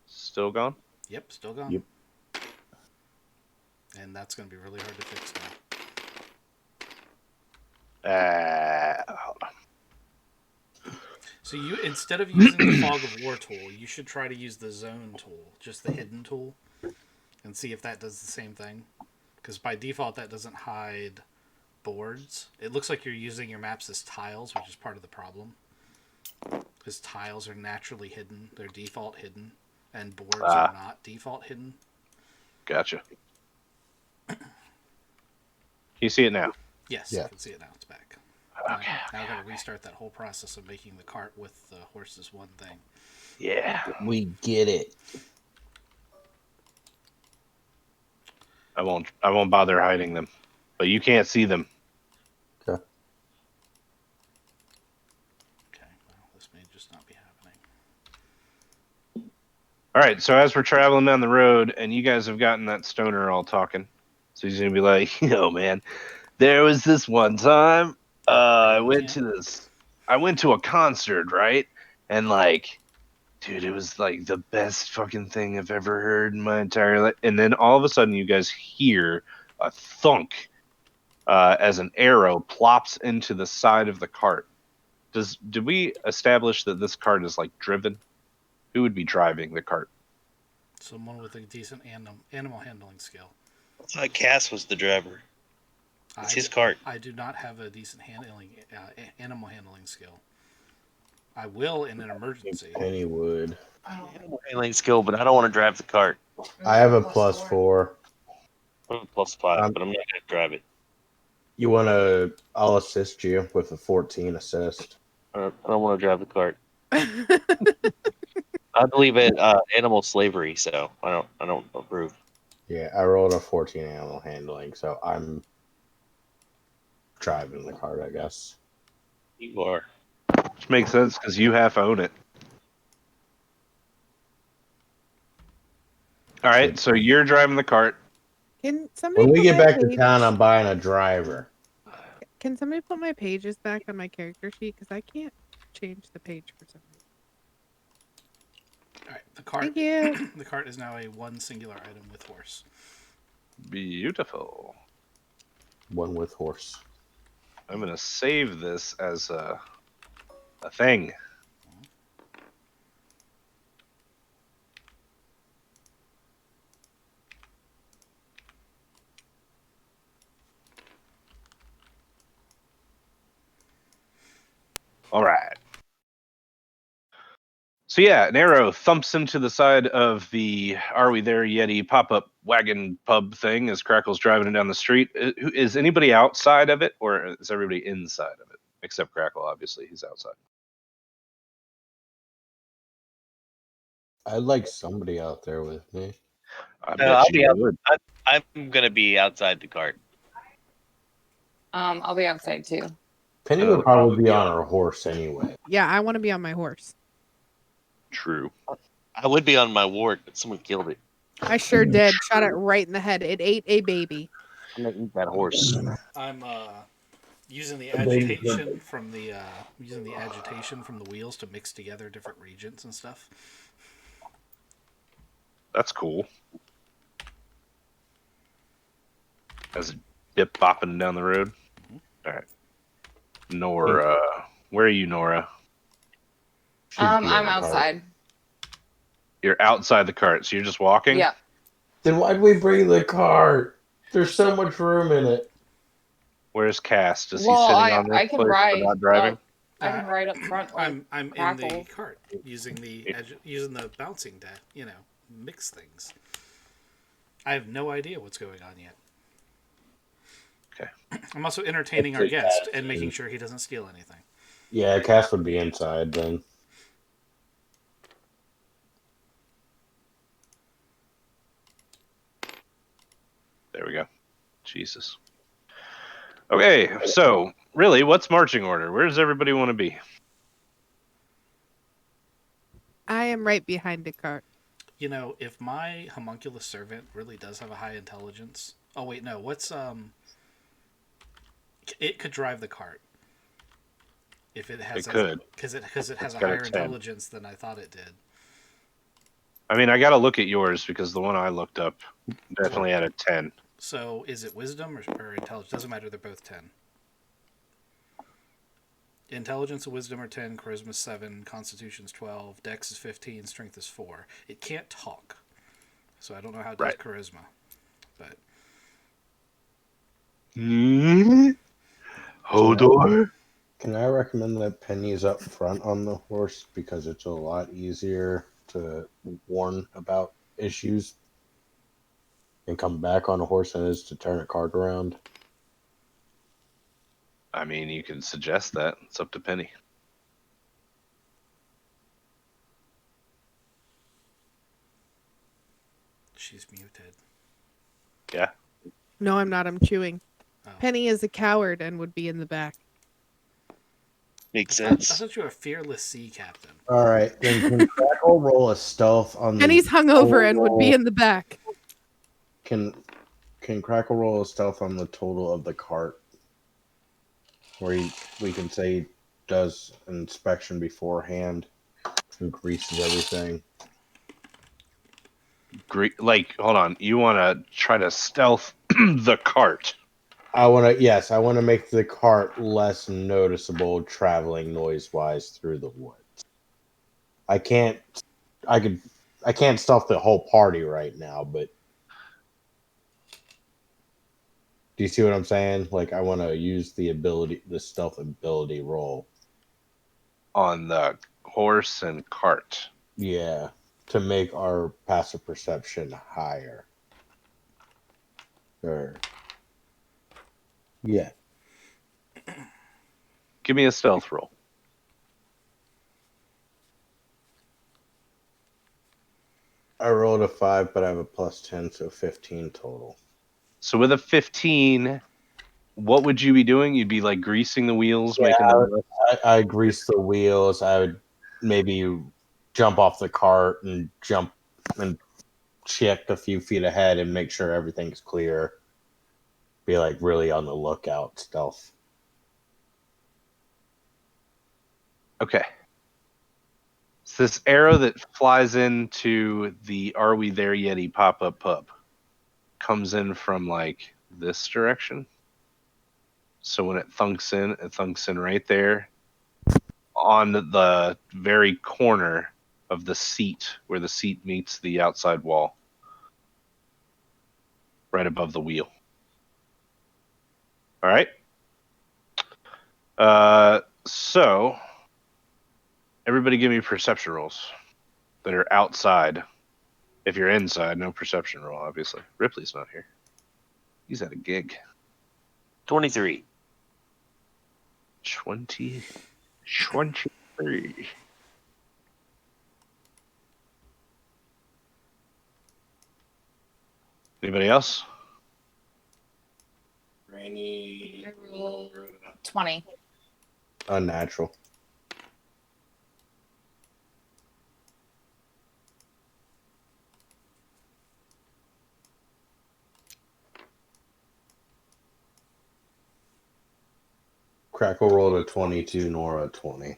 Still gone? Yep, still gone. Yep. And that's going to be really hard to fix now. Hold on. So you, instead of using the Fog of War tool, you should try to use the Zone tool, just the hidden tool, and see if that does the same thing. Because by default, that doesn't hide boards. It looks like you're using your maps as tiles, which is part of the problem. Because tiles are naturally hidden. They're default hidden. And boards are not default hidden. Gotcha. Can you see it now? Yes, Yeah. I can see it now. It's back. Okay. Now I've got to restart that whole process of making the cart with the horses one thing. Yeah. We get it. I won't bother hiding them. But you can't see them. Okay. Okay, well, this may just not be happening. All right, so as we're traveling down the road, and you guys have gotten that stoner all talking, so he's gonna be like, "Yo, man, there was this one time I went to a concert, right? And like, dude, it was like the best fucking thing I've ever heard in my entire life." And then all of a sudden, you guys hear a thunk as an arrow plops into the side of the cart. Did we establish that this cart is like driven? Who would be driving the cart? Someone with a decent animal handling skill. I thought Cass was the driver. It's his cart. I do not have a decent animal handling skill. I will in an emergency. Penny would. Animal handling skill, but I don't want to drive the cart. I have a +4. I have a +5, but I'm not going to drive it. You want to? I'll assist you with a 14 assist. I don't want to drive the cart. I believe in animal slavery, so I don't approve. Yeah, I rolled a 14 animal handling, so I'm driving the cart, I guess. You are. Which makes sense because you half own it. All right, so you're driving the cart. Can somebody When we put get my back to page- town, I'm buying a driver. Can somebody put my pages back on my character sheet? Because I can't change the page for some reason. All right, the cart. Thank you. The cart is now a one singular item with horse. Beautiful. One with horse. I'm gonna save this as a thing. All right. So yeah, an arrow thumps into the side of the "Are We There Yeti" pop-up wagon pub thing as Crackle's driving it down the street. Is anybody outside of it, or is everybody inside of it? Except Crackle, obviously, he's outside. I'd like somebody out there with me. I No, bet I'll you be out. would. I'm gonna be outside the cart. I'll be outside too. Penny would probably be on her horse anyway. Yeah, I want to be on my horse. True. I would be on my ward, but someone killed it. I sure did. Shot it right in the head. It ate a baby. I'm gonna eat that horse. I'm using the baby agitation from the wheels to mix together different regions and stuff. That's cool. As it bip bopping down the road. All right. Nora, where are you, Nora? I'm outside. You're outside the cart, so you're just walking? Yeah. Then why'd we bring the cart? There's so much room in it. Where's Cass? Is he Well, sitting on this I can place ride but not driving? I can ride up front. Like I'm in the cart using the bouncing to mix things. I have no idea what's going on yet. Okay. I'm also entertaining our guest and making sure he doesn't steal anything. Yeah, Cass would be inside then. There we go. Jesus. Okay, so really, what's marching order? Where does everybody want to be? I am right behind the cart. You know, if my homunculus servant really does have a high intelligence. Oh wait, no. What's It could drive the cart. If it has, because it has a higher intelligence than I thought it did. I mean, I got to look at yours because the one I looked up definitely had a 10. So is it wisdom or intelligence? Doesn't matter. They're both 10. Intelligence and wisdom are 10. Charisma 7. Constitution's 12. Dex is 15. Strength is 4. It can't talk, so I don't know how it does charisma. But Hodor. Can I recommend that Penny's up front on the horse because it's a lot easier to warn about issues and come back on a horse than it is to turn a cart around? I mean, you can suggest that. It's up to Penny. she's muted. Yeah. No, I'm not. I'm chewing. Oh. Penny is a coward and would be in the back. Makes I sense. thought you were a fearless sea captain. All right, then can Crackle roll a stealth on Penny's the hungover and would be in the back. Can Crackle roll a stealth on the total of the cart? Where we can say he does an inspection beforehand and greases everything. Hold on. You want to try to stealth the cart? I want to make the cart less noticeable traveling noise-wise through the woods. I can't stealth the whole party right now, but do you see what I'm saying? Like, I want to use the stealth ability roll On the horse and cart. Yeah, to make our passive perception higher. Yeah. Give me a stealth roll. I rolled a 5, but I have a plus 10, so 15 total. So with a 15, what would you be doing? You'd be like greasing the wheels, making them. I grease the wheels. I would maybe jump off the cart and jump and check a few feet ahead and make sure everything's clear. Be like really on the lookout, stealth. Okay. It's this arrow that flies into the Are We There Yeti pop-up pub. Comes in from like this direction. So when it thunks in right there on the very corner of the seat where the seat meets the outside wall. Right above the wheel. All right. So everybody give me perception rolls that are outside. If you're inside, no perception roll, obviously. Ripley's not here. He's at a gig. 23. 23. Anybody else? Rainy. 20. Unnatural. Crackle rolled a 22, Nora a 20.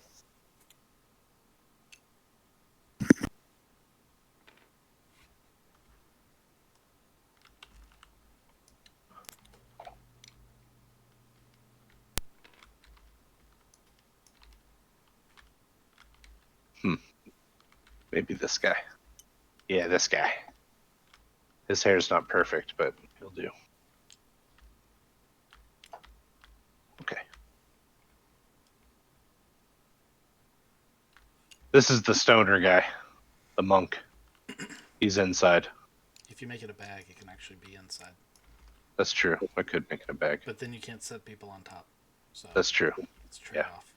Maybe this guy. Yeah, this guy. His hair's not perfect, but he'll do. Okay. This is the stoner guy. The monk. He's inside. If you make it a bag, it can actually be inside. That's true. I could make it a bag. But then you can't set people on top. So That's true. it's a trade-off.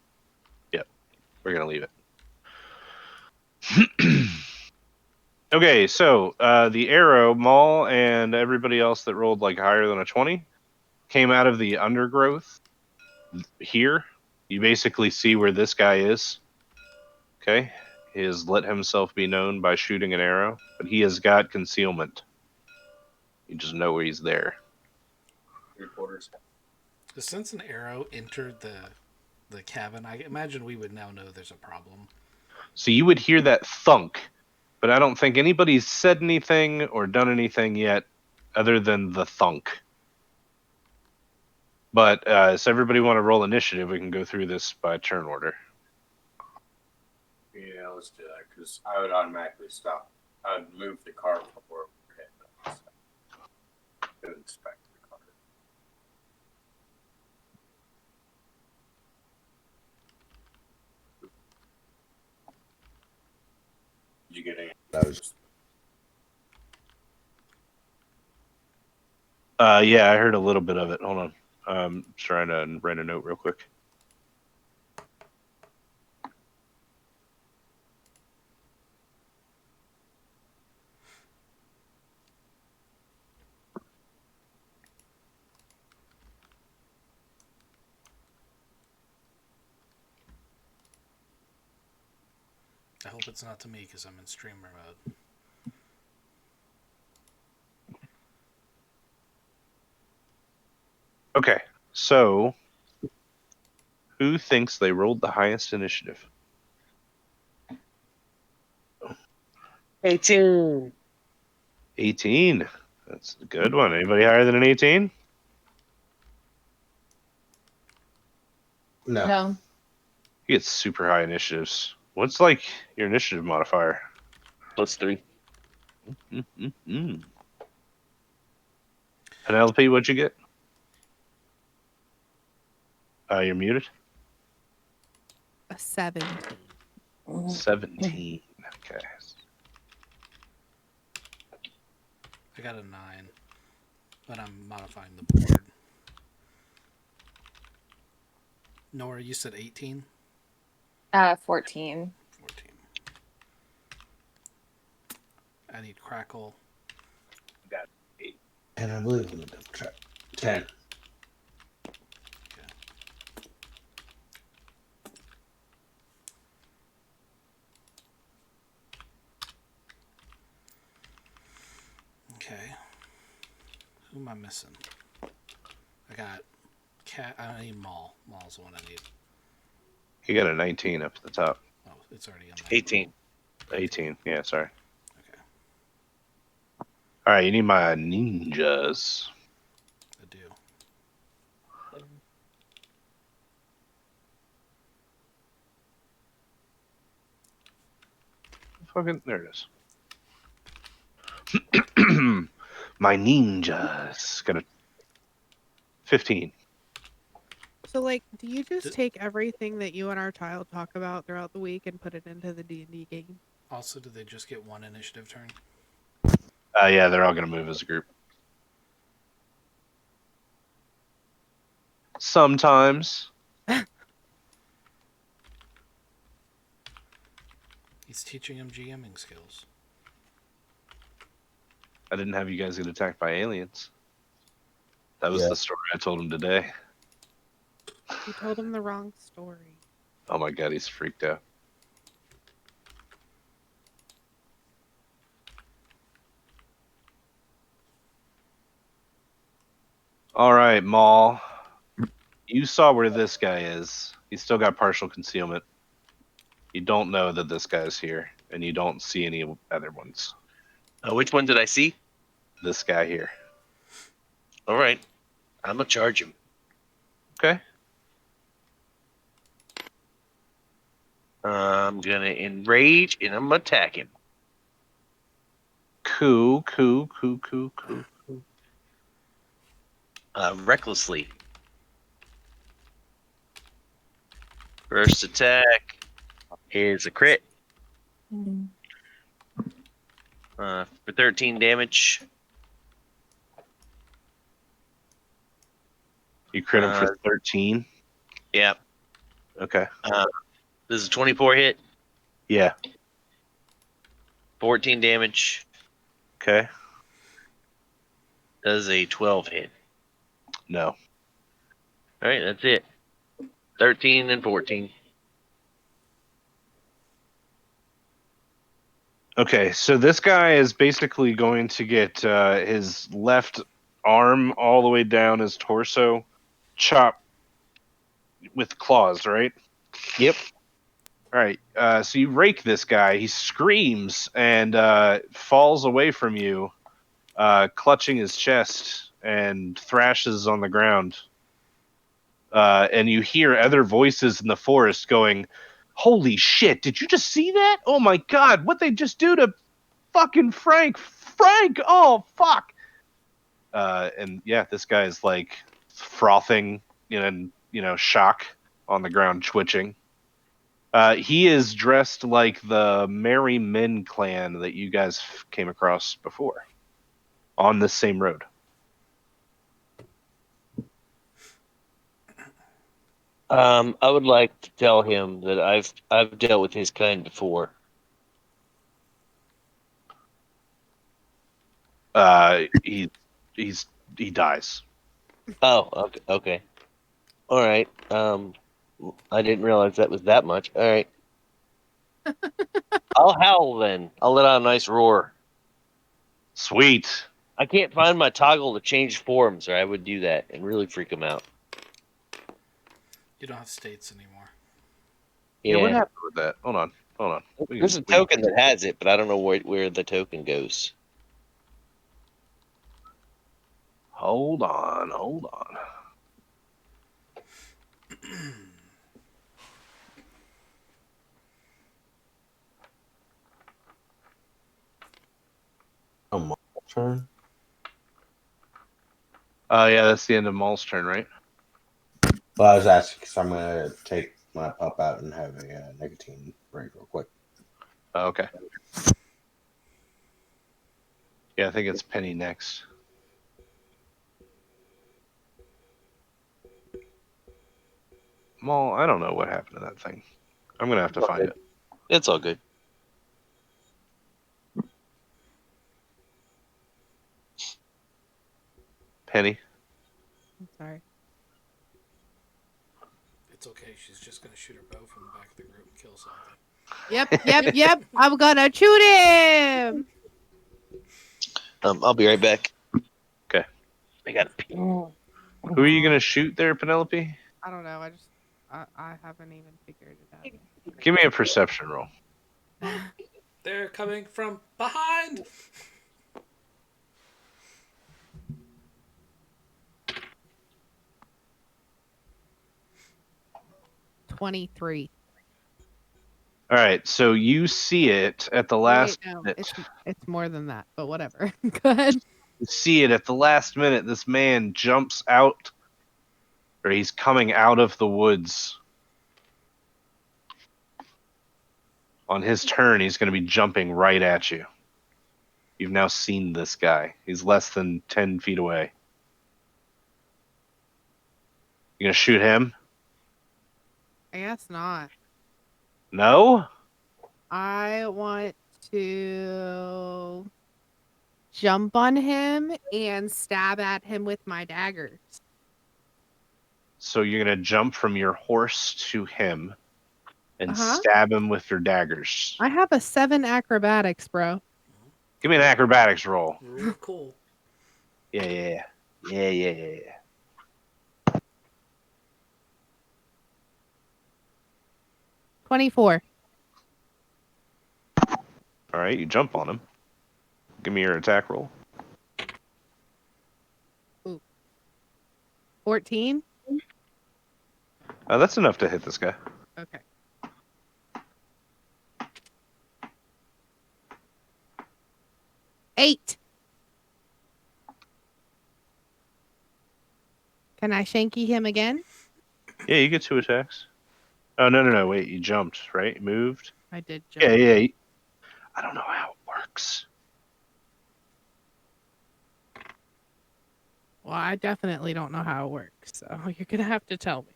Yep. We're going to leave it. Okay, so the arrow, Maul, and everybody else that rolled like higher than a 20 came out of the undergrowth here. You basically see where this guy is. Okay. He has let himself be known by shooting an arrow, but he has got concealment. You just know where he's there. Reporters. Since an arrow entered the cabin, I imagine we would now know there's a problem. So you would hear that thunk, but I don't think anybody's said anything or done anything yet other than the thunk. But so everybody want to roll initiative, we can go through this by turn order. Yeah, let's do that because I would automatically stop. I would move the car before we hit them. So, inspect the car. Did you get any? Those. Yeah, I heard a little bit of it. Hold on. I'm trying to write a note real quick. I hope it's not to me because I'm in streamer mode. Okay, so who thinks they rolled the highest initiative? 18. 18. That's a good one. Anybody higher than an 18? No. No. You get super high initiatives. What's like your initiative modifier? +3. Mm-hmm. Penelope, what'd you get? You're muted. A 17. 17. Okay. I got a 9, but I'm modifying the board. Nora, you said 18? 14. 14. I need Crackle. Got 8. And I believe I'm going to double check. 10. Okay. Who am I missing? I got cat. I need Maul. Maul's the one I need. You got a 19 up at the top. Oh, it's already in there. 18. 18. Yeah, sorry. Okay. All right, you need my ninjas. I do. Fucking there it is. My ninjas got a 15. So, like, do you just Did- take everything that you and our child talk about throughout the week and put it into the D&D game? Also, did they just get one initiative turn? Yeah, they're all gonna move as a group. Sometimes. He's teaching him GMing skills. I didn't have you guys get attacked by aliens. That was Yeah. the story I told him today. You told him the wrong story. Oh my god, he's freaked out. All right, Maul. You saw where this guy is. He's still got partial concealment. You don't know that this guy's here, and you don't see any other ones. Which one did I see? This guy here. All right. I'm going to charge him. Okay. I'm going to enrage and I'm going to attack him. Cool. Recklessly. First attack is a crit for 13 damage. You crit him for 13? Yeah. Okay. This is a 24 hit, Yeah. 14 damage. Okay. Does a 12 hit. No. All right, that's it. 13 and 14. Okay, so this guy is basically going to get his left arm all the way down his torso chopped with claws, right? Yep. All right. So you rake this guy. He screams and falls away from you, clutching his chest and thrashes on the ground. And you hear other voices in the forest going, "Holy shit! Did you just see that? Oh my god! What they just do to fucking Frank? Frank! Oh fuck!" And yeah, this guy is like frothing in shock on the ground, twitching. He is dressed like the Merry Men clan that you guys came across before on this same road. I would like to tell him that I've dealt with his kind before. He dies. Oh, okay. All right. I didn't realize that was that much. All right. I'll howl then. I'll let out a nice roar. Sweet. I can't find my toggle to change forms, or I would do that and really freak him out. You don't have states anymore. Yeah, what happened with that? Hold on. There's a token that has it, but I don't know where the token goes. Hold on. Turn. Yeah, that's the end of Maul's turn, right? Well, I was asking because I'm gonna take my pup out and have a nicotine break real quick. Oh, okay. Yeah, I think it's Penny next. Maul, I don't know what happened to that thing. I'm gonna have to find it. It's all good. Penny. I'm sorry. It's okay. She's just gonna shoot her bow from the back of the group and kill something. Yep. I'm gonna shoot him. I'll be right back. Okay. I gotta pee. Who are you gonna shoot there, Penelope? I don't know. I haven't even figured it out yet. Give me a perception roll. They're coming from behind. 23. All right, so you see it at the Wait, last no, minute. it's more than that, but whatever. Go ahead. You see it at the last minute. This man jumps out, or he's coming out of the woods. On his turn, he's going to be jumping right at you. You've now seen this guy. He's less than 10 feet away. You going to shoot him? I guess not. No? I want to jump on him and stab at him with my daggers. So you're going to jump from your horse to him and Uh-huh. stab him with your daggers. I have a 7 acrobatics, bro. Give me an acrobatics roll. Real cool. Yeah. 24. All right, you jump on him. Give me your attack roll. 14. That's enough to hit this guy. Okay. Eight. Can I shanky him again? Yeah, you get 2 attacks. Oh, no. Wait, you jumped, right? Moved? I did jump. Yeah. I don't know how it works. Well, I definitely don't know how it works, so you're gonna have to tell me.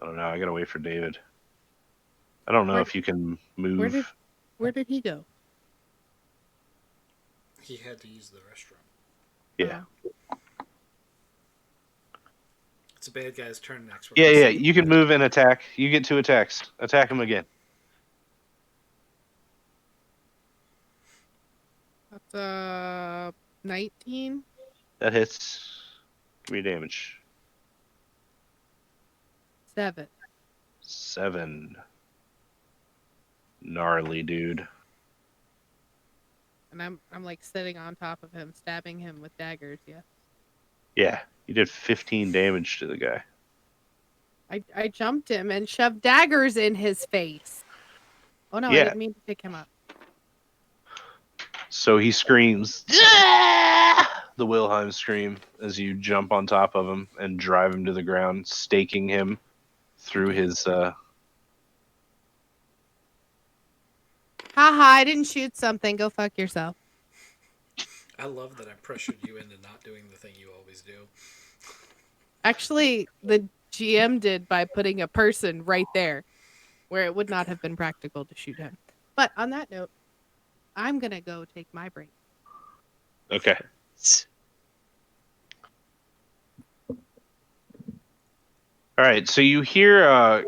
I don't know. I gotta wait for David. I don't know if you can move. Where did he go? He had to use the restroom. Yeah. It's a bad guy's turn next. Yeah. You can move and attack. You get 2 attacks. Attack him again. That's 19. That hits. Give me damage. 7. 7. Gnarly, dude. And I'm like sitting on top of him, stabbing him with daggers. Yeah. Yeah, you did 15 damage to the guy. I jumped him and shoved daggers in his face. Oh no, I Yeah. didn't mean to pick him up. So he screams, the Wilhelm scream, as you jump on top of him and drive him to the ground, staking him through his. Haha, I didn't shoot something. Go fuck yourself. I love that I pressured you into not doing the thing you always do. Actually, the GM did by putting a person right there where it would not have been practical to shoot him. But on that note, I'm going to go take my break. Okay. All right, so you hear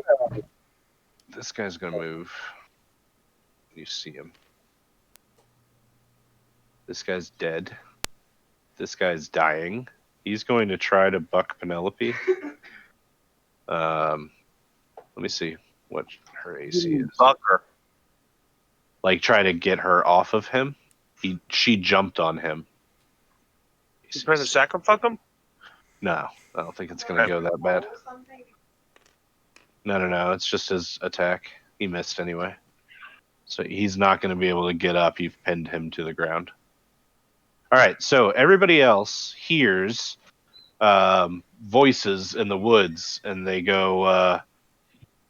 this guy's gonna move. You see him. This guy's dead. This guy's dying. He's going to try to buck Penelope. Let me see what her AC is. Buck her. Like try to get her off of him. She jumped on him. You trying to sacrifice him? No, I don't think it's gonna go that bad. No. It's just his attack. He missed anyway. So he's not going to be able to get up. You've pinned him to the ground. All right. So everybody else hears voices in the woods, and they go,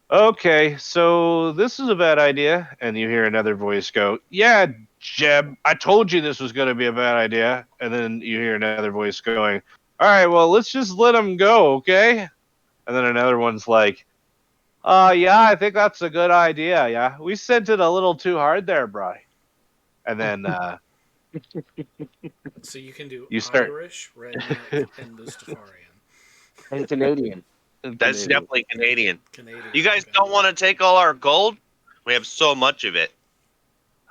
okay, so this is a bad idea. And you hear another voice go, yeah, Jeb, I told you this was going to be a bad idea. And then you hear another voice going, all right, well, let's just let him go, okay? And then another one's like, yeah, I think that's a good idea. Yeah, we sent it a little too hard there, bro. And then So you can do You start- Irish, redneck, and Mustafarian. And Canadian. That's definitely Canadian. Canadian. You guys okay. don't want to take all our gold? We have so much of it.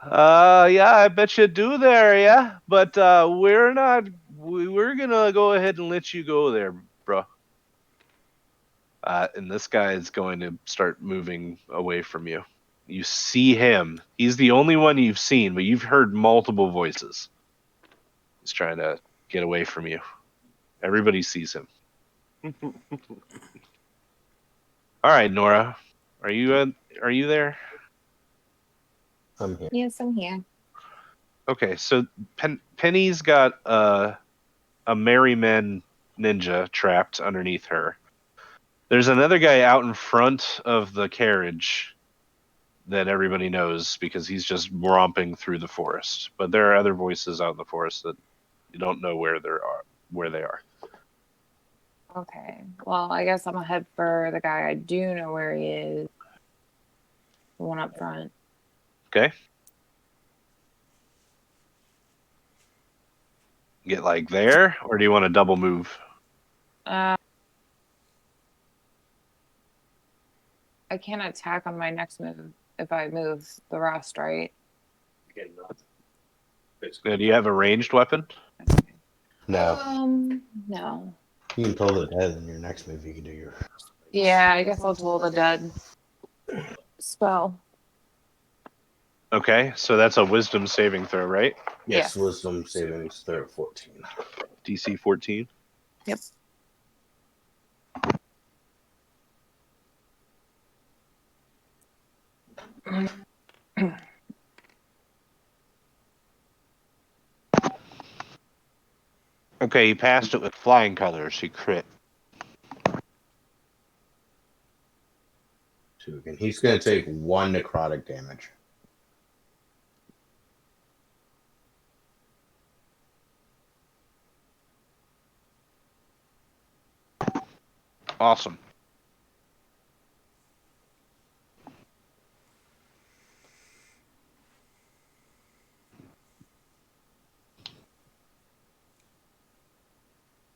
Yeah, I bet you do there, yeah. But we're not. We're gonna go ahead and let you go there, bro. And this guy is going to start moving away from you. You see him. He's the only one you've seen, but you've heard multiple voices. He's trying to get away from you. Everybody sees him. All right, Nora, are you there? I'm here. Yes, I'm here. Okay, so Penny's got a Merryman ninja trapped underneath her. There's another guy out in front of the carriage that everybody knows because he's just romping through the forest. But there are other voices out in the forest that you don't know where they are. Okay. Well, I guess I'm gonna head for the guy I do know where he is. The one up front. Okay. Get like there, or do you want to double move? I can't attack on my next move if I move the rest, right? Do you have a ranged weapon? No. No. You can pull the dead in your next move. You can do your. Yeah, I guess I'll toll the dead spell. Okay, so that's a wisdom saving throw, right? Yes, Yes. wisdom savings throw 14. DC 14. Yep. Okay, he passed it with flying colors. He crit. And he's going to take 1 necrotic damage. Awesome.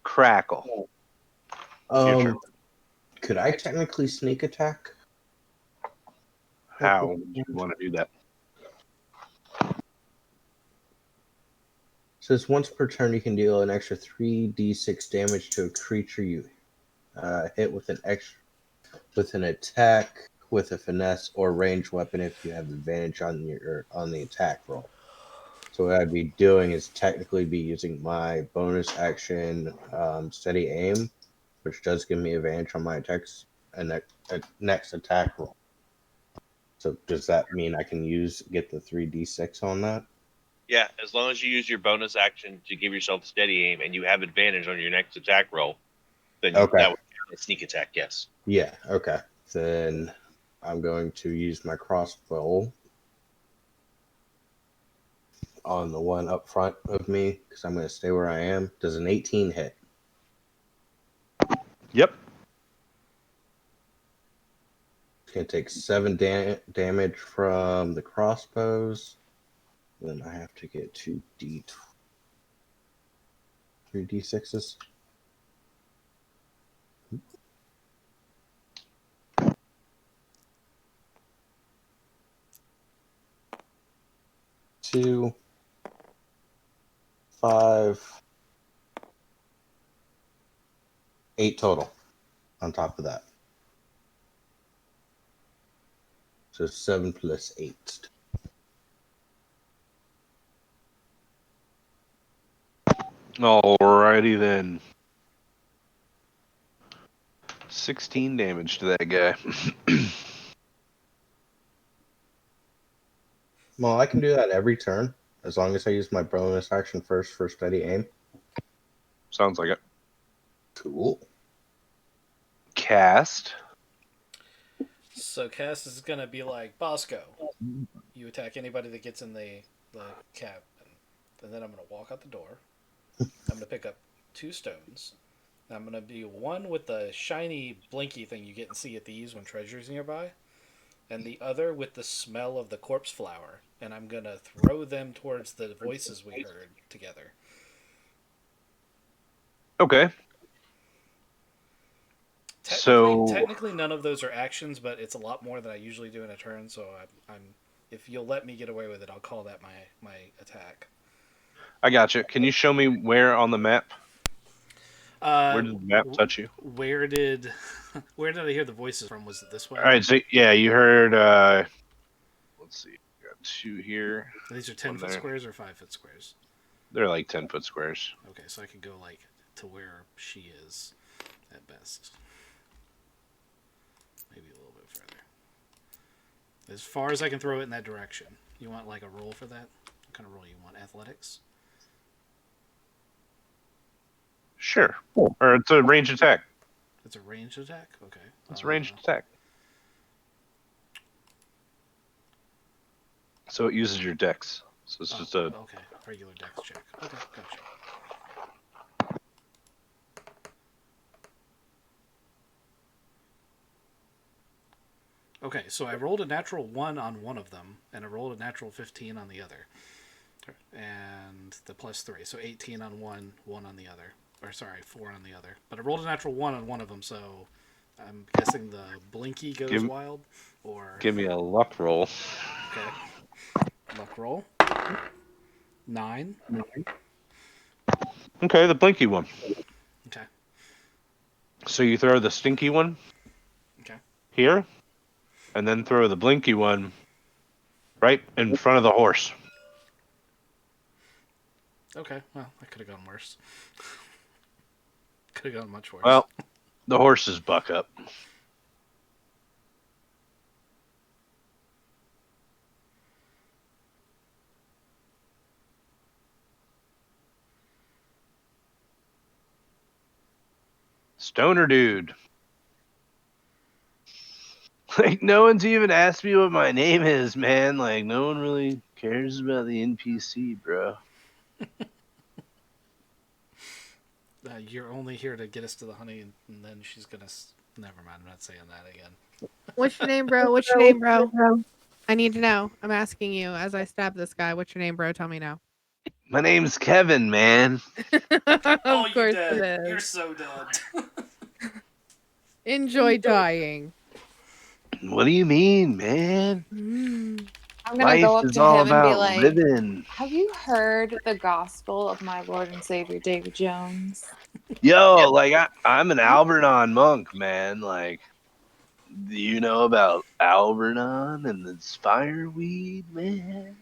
Crackle. Your turn. Could I technically sneak attack? How would you want to do that? Says once per turn you can deal an extra 3d6 damage to a creature you hit with an attack with a finesse or ranged weapon if you have advantage on the attack roll. So what I'd be doing is technically be using my bonus action steady aim, which does give me advantage on my attacks and next attack roll. So does that mean I can get the 3d6 on that? Yeah, as long as you use your bonus action to give yourself steady aim and you have advantage on your next attack roll, then that would count as sneak attack, yes. Yeah, okay. Then I'm going to use my crossbow on the one up front of me because I'm going to stay where I am. Does an 18 hit? Yep. It's going to take 7 damage from the crossbows. Then I have to get 3d6s. Two, 5, 8 total on top of that. So 7 plus 8. Alrighty then. 16 damage to that guy. Well, I can do that every turn as long as I use my bonus action first for steady aim. Sounds like it. Cool. Cast. So Cass is gonna be like, Bosco, you attack anybody that gets in the cabin. And then I'm gonna walk out the door. I'm gonna pick up 2 stones. I'm gonna do one with the shiny blinky thing you get and see at these when treasure's nearby, and the other with the smell of the corpse flower. And I'm gonna throw them towards the voices we heard together. Okay. Technically, none of those are actions, but it's a lot more than I usually do in a turn, so I'm if you'll let me get away with it, I'll call that my attack. I got you. Can you show me where on the map? Where did the map touch you? Where did where did I hear the voices from? Was it this way? All right, so yeah, you heard. Let's see, got 2 here. These are 10-foot squares or 5-foot squares? They're like 10-foot squares. Okay, so I could go like to where she is at best. Maybe a little bit further. As far as I can throw it in that direction. You want like a roll for that? What kind of roll you want? Athletics? Sure. Or it's a ranged attack. It's a ranged attack? Okay. It's a ranged attack. So it uses your dex. So it's just a... Okay, regular dex check. Okay, gotcha. Okay, so I rolled a natural 1 on one of them, and I rolled a natural 15 on the other. And the plus 3, so 18 on one, 1 on the other. Or sorry, 4 on the other. But I rolled a natural 1 on one of them, so I'm guessing the Blinky goes wild? Or give me a luck roll. Okay. Luck roll. 9. Okay, the blinky one. Okay. So you throw the stinky one here, and then throw the blinky one right in front of the horse. Okay, well, that could have gone worse. Could have gone much worse. Well, the horses buck up. Stoner dude. Like, no one's even asked me what my name is, man. Like, no one really cares about the NPC, bro. You're only here to get us to the honey, and then she's gonna... Never mind, I'm not saying that again. What's your name, bro? What's your name, bro? I need to know. I'm asking you as I stab this guy. What's your name, bro? Tell me now. My name's Kevin, man. Of course dead. it is. You're so dead. Enjoy dying. What do you mean, man? I'm gonna Life go up is to all him and be about like, living. "Have you heard the gospel of my Lord and Savior David Jones?" Yo, like, I'm an Albernon monk, man. Like, do you know about Albernon and the fireweed, man?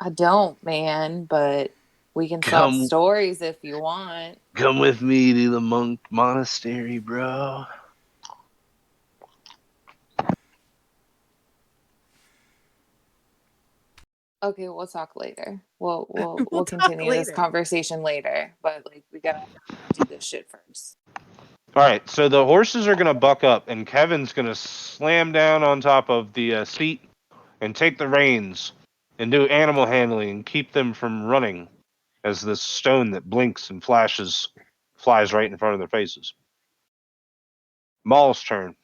I don't, man, but we can swap stories if you want. Come with me to the monk monastery, bro. Okay, we'll talk later. We'll continue this conversation later, but like we gotta do this shit first. All right, so the horses are gonna buck up, and Kevin's gonna slam down on top of the seat and take the reins and do animal handling and keep them from running as this stone that blinks and flashes flies right in front of their faces. Maul's turn.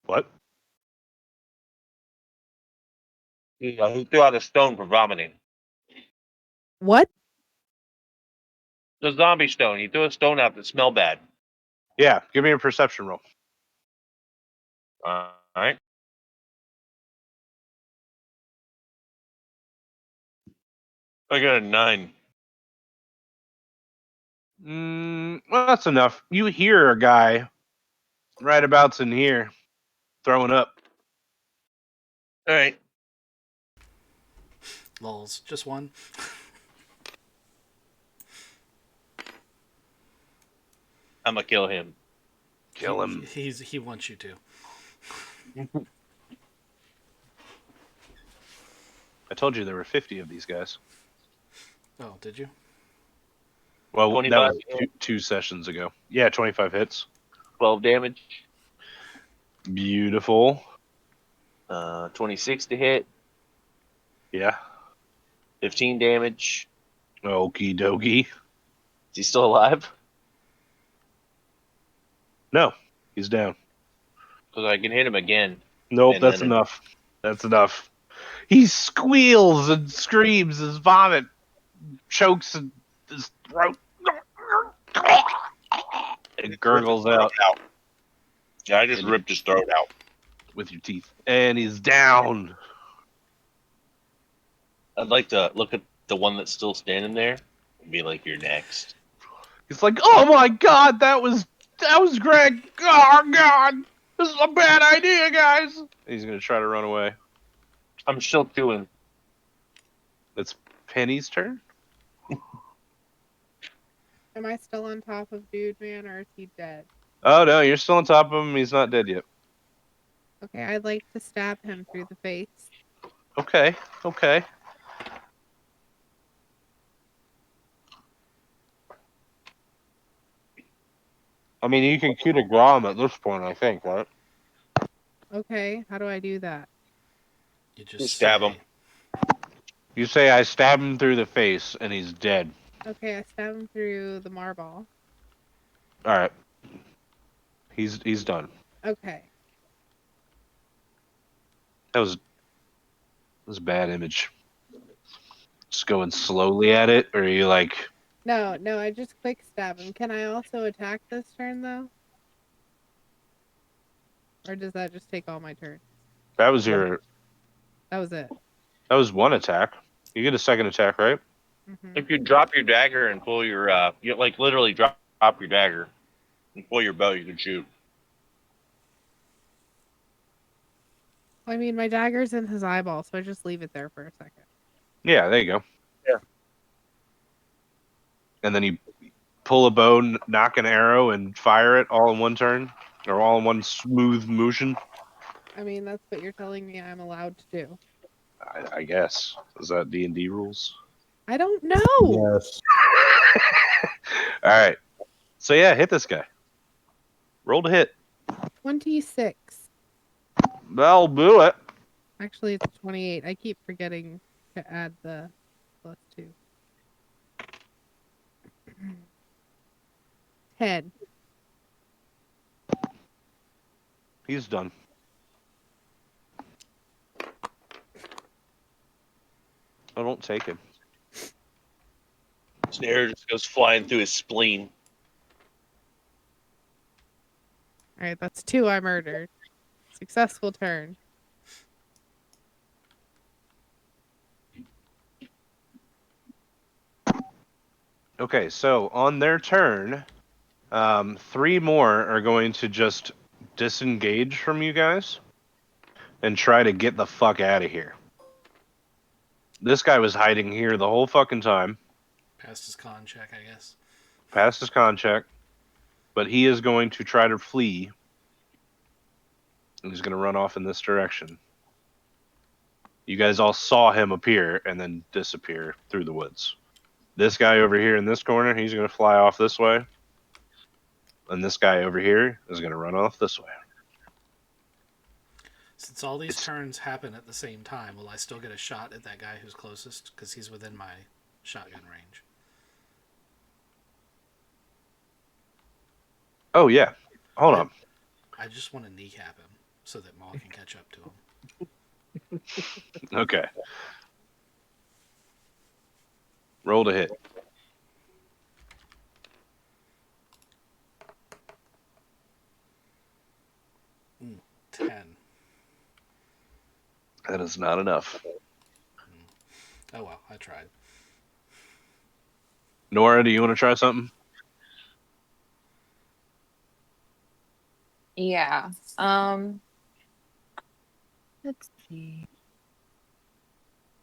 What? He threw out a stone for vomiting. What? The zombie stone. He threw a stone out that smelled bad. Yeah, give me a perception roll. All right. I got a 9. Well, that's enough. You hear a guy right abouts in here throwing up. All right. Lols, just one. I'm gonna kill him. Kill him. He wants you to. I told you there were 50 of these guys. Oh, did you? Well, that was two sessions ago. Yeah, 25 hits. 12 damage. Beautiful. 26 to hit. Yeah. 15 damage. Okie dokie. Is he still alive? No, he's down. Because I can hit him again. Nope, that's enough. That's enough. He squeals and screams. His vomit chokes in his throat. It gurgles out Yeah, I just ripped his throat out. with your teeth. And he's down. I'd like to look at the one that's still standing there and be like, "You're next." He's like, oh my god, that was Greg. Oh god. This is a bad idea, guys. He's gonna try to run away. I'm still chewing. It's Penny's turn. Am I still on top of Dude Man or is he dead? Oh no, you're still on top of him. He's not dead yet. Okay, I'd like to stab him through the face. Okay. I mean, you can coup de grace him at this point, I think, right? Okay, how do I do that? You just Stab him. You say I stab him through the face and he's dead. Okay, I stab him through the marble. All right. He's done. Okay. That was a bad image. Just going slowly at it, or are you like? No, I just quick stab him. Can I also attack this turn though? Or does that just take all my turns? That was your. That was it. That was one attack. You get a second attack, right? Mm-hmm. If you drop your dagger and pull your, you like literally drop your dagger and pull your bow, you can shoot. I mean, my dagger's in his eyeball, so I just leave it there for a second. Yeah, there you go. Yeah. And then you pull a bow, knock an arrow, and fire it all in one turn, or all in one smooth motion. I mean, that's what you're telling me I'm allowed to do. I guess. Is that D&D rules? I don't know. Yes. All right. So yeah, hit this guy. Roll to hit. 26. That'll do it. Actually, it's 28. I keep forgetting to add the +2. 10. He's done. I don't take him. Snare just goes flying through his spleen. All right, that's 2 I murdered. Successful turn. Okay, so on their turn, 3 more are going to just disengage from you guys and try to get the fuck out of here. This guy was hiding here the whole fucking time. Passed his con check, I guess. Passed his con check, but he is going to try to flee. And he's going to run off in this direction. You guys all saw him appear and then disappear through the woods. This guy over here in this corner, he's going to fly off this way. And this guy over here is going to run off this way. Since all these turns happen at the same time, will I still get a shot at that guy who's closest? Because he's within my shotgun range. Oh, yeah. Hold on. I just want to kneecap him so that Maul can catch up to him. Okay. Roll to hit. Mm, 10. That is not enough. Oh well, I tried. Nora, do you want to try something? Yeah. Let's see.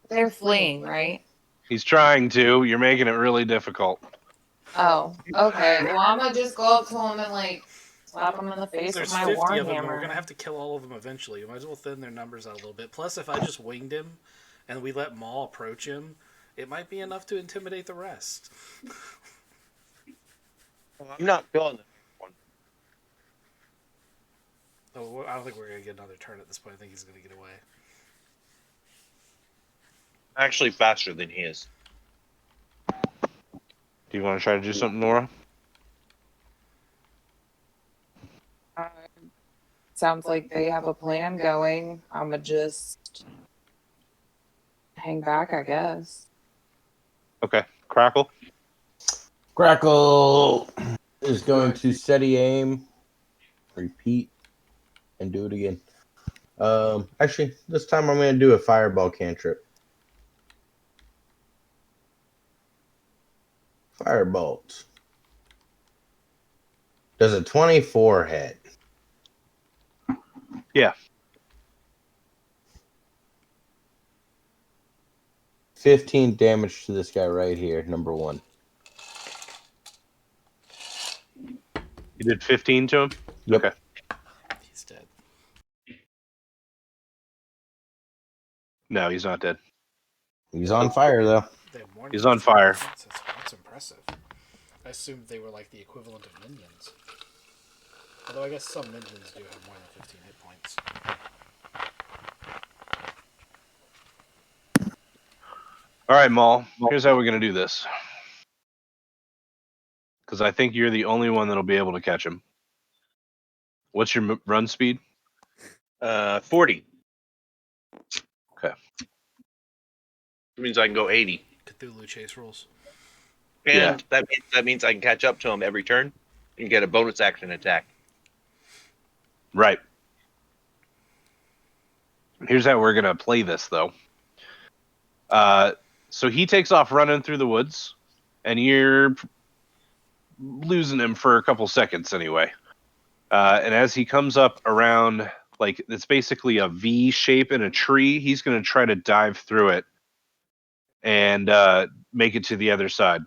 They're fleeing, right? He's trying to. You're making it really difficult. Oh, okay. Well, I'm gonna just go up to him and like slap him in the face There's with my 50 of them, and we're warhammer. going to have to kill all of them eventually. We might as well thin their numbers out a little bit. Plus, if I just winged him and we let Maul approach him, it might be enough to intimidate the rest. I'm not feeling that one. Oh, I don't think we're going to get another turn at this point. I think he's going to get away. Actually, faster than he is. Do you want to try to do something, Nora? Sounds like they have a plan going. I'm gonna just hang back, I guess. Okay. Crackle. Crackle is going to steady aim, repeat, and do it again. Actually, this time I'm going to do a fireball cantrip. Firebolt. Does a 24 hit? Yeah. 15 damage to this guy right here, number 1. You did 15 to him? Yep. Okay. He's dead. No, he's not dead. He's on fire, though. They have more than He's on 15 fire. hits. That's impressive. I assumed they were like the equivalent of minions. Although I guess some minions do have more than 15 hit points. All right, Maul. Here's how we're going to do this. Because I think you're the only one that'll be able to catch him. What's your run speed? 40. Okay. That means I can go 80. Cthulhu chase rules. And that means I can catch up to him every turn and get a bonus action attack. Right. Here's how we're going to play this, though. So he takes off running through the woods, and you're losing him for a couple seconds anyway. And as he comes up around, like, it's basically a V shape in a tree, he's going to try to dive through it and make it to the other side.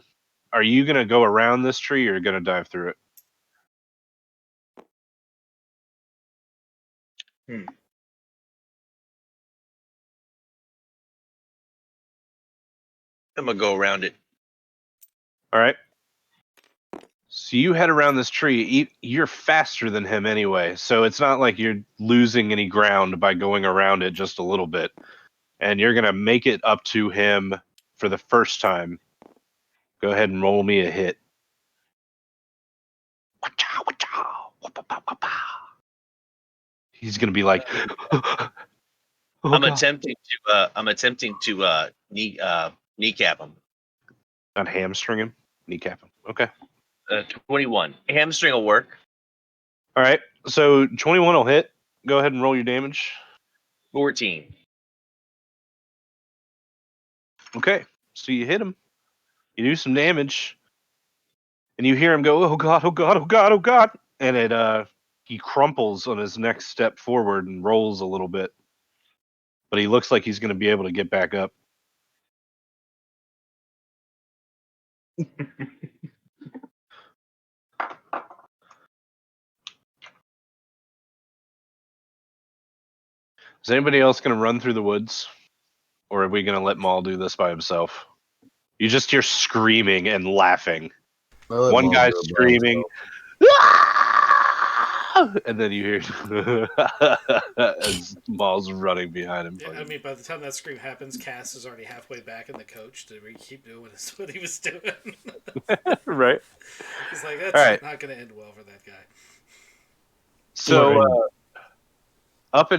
Are you going to go around this tree or going to dive through it? I'm going to go around it. All right. So you head around this tree. You're faster than him anyway, so it's not like you're losing any ground by going around it just a little bit. And you're going to make it up to him for the first time. Go ahead and roll me a hit. He's going to be like, oh, I'm God. attempting to kneecap him. Not hamstring him, kneecap him. Okay. 21. Hamstring will work. All right. So 21 will hit. Go ahead and roll your damage. 14. Okay. So you hit him. You do some damage. And you hear him go, oh God, oh God, oh God, oh God. And he crumples on his next step forward and rolls a little bit. But he looks like he's going to be able to get back up. Is anybody else going to run through the woods? Or are we going to let Maul do this by himself? You just hear screaming and laughing. One guy's screaming, "Ah!" And then you hear as Maul's running behind him. Yeah, I mean, by the time that scream happens, Cass is already halfway back in the coach to keep doing what he was doing. Right. He's like, that's right. not going to end well for that guy. So up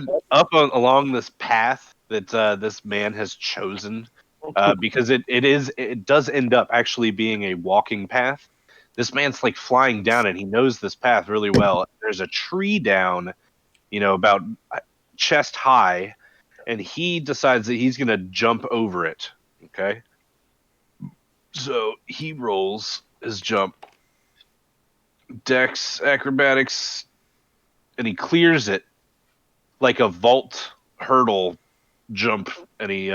along this path that this man has chosen, because it does end up actually being a walking path. This man's like flying down it. He knows this path really well. There's a tree down, about chest high, and he decides that he's going to jump over it. Okay. So he rolls his jump. Dex, acrobatics, and he clears it like a vault hurdle jump, and he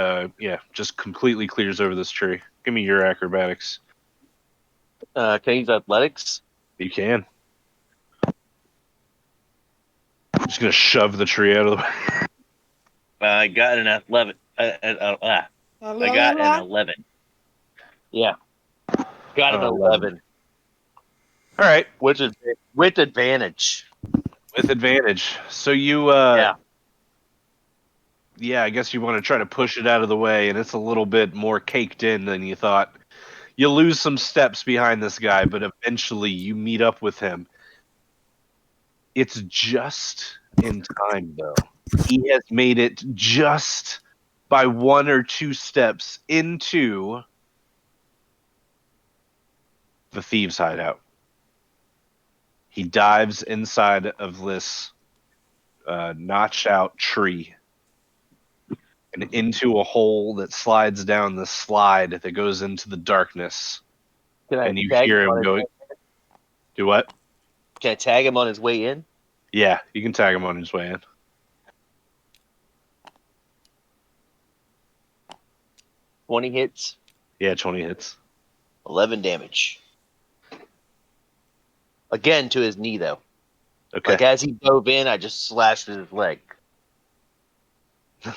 just completely clears over this tree. Give me your acrobatics. Can I use athletics? You can. I'm just gonna shove the tree out of the way. I got an 11. I got an 11. Yeah. Got an 11. All right. With advantage. With advantage. So you yeah, I guess you want to try to push it out of the way, and it's a little bit more caked in than you thought. You lose some steps behind this guy, but eventually you meet up with him. It's just in time, though. He has made it just by 1 or 2 steps into the thieves' hideout. He dives inside of this notched out tree and into a hole that slides down the slide that goes into the darkness. Can I And you tag hear him him on his going, way- do what? Can I tag him on his way in? Yeah, you can tag him on his way in. 20 hits, Yeah, 20 hits. 11 damage. Again to his knee, though. Okay. Like as he dove in, I just slashed his leg.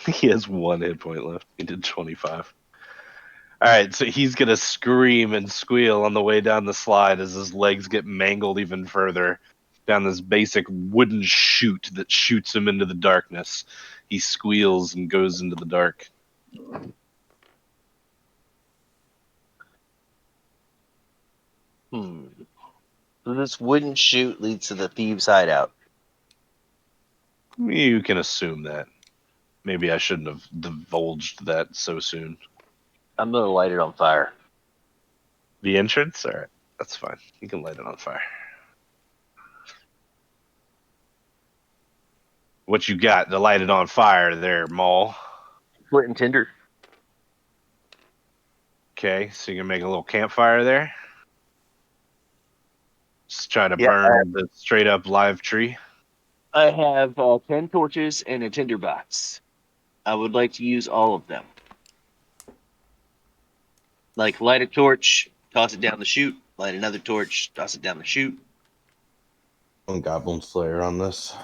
He has 1 hit point left. He did 25. All right, so he's going to scream and squeal on the way down the slide as his legs get mangled even further down this basic wooden chute that shoots him into the darkness. He squeals and goes into the dark. So this wooden chute leads to the thieves' hideout. You can assume that. Maybe I shouldn't have divulged that so soon. I'm gonna light it on fire. The entrance? All right, that's fine. You can light it on fire. What you got to light it on fire there, Maul? Flint and tinder. Okay, so you can make a little campfire there. Just try to Yeah, burn the straight up live tree. I have 10 torches and a tinder box. I would like to use all of them. Like light a torch, toss it down the chute. Light another torch, toss it down the chute. On Goblin Slayer on this.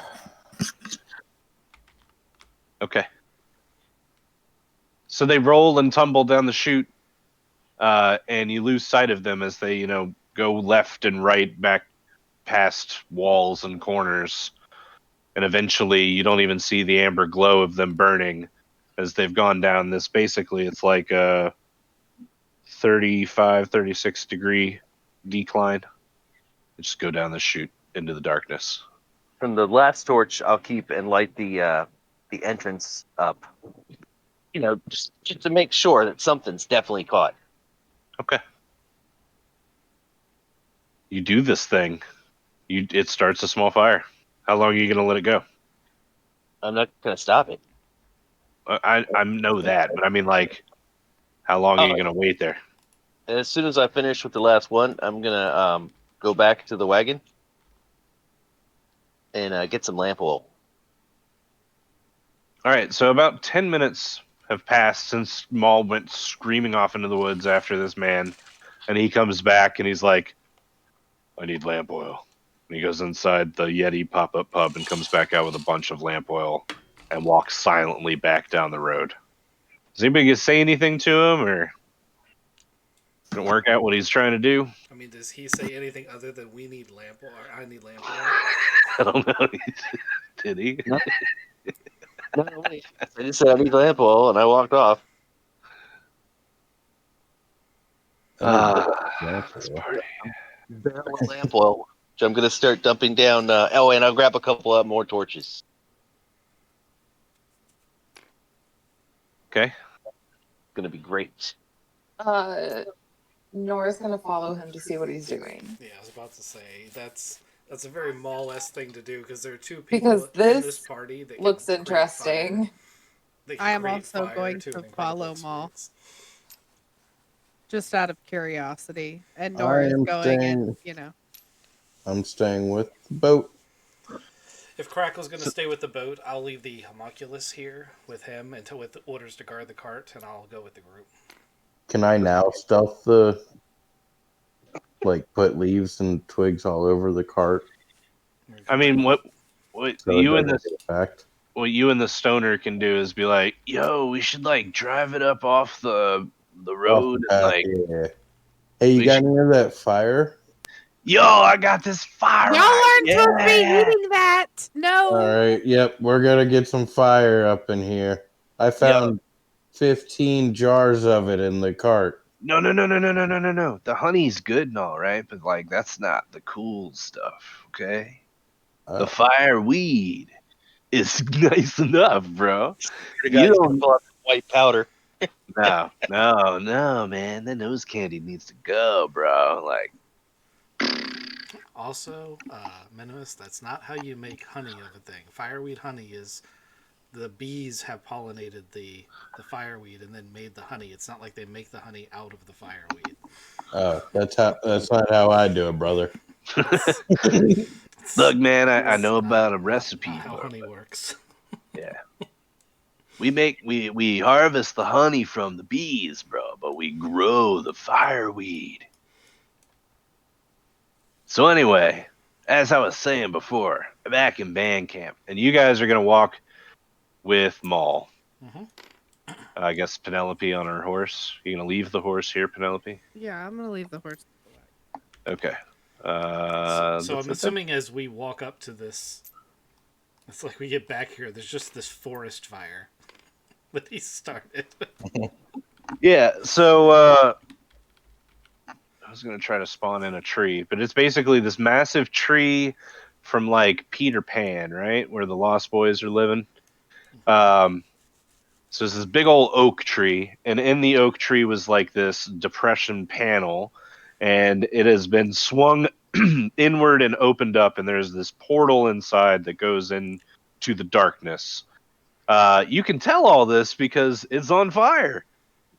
Okay. So they roll and tumble down the chute, and you lose sight of them as they, go left and right back past walls and corners. And eventually you don't even see the amber glow of them burning as they've gone down this. Basically, it's like a 35, 36 degree decline. You just go down the chute into the darkness. From the last torch, I'll keep and light the entrance up. Just to make sure that something's definitely caught. Okay. You do this thing. It starts a small fire. How long are you going to let it go? I'm not gonna stop it. I know that, but I mean, like, how long are you going to wait there? As soon as I finish with the last one, I'm gonna go back to the wagon and get some lamp oil. All right, so about 10 minutes have passed since Maul went screaming off into the woods after this man, and he comes back and he's like, I need lamp oil. And he goes inside the Yeti pop-up pub and comes back out with a bunch of lamp oil and walks silently back down the road. Does anybody say anything to him, or didn't work out what he's trying to do? I mean, does he say anything other than we need lamp oil or I need lamp oil? I don't know. Did he? No. No, wait. I just said I need lamp oil, and I walked off. This party. Barrel of lamp oil, which I'm gonna start dumping down. And I'll grab a couple of more torches. Okay. Gonna be great. Nora's gonna follow him to see what he's doing. Yeah, I was about to say that's a very Maul-esque thing to do because there are two people Because in this party that can looks create interesting. fire. They can I am create also fire going to to an incredible follow Maul. experience. Just out of curiosity. And I Nora's am going staying- and, I'm staying with the boat. If Crackle's going to stay with the boat, I'll leave the homunculus here with him until with orders to guard the cart, and I'll go with the group. Can I now stealth the, put leaves and twigs all over the cart? I mean, what So you it and doesn't the get attacked? what you and the stoner can do is be like, yo, we should drive it up off the road and Off the back, yeah. Hey, you we got should- any of that fire? yo, I got this fire. y'all aren't supposed to be eating that. No. All right. Yep, we're gonna get some fire up in here. I found 15 jars of it in the cart. No. The honey's good and all right, but that's not the cool stuff, okay? Oh. The fire weed is nice enough, bro. The You guys don't- can pull up white powder. No, man. The nose candy needs to go, bro. Like, Also, Minimus, that's not how you make honey of a thing. Fireweed honey is the bees have pollinated the fireweed and then made the honey. It's not like they make the honey out of the fireweed. That's not how I do it, brother. look, man, I It's know not- about a not recipe, how but honey works. yeah. We harvest the honey from the bees, bro, but we grow the fireweed. So anyway, as I was saying before, back in band camp, and you guys are gonna walk with Maul. Mhm. I guess Penelope on her horse. You gonna leave the horse here, Penelope? Yeah, I'm gonna leave the horse. Okay. So I'm assuming as we walk up to this, it's like we get back here. There's just this forest fire that he started. Yeah. So I was gonna try to spawn in a tree, but it's basically this massive tree from like Peter Pan, right, where the Lost Boys are living. So it's this big old oak tree, and in the oak tree was like this depression panel, and it has been swung inward and opened up, and there's this portal inside that goes into the darkness. You can tell all this because it's on fire,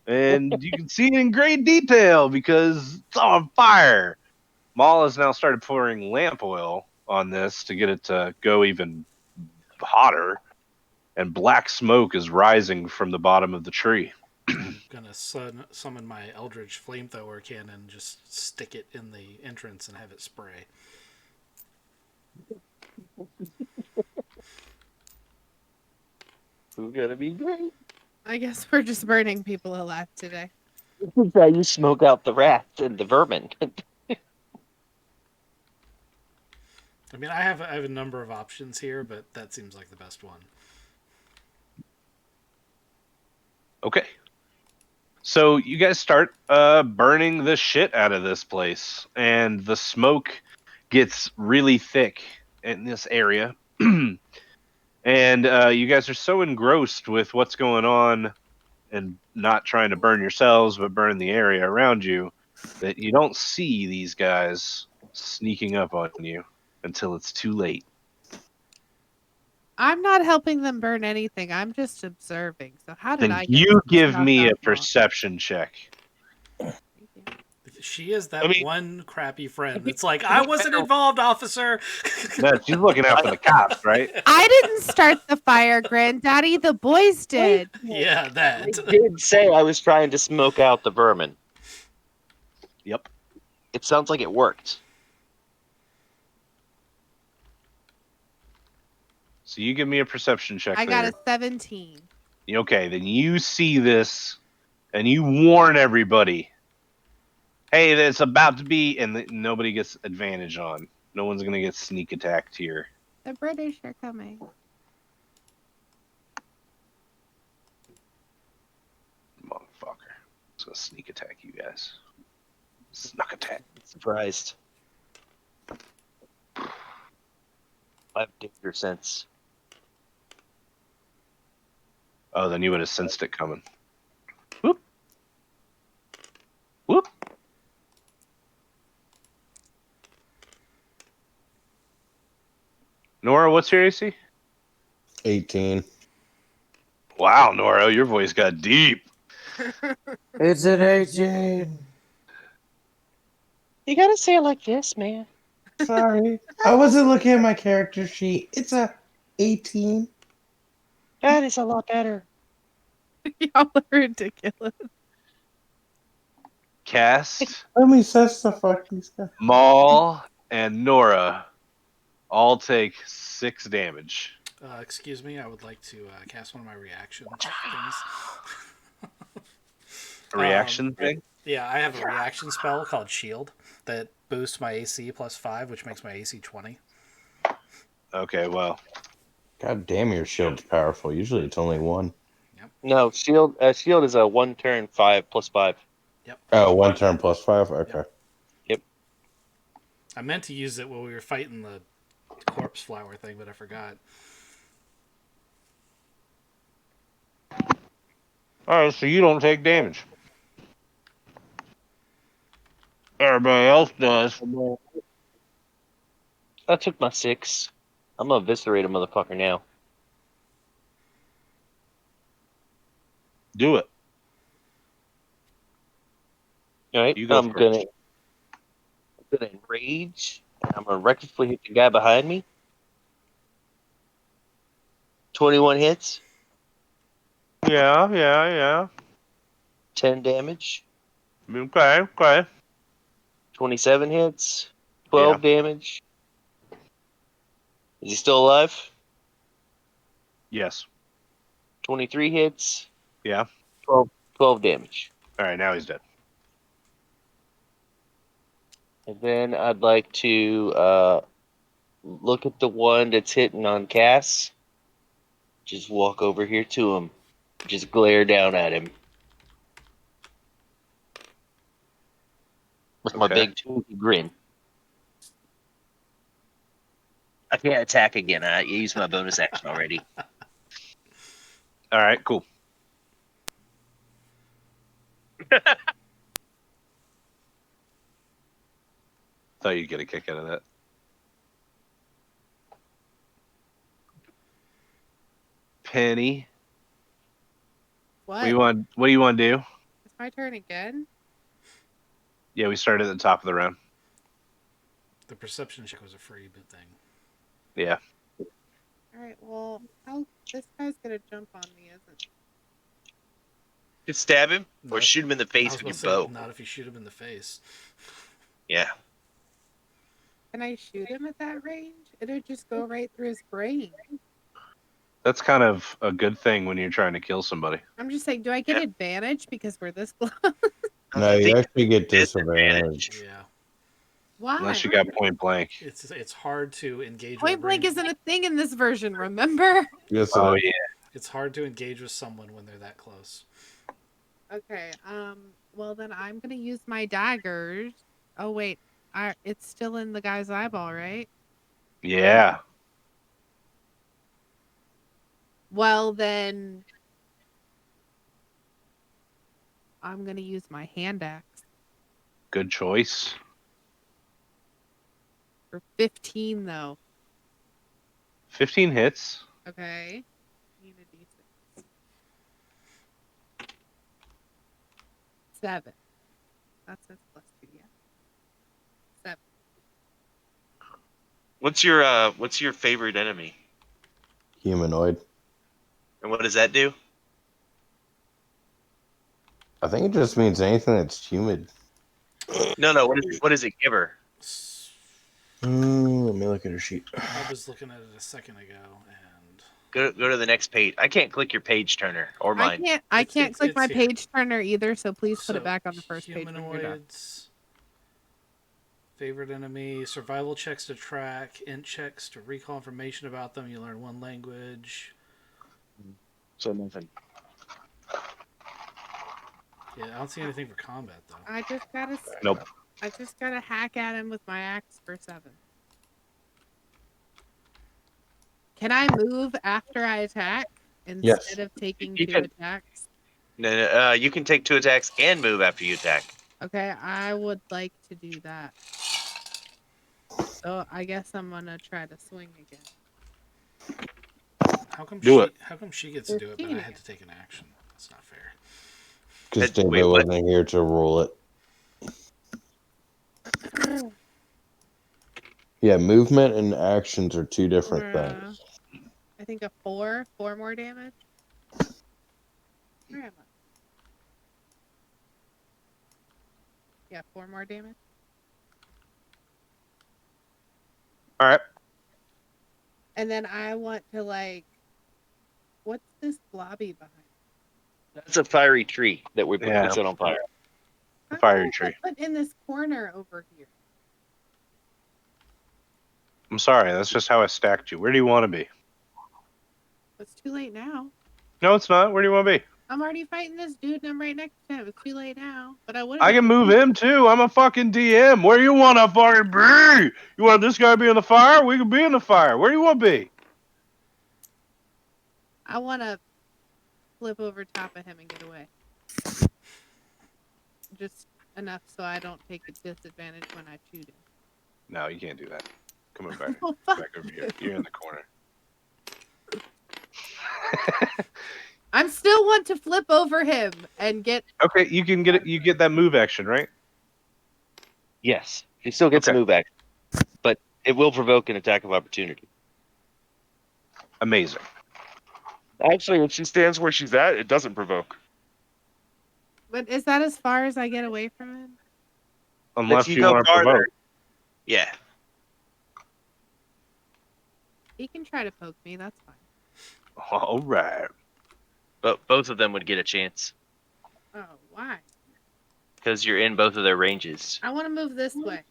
and you can see it in great detail because it's on fire. Maul has now started pouring lamp oil on this to get it to go even hotter, and black smoke is rising from the bottom of the tree. I'm gonna summon my Eldritch flamethrower cannon, just stick it in the entrance and have it spray. Who's gonna be great? I guess we're just burning people alive today. This is how you smoke out the rats and the vermin. I mean, I have a number of options here, but that seems like the best one. Okay. So you guys start burning the shit out of this place, and the smoke gets really thick in this area. And you guys are so engrossed with what's going on and not trying to burn yourselves, but burn the area around you, that you don't see these guys sneaking up on you until it's too late. I'm not helping them burn anything. I'm just observing. So how did Then I get you this give stuff me a alcohol? perception check. She is that I mean- one crappy friend that's like, I wasn't involved, officer. No, she's looking out for the cops, right? I didn't start the fire, Granddaddy. The boys did. Yeah, I that. did say I was trying to smoke out the vermin. Yep. It sounds like it worked. So you give me a perception check. I got there. a 17. Okay, then you see this, and you warn everybody. Hey, that's about to be, and nobody gets advantage on. No one's gonna get sneak attacked here. The British are coming. Motherfucker. I'm just gonna sneak attack you guys. Snuck attack. Surprised. I have danger sense. Oh, then you would have sensed it coming. Whoop. Whoop. Nora, what's your AC? 18. Wow, Nora, your voice got deep. It's an 18. You gotta say it like this, man. Sorry. I wasn't looking at my character sheet. It's a 18. That is a lot better. Y'all are ridiculous. Cast, Let me sense the fuck these guys. Maul, and Nora all take 6 damage. Excuse me, I would like to cast one of my reaction things. A reaction thing? Yeah, I have a reaction spell called Shield that boosts my AC +5, which makes my AC 20. Okay, well. God damn, your shield's powerful. Usually it's only one. No, shield. Shield is a 1 turn 5+5. Yep. Oh, 1 turn +5? Okay. Yep. I meant to use it when we were fighting the corpse flower thing, but I forgot. All right, so you don't take damage. Everybody else does. I took my 6. I'm gonna eviscerate a motherfucker now. Do it. All right, You go I'm first. gonna enrage, and I'm gonna recklessly hit the guy behind me. 21 hits, Yeah. 10 damage. Okay. 27 hits, Yeah. 12 damage. Is he still alive? Yes. 23 hits, Yeah. 12 damage. All right, now he's dead. And then I'd like to look at the one that's hitting on Cass. Just walk over here to him. Just glare down at him with my Okay. big toothy grin. I can't attack again. I used my bonus action already. All right, cool. Thought you'd get a kick out of that. Penny, What? what do you want to do? It's my turn again. Yeah, we started at the top of the round. The perception check was a free boot thing. Yeah. All right. Well, how this guy's gonna jump on me, isn't he? Just stab him or No. shoot him in the I face was with going your to say, bow. not if you shoot him in the face. Yeah. Can I shoot him at that range? It'll just go right through his brain. That's kind of a good thing when you're trying to kill somebody. I'm just saying, do I get advantage because we're this close? No, I you think actually get disadvantage. disadvantage. Yeah. Why? Unless you got point blank. It's hard to engage Point with blank range- isn't a thing in this version, remember? Yes, Oh, it is. yeah. It's hard to engage with someone when they're that close. Okay, well then I'm gonna use my daggers. Oh wait, it's still in the guy's eyeball, right? Yeah. Well then, I'm gonna use my hand axe Good choice. for 15 though. 15 hits. Okay. Need a D6. 7. That's plus 2, yeah. 7. What's your favorite enemy? Humanoid. And what does that do? I think it just means anything that's humid. No. What does it give her? Let me look at her sheet. I was looking at it a second ago, and Go to the next page. I can't click your page turner or mine. I It's- can't click it's my here. page turner either, so please put So, it back on the first page when you're done. humanoids, favorite enemy, survival checks to track, int checks to recall information about them. You learn one language. So nothing. Yeah, I don't see anything for combat though. I just gotta Nope. I just gotta hack at him with my axe for 7. Can I move after I attack instead Yes. of taking You 2 can. attacks? No, you can take 2 attacks and move after you attack. Okay, I would like to do that. So I guess I'm gonna try to swing again. How come Do it. How come she gets to do it, but I had to take an action? That's not fair. Because Wait, David what? wasn't here to rule it. Yeah, movement and actions are two different things. I think a 4 more damage. Where am I? Yeah, 4 more damage. All right. And then I want to what's this blobby behind? That's a fiery tree that we Yeah. set on fire. The How fiery come tree. it's put in this corner over here? I'm sorry. That's just how I stacked you. Where do you want to be? It's too late now. No, it's not. Where do you want to be? I'm already fighting this dude and I'm right next to him. It's too late now. But I would I can move him too. I'm a fucking DM. Where you want to fucking be? You want this guy to be in the fire? We can be in the fire. Where do you want to be? I want to flip over top of him and get away. Just enough so I don't take a disadvantage when I shoot him. No, you can't do that. Come on back. Oh, fuck Back over here. you. You're in the corner. I'm still want to flip over him and get. Okay, you can get it. You get that move action, right? Yes, she still gets Okay. a move action, but it will provoke an attack of opportunity. Amazing. Actually, if she stands where she's at, it doesn't provoke. But is that as far as I get away from him? Unless you you go want to farther. provoke. Yeah. He can try to poke me. That's fine. All right. But both of them would get a chance Oh, why? because you're in both of their ranges. I want to move this way.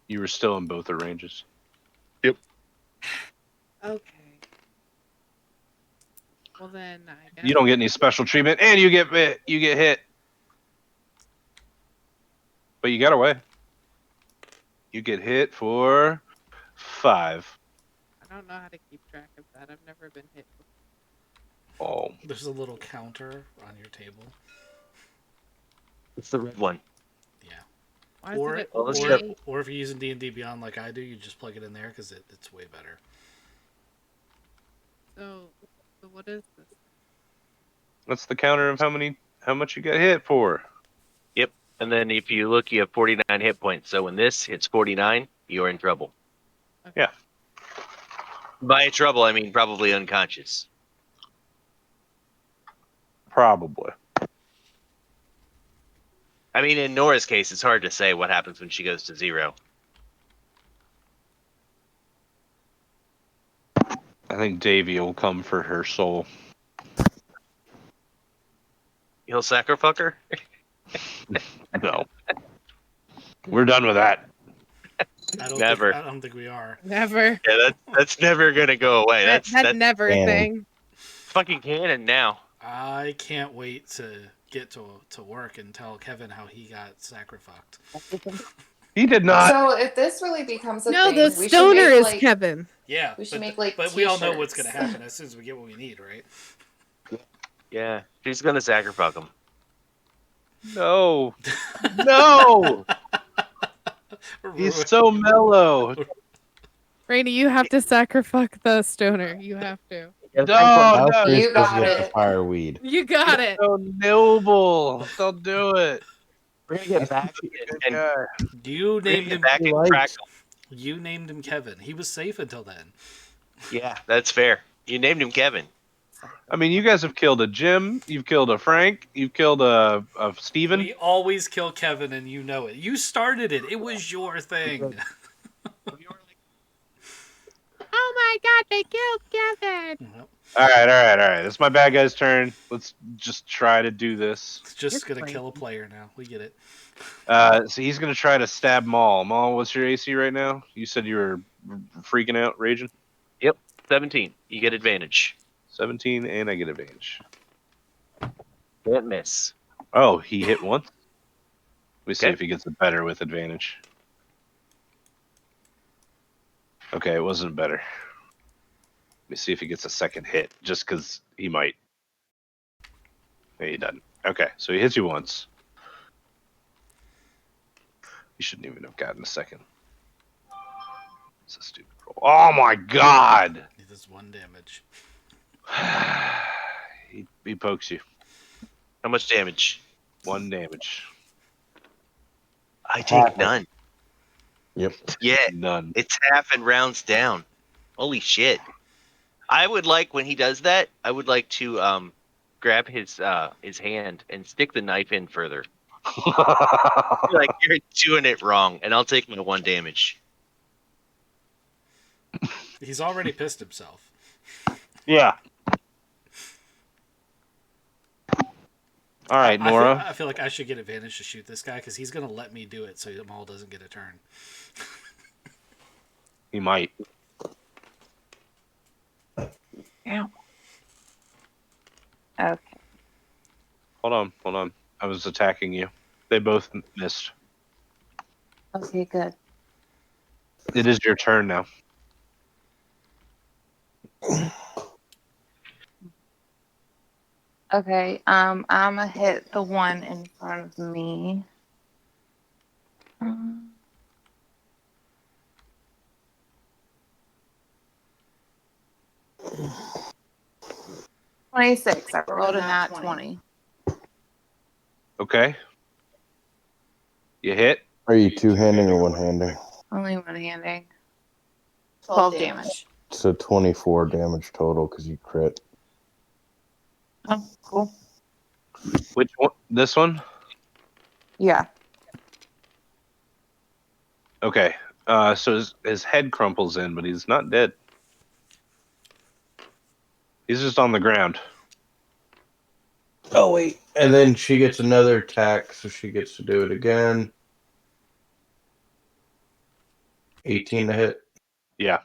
You were still in both the ranges. Okay. Well then, I guess. You don't get any special treatment, and you get hit. But you got away. You get hit for 5. I don't know how to keep track of that. I've never been hit before. Oh. There's a little counter on your table. It's the red one. Yeah. Why Or, is it Well, let's or, check. or if you're using D&D Beyond like I do, you just plug it in there because it's way better. So what is this? That's the counter of how much you got hit for. Yep. And then if you look, you have 49 hit points. So when this hits 49, you're in trouble. Okay. Yeah. By trouble, I mean probably unconscious. Probably. I mean, in Nora's case, it's hard to say what happens when she goes to 0. I think Davy will come for her soul. He'll sacrifice her? No. We're done with that. Never. I don't think we are. Never. Yeah, that's never gonna go away. That's never canon. thing. fucking canon now. I can't wait to get to work and tell Kevin how he got sacrificed. He did not. So if this really becomes a No, thing, the we should stoner make, is like, Kevin. Yeah, We should make, like, but we all know what's t-shirts. going to happen as soon as we get what we need, right? Yeah, she's gonna sacrifice him. No. No. He's so mellow. Rainy, you have to sacrifice the stoner. You have to. No, Alistair's no. You supposed to got get the it. fireweed. You got it. So noble. Don't do it. We're gonna get back Good and guy. You we're gonna named get him. back and Right. crackle. You named him Kevin. He was safe until then. Yeah, that's fair. You named him Kevin. I mean, you guys have killed a Jim. You've killed a Frank. You've killed a Steven. We always kill Kevin, and you know it. You started it. It was your thing. Oh my god, they killed Kevin. Well, All right. It's my bad guy's turn. Let's just try to do this. it's just You're gonna kill a crazy. player now. We get it. So he's gonna try to stab Maul. Maul, what's your AC right now? You said you were freaking out, raging. 17. You get advantage. 17, and I get advantage. Can't miss. Oh, he hit once. Let me see Okay. if he gets it better with advantage. Okay, it wasn't better. Let me see if he gets a second hit, just because he might. No, he doesn't. Okay, so he hits you once. You shouldn't even have gotten a second. It's a stupid roll. Oh my god! He does 1 damage. he pokes you. How much damage? 1 damage. I take Half. none. Yep. Yeah, None. it's half and rounds down. Holy shit. I would like, when he does that, I would like to grab his hand and stick the knife in further. Like, you're doing it wrong, and I'll take my 1 damage. He's already pissed himself. Yeah. All right, Nora. I feel like I should get advantage to shoot this guy because he's gonna let me do it, so Maul doesn't get a turn. He might. Ow. Okay. Hold on. I was attacking you. They both missed. Okay, good. It is your turn now. Okay, I'm gonna hit the one in front of me. 26. I rolled a nat 20. Okay. You hit. Are you two-handing or one-handing? Only one handing. 12 damage. So 24 damage total because you crit. Oh, cool. Which one? This one? Yeah. Okay. So his head crumples in, but he's not dead. He's just on the ground. Oh wait, and then she gets another attack, so she gets to do it again. 18 to hit. Yeah.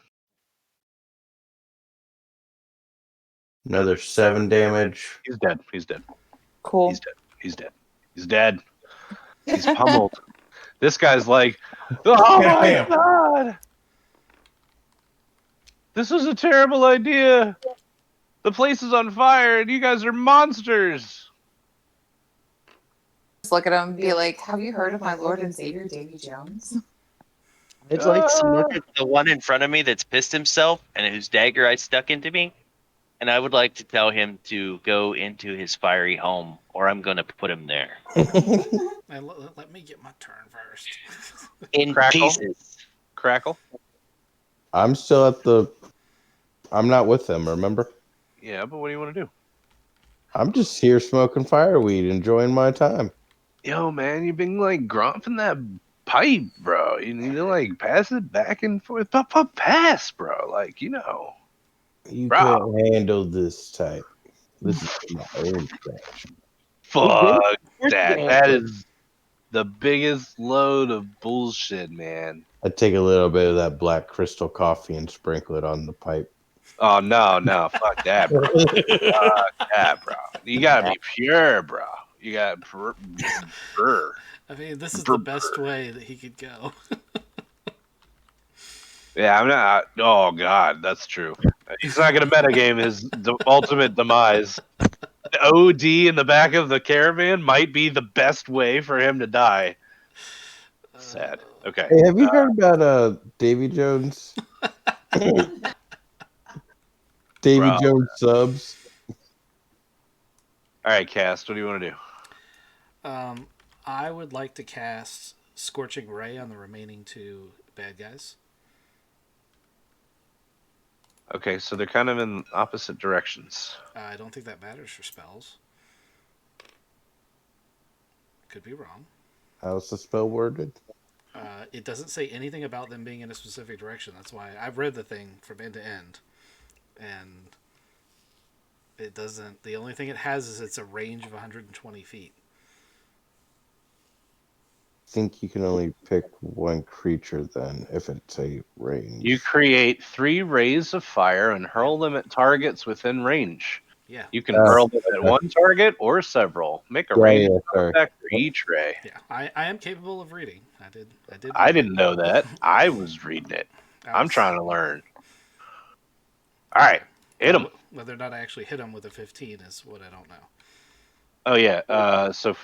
Another 7 damage. He's dead. He's dead. Cool. He's dead. He's dead. He's dead. He's pummeled. This guy's like, oh my Damn. god! This was a terrible idea. The place is on fire, and you guys are monsters. Just look at him, be like, "Have you heard of my Lord and Savior, Davy Jones?" I'd like to look at the one in front of me that's pissed himself and whose dagger I stuck into me, and I would like to tell him to go into his fiery home, or I'm going to put him there And let me get my turn first. in Crackle. pieces. Crackle. I'm still at the. I'm not with them. Remember? Yeah, but what do you want to do? I'm just here smoking fireweed, enjoying my time. Yo, man, you've been like grumping that pipe, bro. You need to like pass it back and forth. Pass, bro. Like, you know. You Bro. can't handle this type. This is my own trash. Fuck Where's that. the That hand? is the biggest load of bullshit, man. I take a little bit of that black crystal coffee and sprinkle it on the pipe. Oh no, fuck that, bro. Fuck that, bro. You gotta be pure, bro. You got pure. I mean, this is the best way that he could go. Yeah, I'm not. Oh god, that's true. He's not gonna metagame his ultimate demise. The OD in the back of the caravan might be the best way for him to die. Sad. Okay. Hey, have you heard about Davy Jones? Davy Bro. Jones subs. All right, Cast. What do you want to do? I would like to cast Scorching Ray on the remaining two bad guys. Okay, so they're kind of in opposite directions. I don't think that matters for spells. Could be wrong. How's the spell worded? It doesn't say anything about them being in a specific direction. That's why I've read the thing from end to end, and it doesn't. The only thing it has is it's a range of 120 feet. I think you can only pick one creature then if it's a range. You create 3 rays of fire and hurl them at targets within range. Yeah. You can hurl them at one target or several. Make a range effect for each ray. Yeah, I am capable of reading. I didn't know that. I was reading it. I'm trying to learn. All right, hit him. Whether or not I actually hit him with a 15 is what I don't know. Oh yeah. So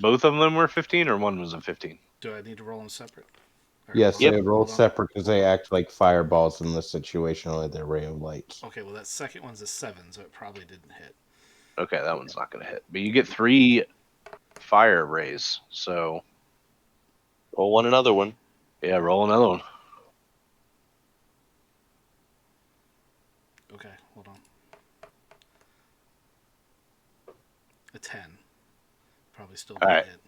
both of them were 15, or one was a 15. Do I need to roll them separate? Yes, they roll separate because they act like fireballs in this situation, only they're ray of lights. Okay, well that second one's a 7, so it probably didn't hit. Okay, that one's not going to hit. But you get 3 fire rays, so roll another one. Yeah, roll another one. Okay, hold on. A 10. Probably still didn't hit.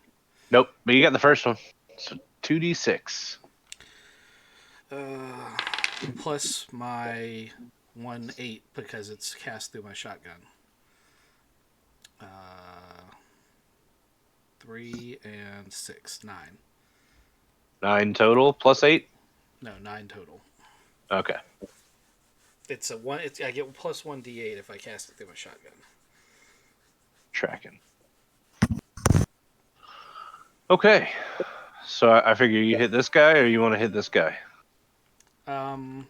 Nope, but you got the first one. So 2d6. Plus my 1/8 because it's cast through my shotgun. 3 and 6, 9. 9 total plus 8? No, 9 total. Okay. It's a 1. I get plus 1d8 if I cast it through my shotgun. Tracking. Okay. So I figure you hit this guy, or you want to hit this guy? I'm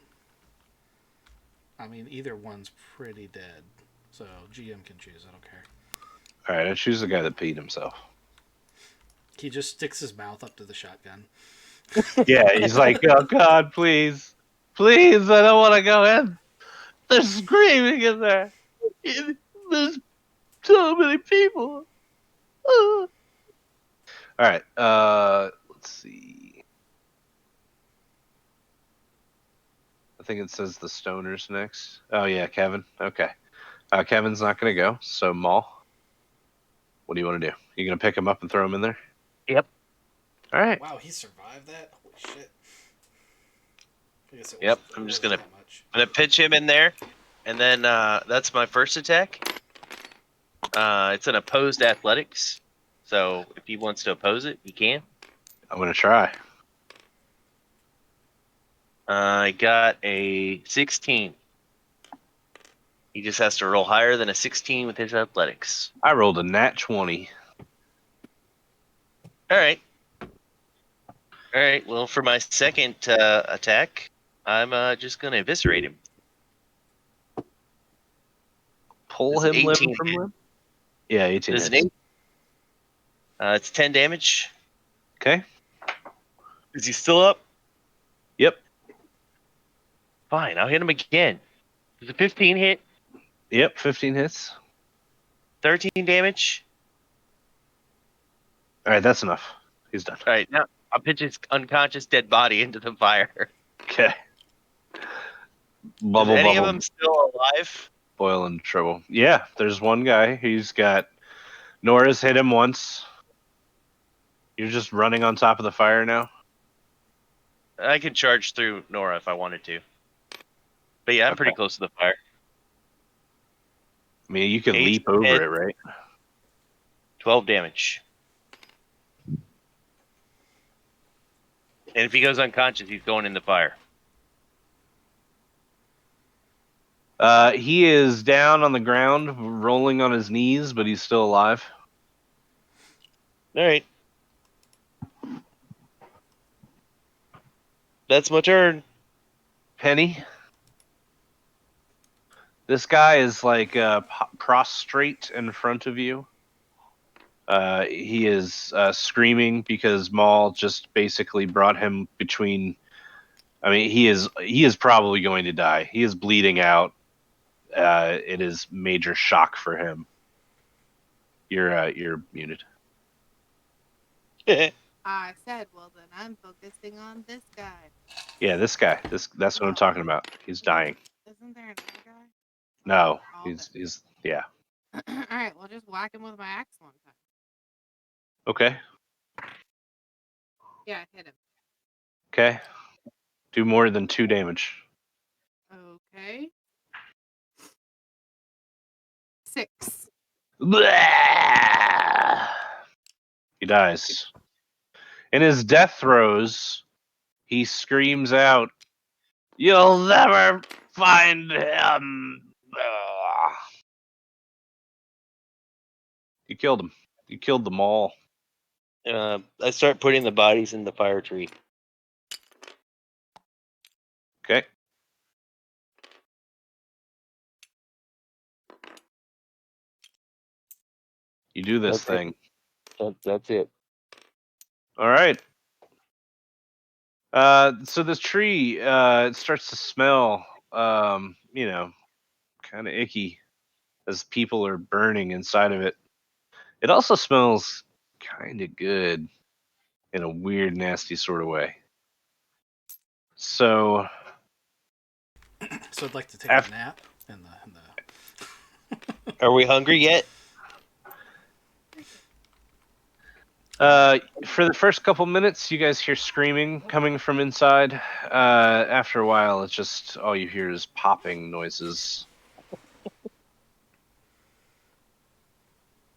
I mean, either one's pretty dead. So GM can choose. I don't care. All right, I choose the guy that peed himself. He just sticks his mouth up to the shotgun. Yeah, he's like, oh God, please, please, I don't want to go in. They're screaming in there. There's so many people. All right, let's see. I think it says the stoners next. Oh yeah, Kevin. Okay, Kevin's not gonna go. So Maul, what do you want to do? You gonna pick him up and throw him in there? Yep. All right. Wow, he survived that? Holy shit. I guess it Yep. wasn't, I'm it just wasn't gonna that much. pitch him in there, and then that's my first attack. It's an opposed athletics, so if he wants to oppose it, he can. I'm gonna try. I got a 16. He just has to roll higher than a 16 with his athletics. I rolled a nat 20. All right. All right. Well, for my second attack, I'm just going to eviscerate him. Pull Does an him limb 18 from limb. Yeah, 18 Does an hits. 8? It's 10 damage. Okay. Is he still up? Yep. Fine. I'll hit him again. Does a 15 hit? Yep. 15 hits. 13 damage. All right, that's enough. He's done. All right. Now I'll pitch his unconscious dead body into the fire. Okay. Is any of them still alive? Boil in trouble. Yeah, there's one guy. He's got Nora's hit him once. You're just running on top of the fire now. I could charge through Nora if I wanted to. But yeah, I'm pretty close to the fire. I mean, you can 8, leap over 10, it, right? 12 damage. And if he goes unconscious, he's going in the fire. He is down on the ground, rolling on his knees, but he's still alive. All right. That's my turn. Penny. This guy is like prostrate in front of you. He is screaming because Maul just basically brought him between. I mean, he is probably going to die. He is bleeding out. It is major shock for him. You're muted. I said, well, then I'm focusing on this guy. Yeah, this guy. That's what I'm talking about. He's dying. Isn't there another guy? No, Oh, he's yeah. All right, well, just whack him with my axe one time. Okay. Yeah, hit him. Okay. Do more than 2 damage. Okay. 6. Blah! He dies. In his death throes, he screams out, "You'll never find him!" You killed him. You killed them all. I start putting the bodies in the fire tree. Okay. You do this thing. That's it. All right. So this tree, it starts to smell, kind of icky as people are burning inside of it. It also smells kind of good in a weird, nasty sort of way. So, So I'd like to take a nap in the. Are we hungry yet? For the first couple minutes, you guys hear screaming coming from inside. After a while, it's just all you hear is popping noises.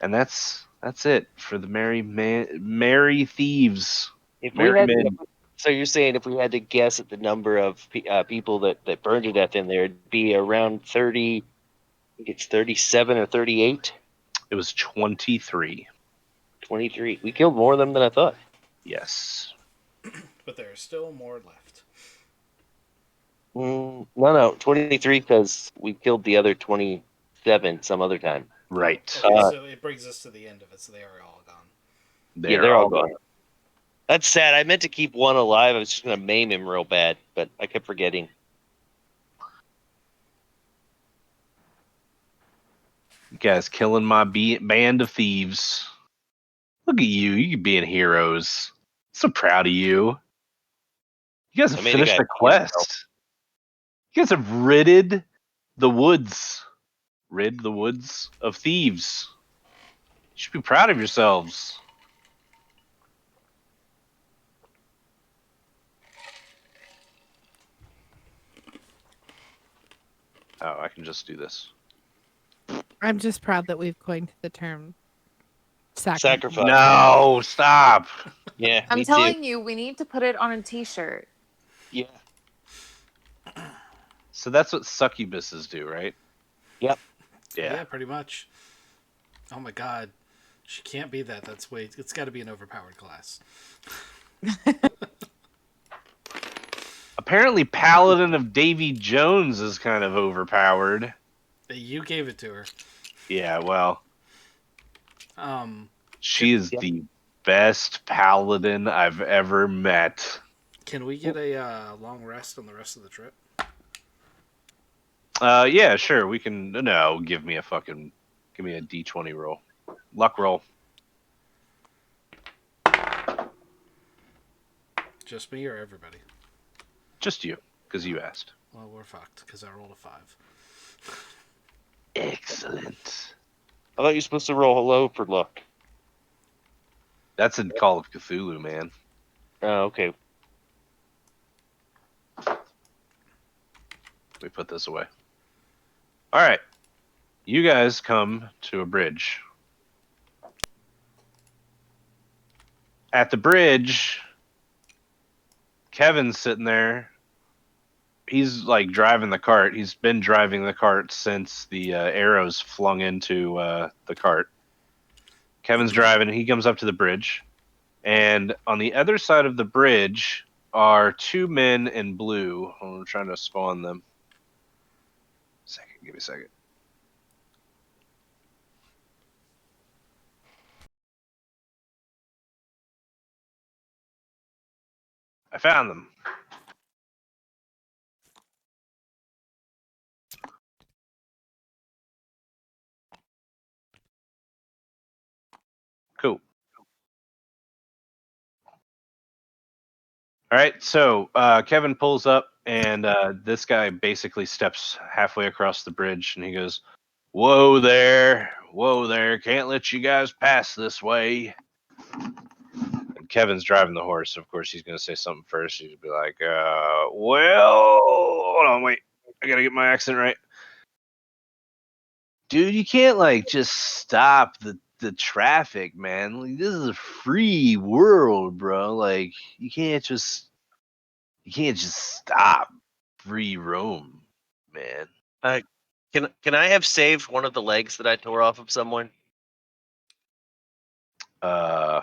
And that's it for the merry thieves. So you're saying if we had to guess at the number of people that burned to death in there, it'd be around 30. I think it's 37 or 38. It was 23. 23. We killed more of them than I thought. Yes. But there are still more left. No, 23 because we killed the other 27 some other time. Right. Okay, so it brings us to the end of it, so they are all gone. They're all gone. That's sad. I meant to keep one alive. I was just going to maim him real bad, but I kept forgetting. You guys killing my band of thieves. Look at you. You being heroes. So proud of you. You guys have I made a finished guy the pee himself. quest. You guys have ridded the woods. Rid the woods of thieves. You should be proud of yourselves. Oh, I can just do this. I'm just proud that we've coined the term Sacrifice. No, stop. Yeah, I'm me telling too. you, we need to put it on a t-shirt. Yeah. So that's what succubuses do, right? Yep. Yeah. Pretty much. Oh my god. She can't be that. That's way. It's got to be an overpowered class. Apparently, Paladin of Davy Jones is kind of overpowered. You gave it to her. Yeah, well, Um, she is the best paladin I've ever met. Can we get a long rest on the rest of the trip? Yeah, sure. We can. No, give me a D20 roll, luck roll. Just me or everybody? Just you, because you asked. Well, we're fucked because I rolled a 5. Excellent. I thought you were supposed to roll hello for luck. That's in Call of Cthulhu, man. Oh, okay. Let me put this away. All right. You guys come to a bridge. At the bridge, Kevin's sitting there. He's like driving the cart. He's been driving the cart since the arrows flung into the cart. Kevin's driving. He comes up to the bridge. And on the other side of the bridge are 2 men in blue. I'm trying to spawn them. Give me a second. I found them. Cool. All right, so Kevin pulls up, and this guy basically steps halfway across the bridge, and he goes, whoa there, can't let you guys pass this way. And Kevin's driving the horse. Of course, he's going to say something first. He'd be like, well, hold on, wait. I got to get my accent right. Dude, you can't, like, just stop the traffic, man. Like, this is a free world, bro. Like, you can't just stop free roam, man. Can I have saved one of the legs that I tore off of someone? Do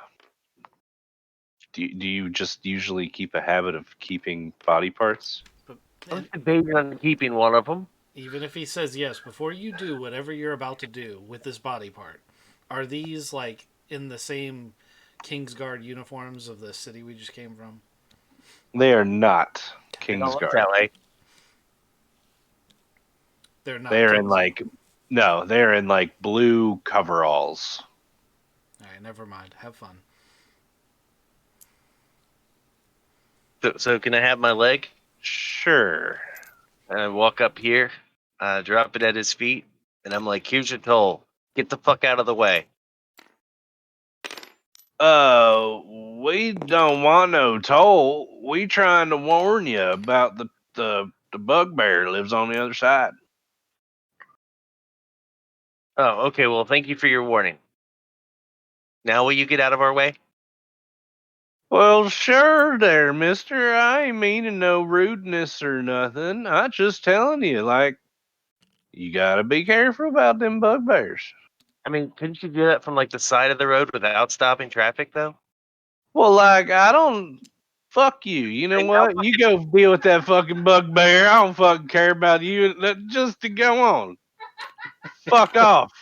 you just usually keep a habit of keeping body parts? But I'm debating on keeping one of them. even if he says yes, before you do whatever you're about to do with this body part, are these like in the same Kingsguard uniforms of the city we just came from? They are not They don't look Kingsguard. that way. They're not. They're in Kingsguard. they're in like blue coveralls. All right, never mind. Have fun. So can I have my leg? Sure. And I walk up here, drop it at his feet, and I'm like, here's your toll. Get the fuck out of the way. We don't want no toll. We trying to warn you about the bugbear lives on the other side. Oh, okay. Well, thank you for your warning. Now will you get out of our way? Well, sure there, mister. I ain't meaning no rudeness or nothing. I just telling you, like, you gotta be careful about them bugbears. I mean, couldn't you do that from like the side of the road without stopping traffic, though? Well, like, I don't Fuck you. You know Hey, what? You go deal with that fucking bugbear. I don't fucking care about you. Just to go on. Fuck off.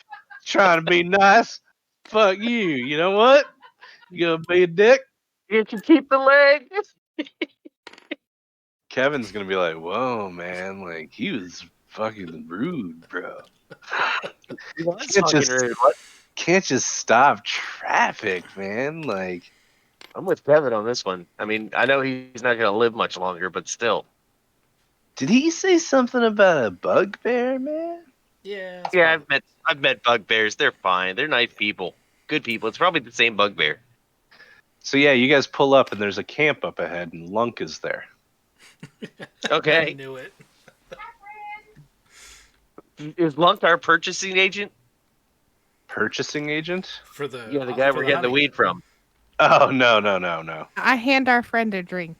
Trying to be nice. Fuck you. You know what? You gonna be a dick? You can keep the leg. Kevin's gonna be like, whoa, man. Like, he was fucking rude, bro. That's Can't fucking just, rude. What? can't just stop traffic, man. Like, I'm with Kevin on this one. I mean, I know he's not going to live much longer, but still. did he say something about a bugbear, man? Yeah. It's Yeah, probably- I've met bugbears. They're fine. They're nice people. Good people. It's probably the same bugbear. So yeah, you guys pull up and there's a camp up ahead and Lunk is there. I Okay. knew it. Is Lunk our purchasing agent? Purchasing agent? For the Yeah, the guy for we're the getting the honey. weed from. Oh no. I hand our friend a drink.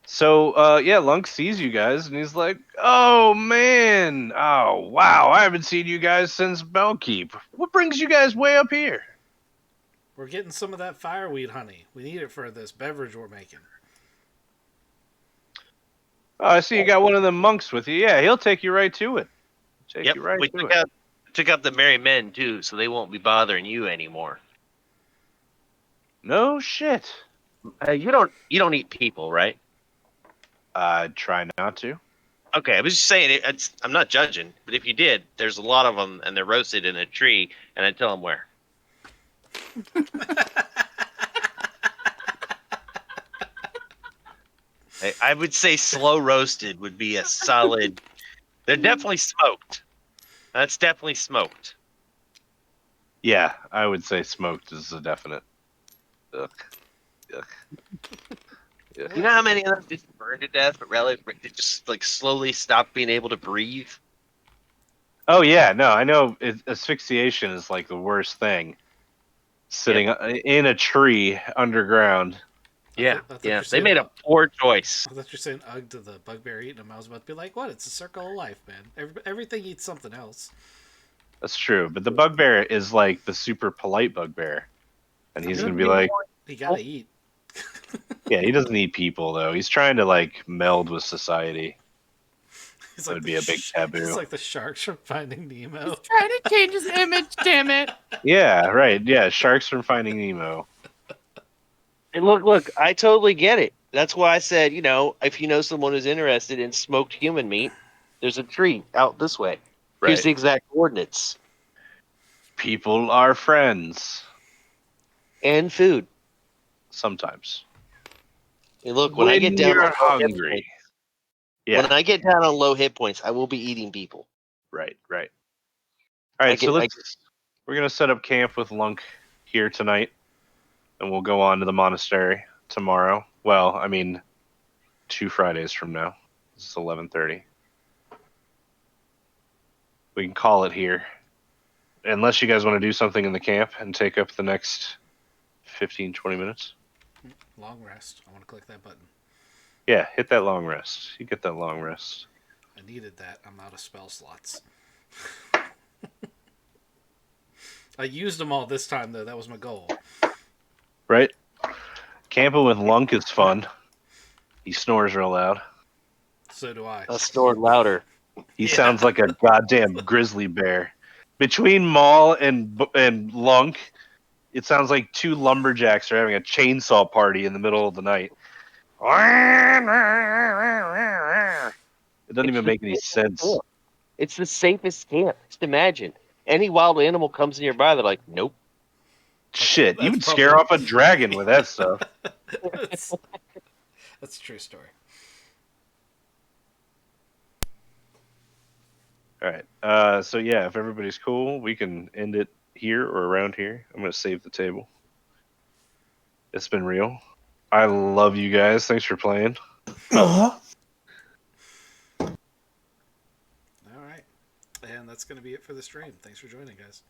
So yeah, Lunk sees you guys and he's like, "Oh man, oh wow, I haven't seen you guys since Bellkeep. What brings you guys way up here?" We're getting some of that fireweed honey. We need it for this beverage we're making. Oh, I see you got one of them monks with you. Yeah, he'll take you right to it. Take Yep. you right We to it. took out the merry men too, so they won't be bothering you anymore. No shit. You don't eat people, right? I try not to. Okay, I was just saying. I'm not judging, but if you did, there's a lot of them, and they're roasted in a tree, and I tell them where. I would say slow roasted would be a solid. They're definitely smoked. That's definitely smoked. Yeah, I would say smoked is a definite. Ugh. Ugh. Ugh. You know how many of them just burn to death, but really they just like slowly stop being able to breathe? Oh yeah, no, I know asphyxiation is like the worst thing. Sitting in a tree underground. Yeah, I thought yeah. you're They saying, made a poor choice. I thought you're saying ugh to the bugbear eating them. I was about to be like, what? It's a circle of life, man. Everything eats something else. That's true, but the bugbear is like the super polite bugbear, and he's gonna be like, He gotta eat. yeah, he doesn't eat people though. He's trying to like meld with society. He's That like would the be a big taboo. He's like the sharks from Finding Nemo. Trying to change his image, damn it. Yeah, right. Yeah, sharks from Finding Nemo. And look, I totally get it. That's why I said, if you know someone who's interested in smoked human meat, there's a tree out this way. Here's Right. the exact coordinates. People are friends. And food. Sometimes. And look, when I get down you're on low hit hungry. points, Yeah. when I get down on low hit points, I will be eating people. Right. All right, we're gonna set up camp with Lunk here tonight, and we'll go on to the monastery tomorrow. Well, I mean, 2 Fridays from now. It's 11:30. We can call it here, unless you guys want to do something in the camp and take up the next 15-20 minutes. Long rest. I want to click that button. Yeah, hit that long rest. You get that long rest. I needed that. I'm out of spell slots. I used them all this time, though. That was my goal. Right? Camping with Lunk is fun. He snores real loud. So do I. I'll snore louder. He sounds like a goddamn grizzly bear. Between Maul and Lunk, it sounds like 2 lumberjacks are having a chainsaw party in the middle of the night. It doesn't even make any sense. It's the safest camp. Just imagine. Any wild animal comes nearby, they're like, nope. Shit, you would scare off a dragon with that stuff. That's a true story. All right. So yeah, if everybody's cool, we can end it here or around here. I'm gonna save the table. It's been real. I love you guys. Thanks for playing. Uh-huh. All right. And that's going to be it for the stream. Thanks for joining, guys.